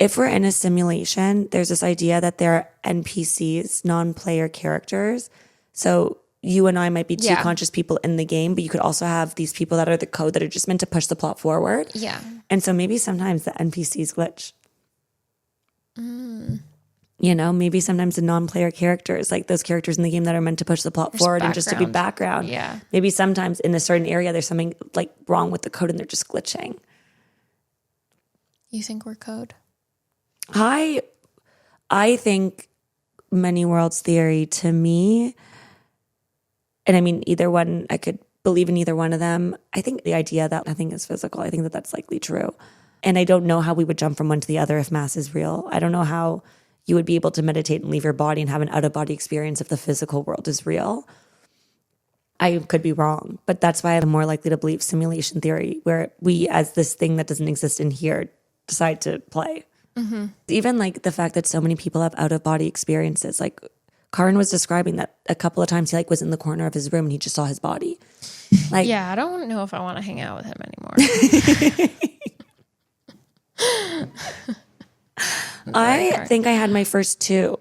If we're in a simulation, there's this idea that there are NPCs, non-player characters. So you and I might be two conscious people in the game, but you could also have these people that are the code that are just meant to push the plot forward. Yeah. And so maybe sometimes the NPCs glitch. You know, maybe sometimes the non-player characters, like those characters in the game that are meant to push the plot forward and just to be background. Yeah. Maybe sometimes in a certain area, there's something like wrong with the code and they're just glitching. You think we're code? I think many worlds theory to me, and I mean, either one, I could believe in either one of them. I think the idea that nothing is physical, I think that that's likely true. And I don't know how we would jump from one to the other if mass is real. I don't know how you would be able to meditate and leave your body and have an out-of-body experience if the physical world is real. I could be wrong, but that's why I'm more likely to believe simulation theory, where we, as this thing that doesn't exist in here, decide to play. Mm-hmm. Even like the fact that so many people have out-of-body experiences. Like Karan was describing that a couple of times he like was in the corner of his room and he just saw his body. Like, yeah, I don't know if I want to hang out with him anymore. I think I had my first two.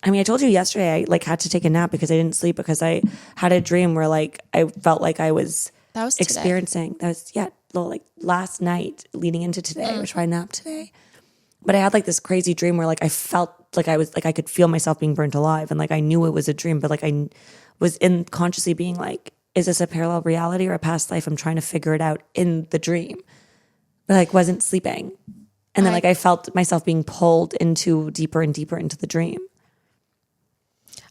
I mean, I told you yesterday I like had to take a nap because I didn't sleep because I had a dream where like I felt like I was experiencing. That was like last night leading into today, which I napped today. But I had like this crazy dream where like I felt like I was like I could feel myself being burnt alive, and like I knew it was a dream, but like I was consciously being like, is this a parallel reality or a past life? I'm trying to figure it out in the dream, but like wasn't sleeping. And then like I felt myself being pulled into deeper and deeper into the dream.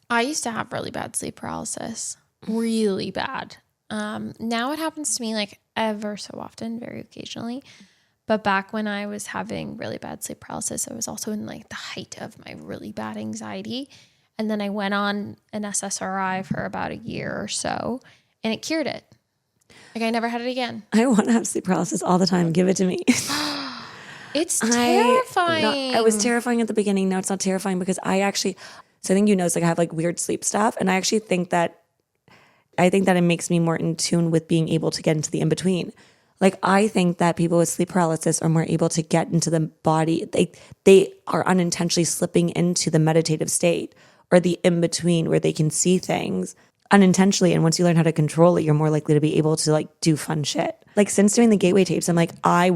I used to have really bad sleep paralysis, really bad. Now it happens to me like ever so often, very occasionally. But back when I was having really bad sleep paralysis, I was also in like the height of my really bad anxiety. And then I went on an SSRI for about a year or so, and it cured it. Like I never had it again. I want to have sleep paralysis all the time. Give it to me. It's terrifying. It was terrifying at the beginning. Now it's not terrifying because so I think you know, it's like I have like weird sleep stuff. And I actually think that it makes me more in tune with being able to get into the in-between. Like I think that people with sleep paralysis are more able to get into the body. They are unintentionally slipping into the meditative state or the in-between where they can see things unintentionally. And once you learn how to control it, you're more likely to be able to like do fun shit. Like since doing the gateway tapes, I'm like, I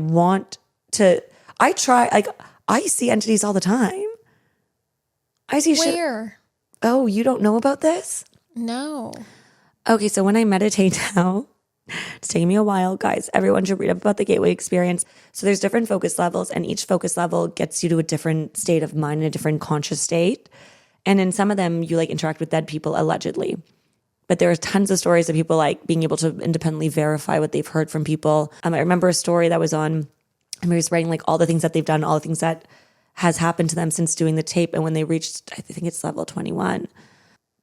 see entities all the time. I see shit. Where? Oh, you don't know about this? No. Okay, so when I meditate now, it's taking me a while, guys. Everyone should read up about the gateway experience. So there's different focus levels, and each focus level gets you to a different state of mind, and a different conscious state. And in some of them, you like interact with dead people, allegedly. But there are tons of stories of people like being able to independently verify what they've heard from people. I remember a story that was on, and he was writing like all the things that they've done, all the things that has happened to them since doing the tape. And when they reached, I think it's level 21,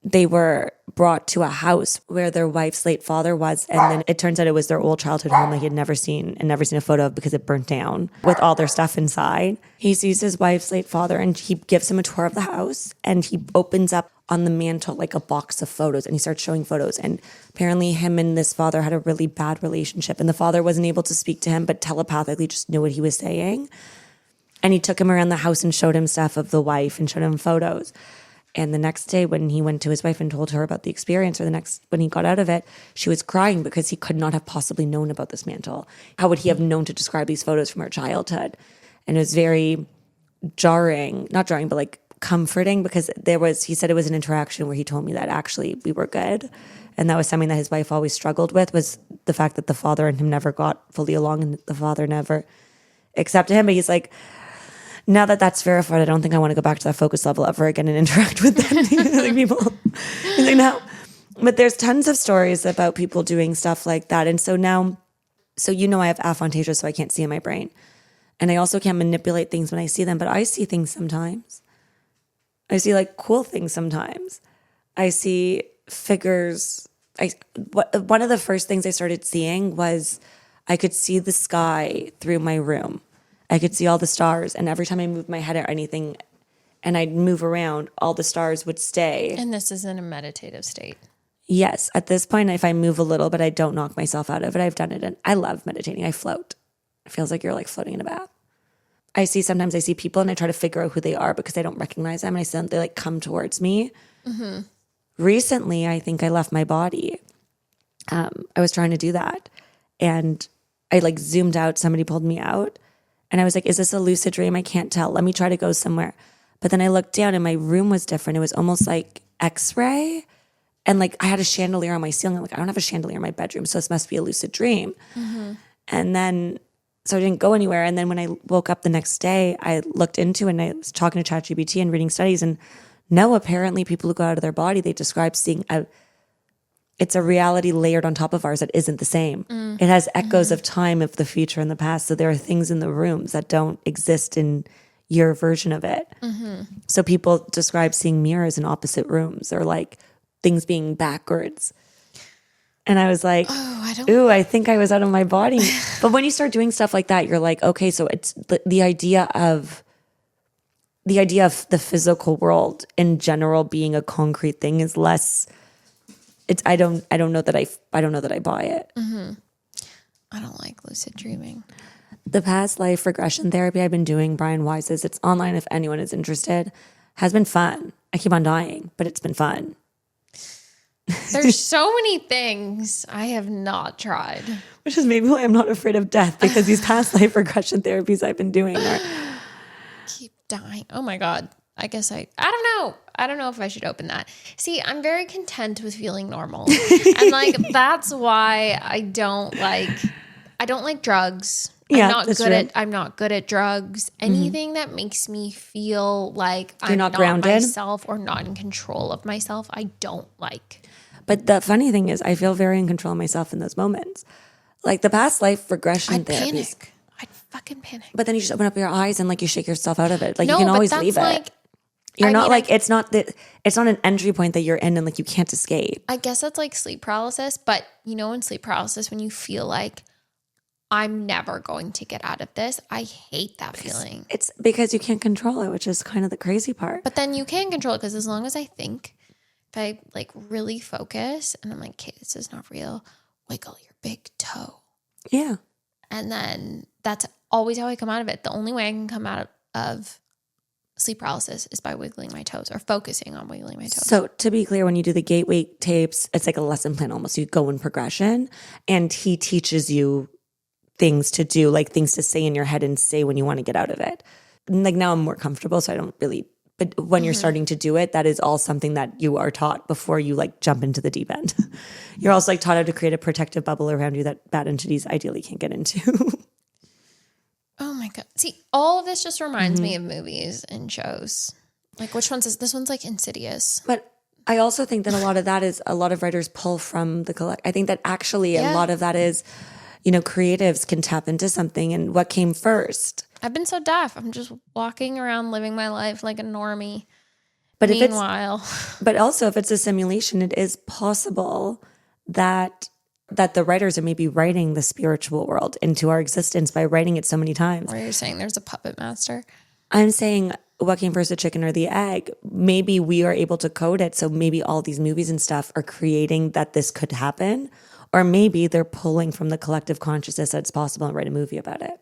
they were brought to a house where their wife's late father was. And then it turns out it was their old childhood home that he had never seen a photo of because it burnt down with all their stuff inside. He sees his wife's late father and he gives him a tour of the house and he opens up on the mantle like a box of photos and he starts showing photos. And apparently him and this father had a really bad relationship and the father wasn't able to speak to him, but telepathically just knew what he was saying. And he took him around the house and showed him stuff of the wife and showed him photos. And the next day when he went to his wife and told her about the experience, or when he got out of it, she was crying because he could not have possibly known about this mantle. How would he have known to describe these photos from her childhood? And it was very jarring, not jarring, but like comforting because he said it was an interaction where he told me that actually we were good. And that was something that his wife always struggled with, was the fact that the father and him never got fully along and the father never accepted him. But he's like, now that that's verified, I don't think I want to go back to that focus level ever again and interact with them. Like people, he's like, no. But there's tons of stories about people doing stuff like that. And so now, I have aphantasia, so I can't see in my brain. And I also can't manipulate things when I see them, but I see things sometimes. I see like cool things sometimes. I see figures. One of the first things I started seeing was I could see the sky through my room. I could see all the stars, and every time I moved my head or anything and I'd move around, all the stars would stay. And this is in a meditative state. Yes. At this point, if I move a little, but I don't knock myself out of it, I've done it. And I love meditating. I float. It feels like you're like floating in a bath. Sometimes I see people and I try to figure out who they are because I don't recognize them. And I see them, they like come towards me. Mm-hmm. Recently, I think I left my body. I was trying to do that. And I like zoomed out. Somebody pulled me out. And I was like, is this a lucid dream? I can't tell. Let me try to go somewhere. But then I looked down and my room was different. It was almost like X-ray. And like I had a chandelier on my ceiling. I'm like, I don't have a chandelier in my bedroom, so this must be a lucid dream. Mm-hmm. And then, so I didn't go anywhere. And then when I woke up the next day, I looked into it and I was talking to ChatGPT and reading studies. And no, apparently people who go out of their body, they describe seeing it's a reality layered on top of ours that isn't the same. Mm. It has echoes of time, of the future and the past. So there are things in the rooms that don't exist in your version of it. Mm-hmm. So people describe seeing mirrors in opposite rooms or like things being backwards. And I was like, I think I was out of my body. But when you start doing stuff like that, you're like, okay, so it's the idea of the physical world in general being a concrete thing is less. I don't know that I buy it. Mm-hmm. I don't like lucid dreaming. The past life regression therapy I've been doing, Brian Wise's, it's online if anyone is interested, has been fun. I keep on dying, but it's been fun. There's so many things I have not tried. Which is maybe why I'm not afraid of death, because these past life regression therapies I've been doing are... Keep dying. Oh my God. I guess I don't know. I don't know if I should open that. See, I'm very content with feeling normal. And like, that's why I don't like drugs. Yeah, I'm not good at drugs. Anything that makes me feel like You're I'm not not grounded myself or not in control of myself, I don't like. But the funny thing is, I feel very in control of myself in those moments. Like the past life regression therapies. Panic. I'd fucking panic. But then you just open up your eyes and like you shake yourself out of it. Like no, you can always but that's leave like, it. It's not an entry point that you're in and like you can't escape. I guess that's like sleep paralysis, but in sleep paralysis, when you feel like I'm never going to get out of this, I hate that feeling. It's because you can't control it, which is kind of the crazy part. But then you can control it because as long as I think, if I like really focus and I'm like, okay, this is not real, wiggle your big toe. Yeah. And then that's always how I come out of it. The only way I can come out of sleep paralysis is by wiggling my toes or focusing on wiggling my toes. So to be clear, when you do the gateway tapes, it's like a lesson plan almost. You go in progression and he teaches you things to do, like things to say in your head and say when you want to get out of it. And like now I'm more comfortable, so I don't really, but when you're starting to do it, that is all something that you are taught before you like jump into the deep end. You're also like taught how to create a protective bubble around you that bad entities ideally can't get into. Oh my God. See, all of this just reminds me of movies and shows. Like which one's this one's like Insidious. But I also think that a lot of that is a lot of writers pull from the collect. I think that actually a lot of that is, creatives can tap into something and what came first. I've been so deaf. I'm just walking around living my life like a normie. But Meanwhile, but also if it's a simulation, it is possible that the writers are maybe writing the spiritual world into our existence by writing it so many times. or you're saying there's a puppet master. I'm saying what came first, the chicken or the egg? Maybe we are able to code it. So maybe all these movies and stuff are creating that this could happen. Or maybe they're pulling from the collective consciousness that it's possible and write a movie about it.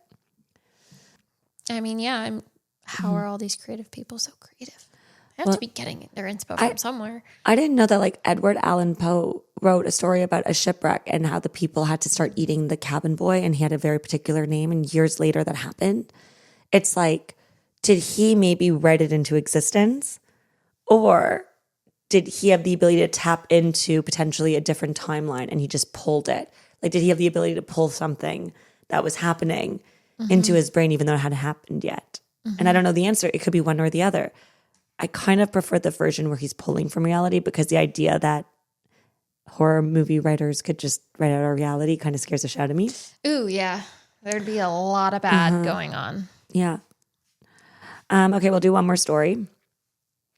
I mean, yeah, how are all these creative people so creative? They have to be getting their inspo from somewhere. I didn't know that like Edward Allan Poe wrote a story about a shipwreck and how the people had to start eating the cabin boy and he had a very particular name and years later that happened. It's like, did he maybe write it into existence? Or did he have the ability to tap into potentially a different timeline and he just pulled it? Like, did he have the ability to pull something that was happening into his brain even though it hadn't happened yet? And I don't know the answer. It could be one or the other. I kind of prefer the version where he's pulling from reality because the idea that horror movie writers could just write out a reality kind of scares the shit out of me. Ooh, yeah. There'd be a lot of bad going on. Yeah. Okay, we'll do one more story.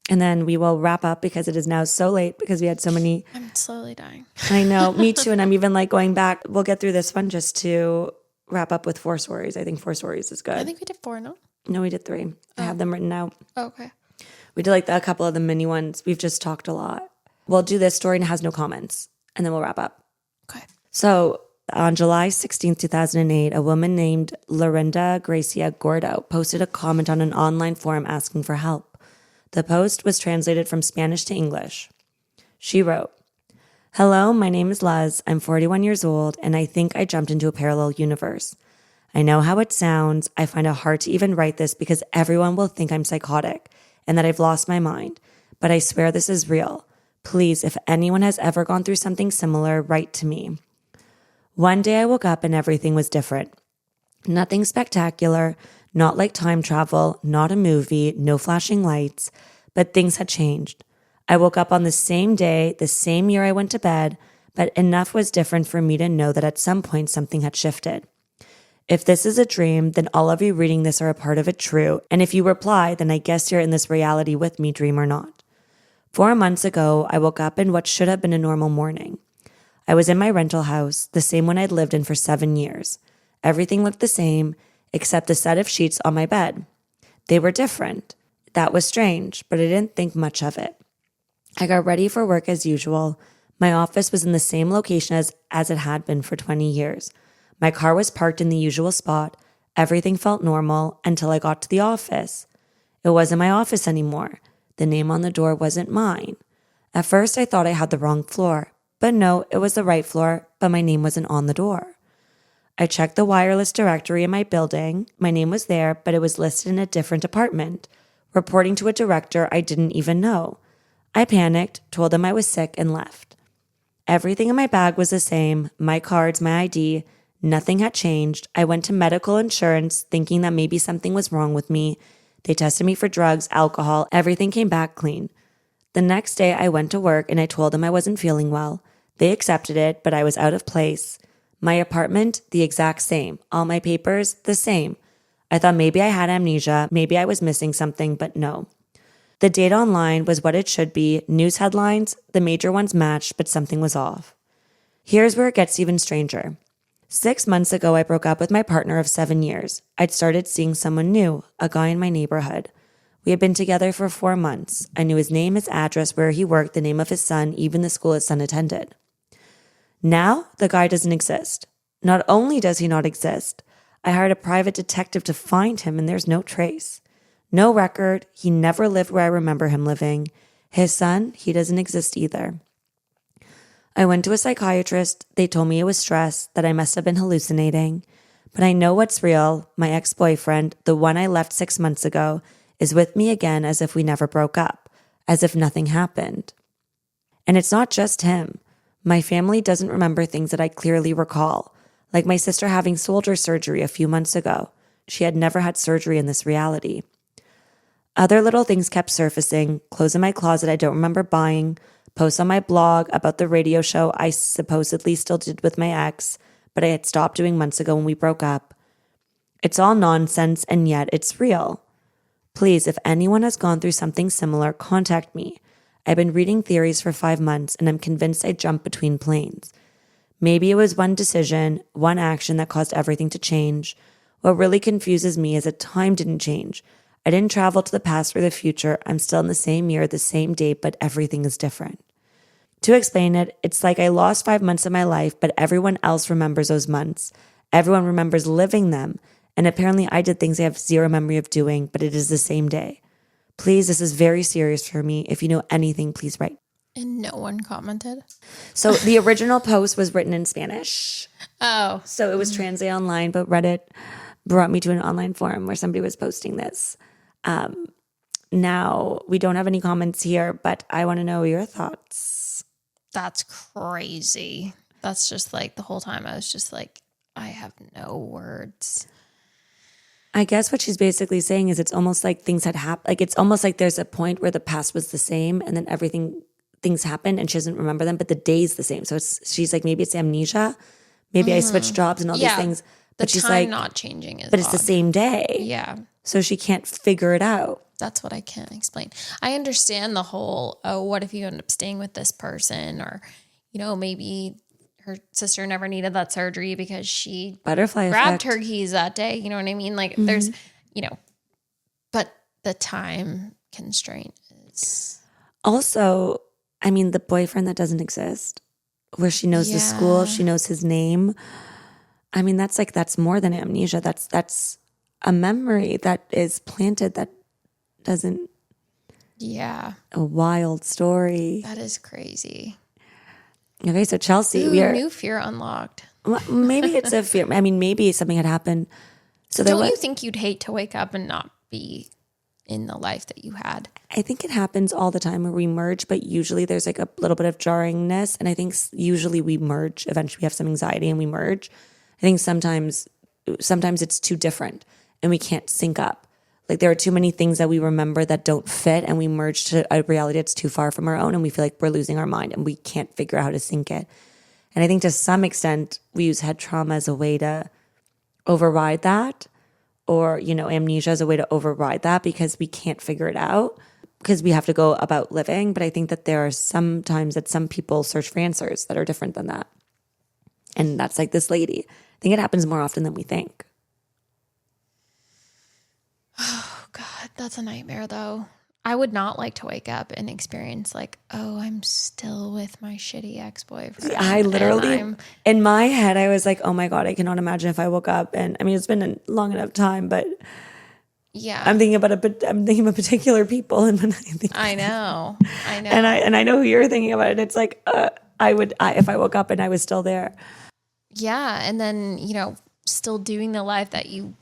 And then we will wrap up because it is now so late because we had so many. I'm slowly dying. I know, me too. And I'm even like going back. We'll get through this one just to wrap up with 4 stories. I think 4 stories is good. I think we did 4, no? No, we did 3. I have them written out. Oh, okay. We did like a couple of the mini ones. We've just talked a lot. We'll do this story and it has no comments. And then we'll wrap up. Okay. So on July 16th, 2008, a woman named Lorinda Gracia Gordo posted a comment on an online forum asking for help. The post was translated from Spanish to English. She wrote, "Hello, my name is Luz. I'm 41 years old, and I think I jumped into a parallel universe. I know how it sounds. I find it hard to even write this because everyone will think I'm psychotic and that I've lost my mind. But I swear this is real. Please, if anyone has ever gone through something similar, write to me. One day I woke up and everything was different. Nothing spectacular, not like time travel, not a movie, no flashing lights, but things had changed. I woke up on the same day, the same year I went to bed, but enough was different for me to know that at some point something had shifted. If this is a dream, then all of you reading this are a part of it true, and if you reply, then I guess you're in this reality with me, dream or not. 4 months ago, I woke up in what should have been a normal morning. I was in my rental house, the same one I'd lived in for 7 years. Everything looked the same, except the set of sheets on my bed. They were different. That was strange, but I didn't think much of it. I got ready for work as usual. My office was in the same location as it had been for 20 years. My car was parked in the usual spot. Everything felt normal until I got to the office. It wasn't my office anymore. The name on the door wasn't mine. At first, I thought I had the wrong floor. But no, it was the right floor, but my name wasn't on the door. I checked the wireless directory in my building. My name was there, but it was listed in a different apartment, reporting to a director I didn't even know. I panicked, told him I was sick, and left. Everything in my bag was the same, my cards, my ID. Nothing had changed. I went to medical insurance thinking that maybe something was wrong with me. They tested me for drugs, alcohol. Everything came back clean. The next day, I went to work and I told them I wasn't feeling well. They accepted it, but I was out of place. My apartment, the exact same. All my papers, the same. I thought maybe I had amnesia, maybe I was missing something, but no. The data online was what it should be. News headlines, the major ones matched, but something was off. Here's where it gets even stranger. 6 months ago, I broke up with my partner of 7 years. I'd started seeing someone new, a guy in my neighborhood. We had been together for 4 months. I knew his name, his address, where he worked, the name of his son, even the school his son attended. Now, the guy doesn't exist. Not only does he not exist, I hired a private detective to find him, and there's no trace. No record. He never lived where I remember him living. His son, he doesn't exist either. I went to a psychiatrist. They told me it was stress, that I must have been hallucinating. But I know what's real. My ex-boyfriend, the one I left 6 months ago, is with me again as if we never broke up, as if nothing happened. And it's not just him. My family doesn't remember things that I clearly recall, like my sister having shoulder surgery a few months ago. She had never had surgery in this reality. Other little things kept surfacing, clothes in my closet I don't remember buying, posts on my blog about the radio show I supposedly still did with my ex, but I had stopped doing months ago when we broke up. It's all nonsense, and yet it's real. Please, if anyone has gone through something similar, contact me. I've been reading theories for 5 months and I'm convinced I jumped between planes. Maybe it was one decision, one action that caused everything to change. What really confuses me is that time didn't change. I didn't travel to the past or the future. I'm still in the same year, the same date, but everything is different. To explain it, it's like I lost 5 months of my life, but everyone else remembers those months. Everyone remembers living them. And apparently I did things I have zero memory of doing, but it is the same day. Please, this is very serious for me. If you know anything, please write. And no one commented? So the original post was written in Spanish. Oh. So it was translated online, but Reddit brought me to an online forum where somebody was posting this. Now, we don't have any comments here, but I want to know your thoughts. That's crazy. That's just like the whole time I was just like, I have no words. I guess what she's basically saying is it's almost like things had happened. Like it's almost like there's a point where the past was the same and then things happened and she doesn't remember them, but the day's the same. So she's like, maybe it's amnesia. Maybe I switched jobs and all these things. But she's like, not changing is but it's the same day. Yeah. So she can't figure it out. That's what I can't explain. I understand the whole, what if you end up staying with this person, or, maybe her sister never needed that surgery because she Butterfly grabbed effect. her keys that day. You know what I mean? Like there's, but the time constraint is. Also, I mean, the boyfriend that doesn't exist, where she knows the school, she knows his name. I mean, that's more than amnesia. That's a memory that is planted that doesn't. Yeah. A wild story. That is crazy. Okay, so Chelsea, new fear unlocked. Maybe it's a fear. I mean, maybe something had happened. So don't you think you'd hate to wake up and not be in the life that you had? I think it happens all the time where we merge, but usually there's like a little bit of jarringness. And I think usually we merge. Eventually we have some anxiety and we merge. I think sometimes it's too different and we can't sync up. Like there are too many things that we remember that don't fit and we merge to a reality that's too far from our own and we feel like we're losing our mind and we can't figure out how to sync it. And I think to some extent we use head trauma as a way to override that, or, amnesia as a way to override that because we can't figure it out because we have to go about living. But I think that there are some times that some people search for answers that are different than that. And that's like this lady. I think it happens more often than we think. Oh, God, that's a nightmare, though. I would not like to wake up and experience like, oh, I'm still with my shitty ex-boyfriend. I literally, in my head, I was like, oh my God, I cannot imagine if I woke up. And I mean, it's been a long enough time, but yeah, I'm thinking about particular people. And when I know. And I know who you're thinking about. And it's like, if I woke up and I was still there. Yeah. And then, still doing the life that you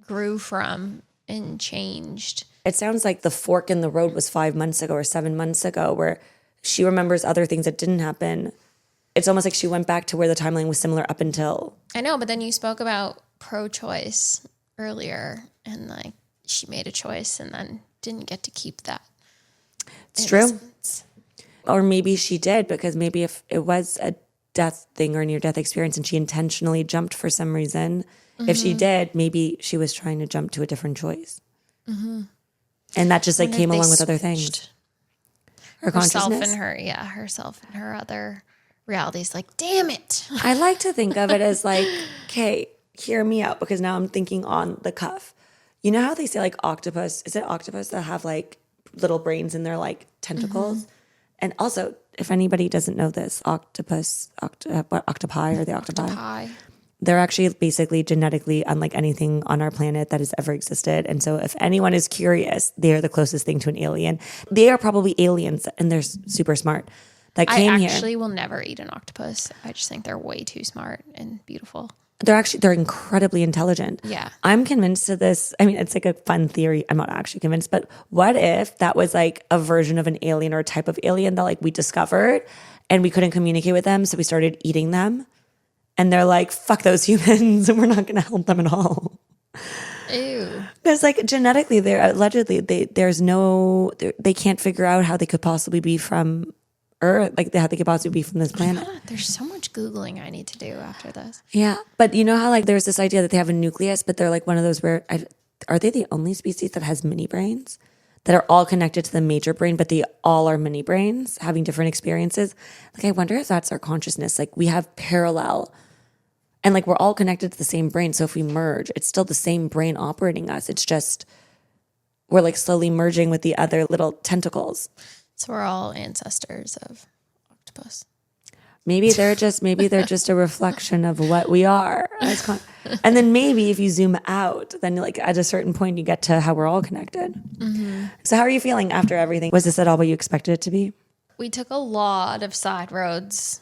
grew from and changed. It sounds like the fork in the road was 5 months ago or 7 months ago where she remembers other things that didn't happen. It's almost like she went back to where the timeline was similar up until. I know, but then you spoke about pro-choice earlier and like she made a choice and then didn't get to keep that. It's true. Or maybe she did, because maybe if it was a death thing or a near-death experience and she intentionally jumped for some reason, if she did, maybe she was trying to jump to a different choice. Mm-hmm. And that just like came along with other things. Her consciousness. Herself and her other realities. Like, damn it. I like to think of it as like, okay, hear me out, because now I'm thinking on the cuff. You know how they say like octopus, is it octopus that have like little brains in their like tentacles? Mm-hmm. And also, if anybody doesn't know this, octopi or the octopi. They're actually basically genetically unlike anything on our planet that has ever existed. And so if anyone is curious, they are the closest thing to an alien. They are probably aliens and they're super smart. That came here. I actually will never eat an octopus. I just think they're way too smart and beautiful. They're incredibly intelligent. Yeah. I'm convinced of this. I mean, it's like a fun theory. I'm not actually convinced, but what if that was like a version of an alien or a type of alien that like we discovered and we couldn't communicate with them, so we started eating them? And they're like, fuck those humans, and we're not going to help them at all. Ew. Because like genetically, they can't figure out how they could possibly be from Earth, like how they could possibly be from this planet. God, there's so much Googling I need to do after this. Yeah, but you know how like there's this idea that they have a nucleus, but they're like one of those where are they the only species that has mini brains that are all connected to the major brain, but they all are mini brains having different experiences? Like, I wonder if that's our consciousness. Like, we have parallel, and like we're all connected to the same brain. So if we merge, it's still the same brain operating us. It's just we're like slowly merging with the other little tentacles. So we're all ancestors of octopus. Maybe they're just a reflection of what we are. And then maybe if you zoom out, then like at a certain point you get to how we're all connected. Mm-hmm. So how are you feeling after everything? Was this at all what you expected it to be? We took a lot of side roads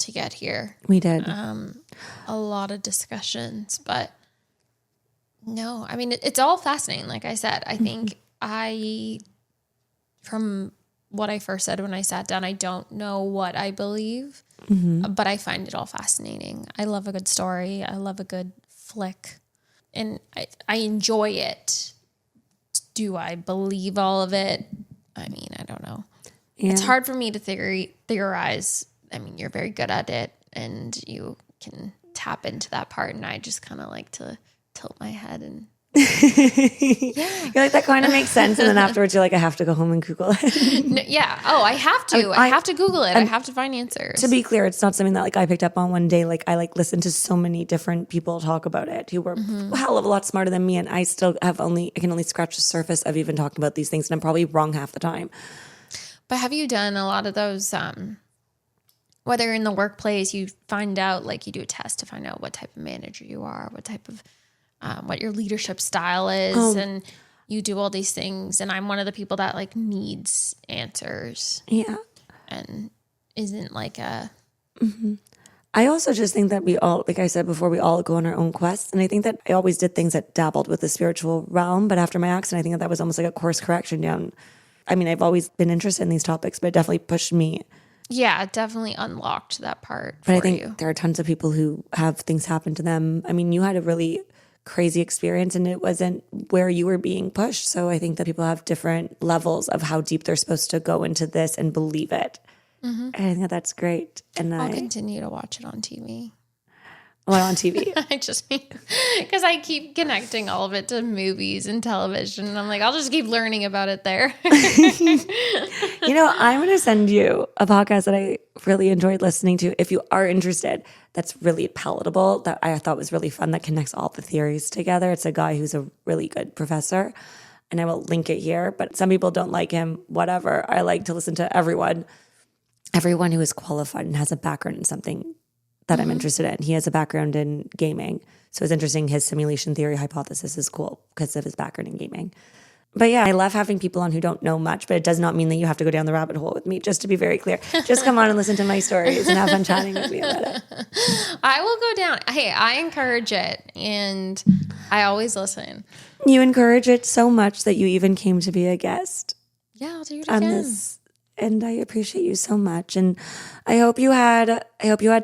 to get here. We did. A lot of discussions, but no, I mean, it's all fascinating. Like I said, I think from what I first said when I sat down, I don't know what I believe, but I find it all fascinating. I love a good story. I love a good flick, and I enjoy it. Do I believe all of it? I mean, I don't know. Yeah. It's hard for me to theorize. I mean, you're very good at it, and you can tap into that part, and I just kind of like to tilt my head and you're like, that kind of makes sense, and then afterwards you're like, I have to go home and Google it. No, yeah. Oh, I have to. I have to Google it. I have to find answers. To be clear, it's not something that like I picked up on one day. Like I like listened to so many different people talk about it who were a hell of a lot smarter than me, and I still I can only scratch the surface of even talking about these things, and I'm probably wrong half the time. But have you done a lot of those? Whether in the workplace, you find out, like you do a test to find out what type of manager you are, what type of what your leadership style is, and you do all these things. And I'm one of the people that like needs answers. Yeah. And isn't like a... I also just think that we all, like I said before, we all go on our own quests. And I think that I always did things that dabbled with the spiritual realm. But after my accident, I think that was almost like a course correction down. I mean, I've always been interested in these topics, but it definitely pushed me. Yeah, it definitely unlocked that part But I think there are tons of people who have things happen to them. I mean, you had a really crazy experience, and it wasn't where you were being pushed. So I think that people have different levels of how deep they're supposed to go into this and believe it. And I think that that's great. And I'll continue to watch it on TV. What on TV? I just mean, because I keep connecting all of it to movies and television. And I'm like, I'll just keep learning about it there. You know, I'm going to send you a podcast that I really enjoyed listening to. If you are interested, that's really palatable, that I thought was really fun, that connects all the theories together. It's a guy who's a really good professor, and I will link it here. But some people don't like him, whatever. I like to listen to everyone who is qualified and has a background in something that I'm interested in. He has a background in gaming. So it's interesting. His simulation theory hypothesis is cool because of his background in gaming. But yeah, I love having people on who don't know much, but it does not mean that you have to go down the rabbit hole with me, just to be very clear. Just come on and listen to my stories and have fun chatting with me about it. I will go down. Hey, I encourage it, and I always listen. You encourage it so much that you even came to be a guest. Yeah, I'll do it again. And I appreciate you so much. And I hope you had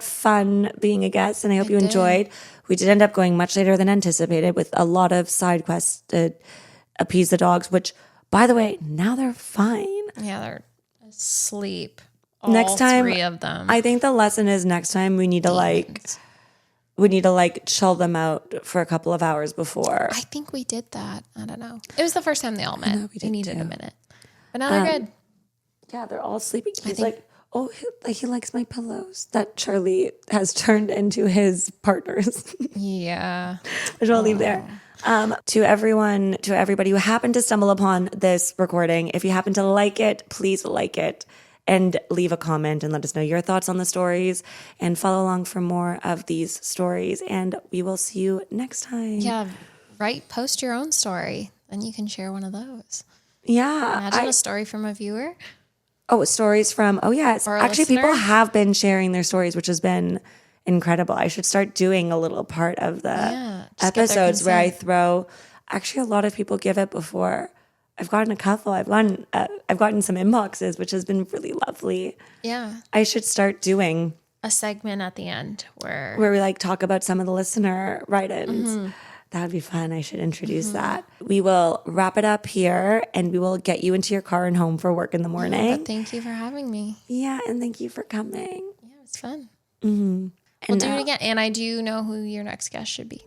fun being a guest, and I hope you enjoyed. We did end up going much later than anticipated with a lot of side quests to appease the dogs, which, by the way, now they're fine. Yeah, they're asleep. Next time, 3 of them. I think the lesson is next time we need to chill them out for a couple of hours before. I think we did that. I don't know. It was the first time they all met. We needed a minute. But now they're good. Yeah, they're all sleeping. He's like, oh, he likes my pillows. That Charlie has turned into his partners. Yeah. Which I'll leave there. To everybody who happened to stumble upon this recording, if you happen to like it, please like it and leave a comment and let us know your thoughts on the stories, and follow along for more of these stories. And we will see you next time. Yeah, post your own story. Then you can share one of those. Yeah. Imagine a story from a viewer. Oh, stories from, yes. Actually, listener? people have been sharing their stories, which has been incredible. I should start doing a little part of the episodes where I throw, actually a lot of people give it before. I've gotten a couple. I've gotten some inboxes, which has been really lovely. Yeah. I should start doing a segment at the end where we like talk about some of the listener write-ins. That would be fun. I should introduce that. We will wrap it up here, and we will get you into your car and home for work in the morning. Yeah, but thank you for having me. Yeah, and thank you for coming. Yeah, it was fun. Mm-hmm. We'll do it again. And I do know who your next guest should be.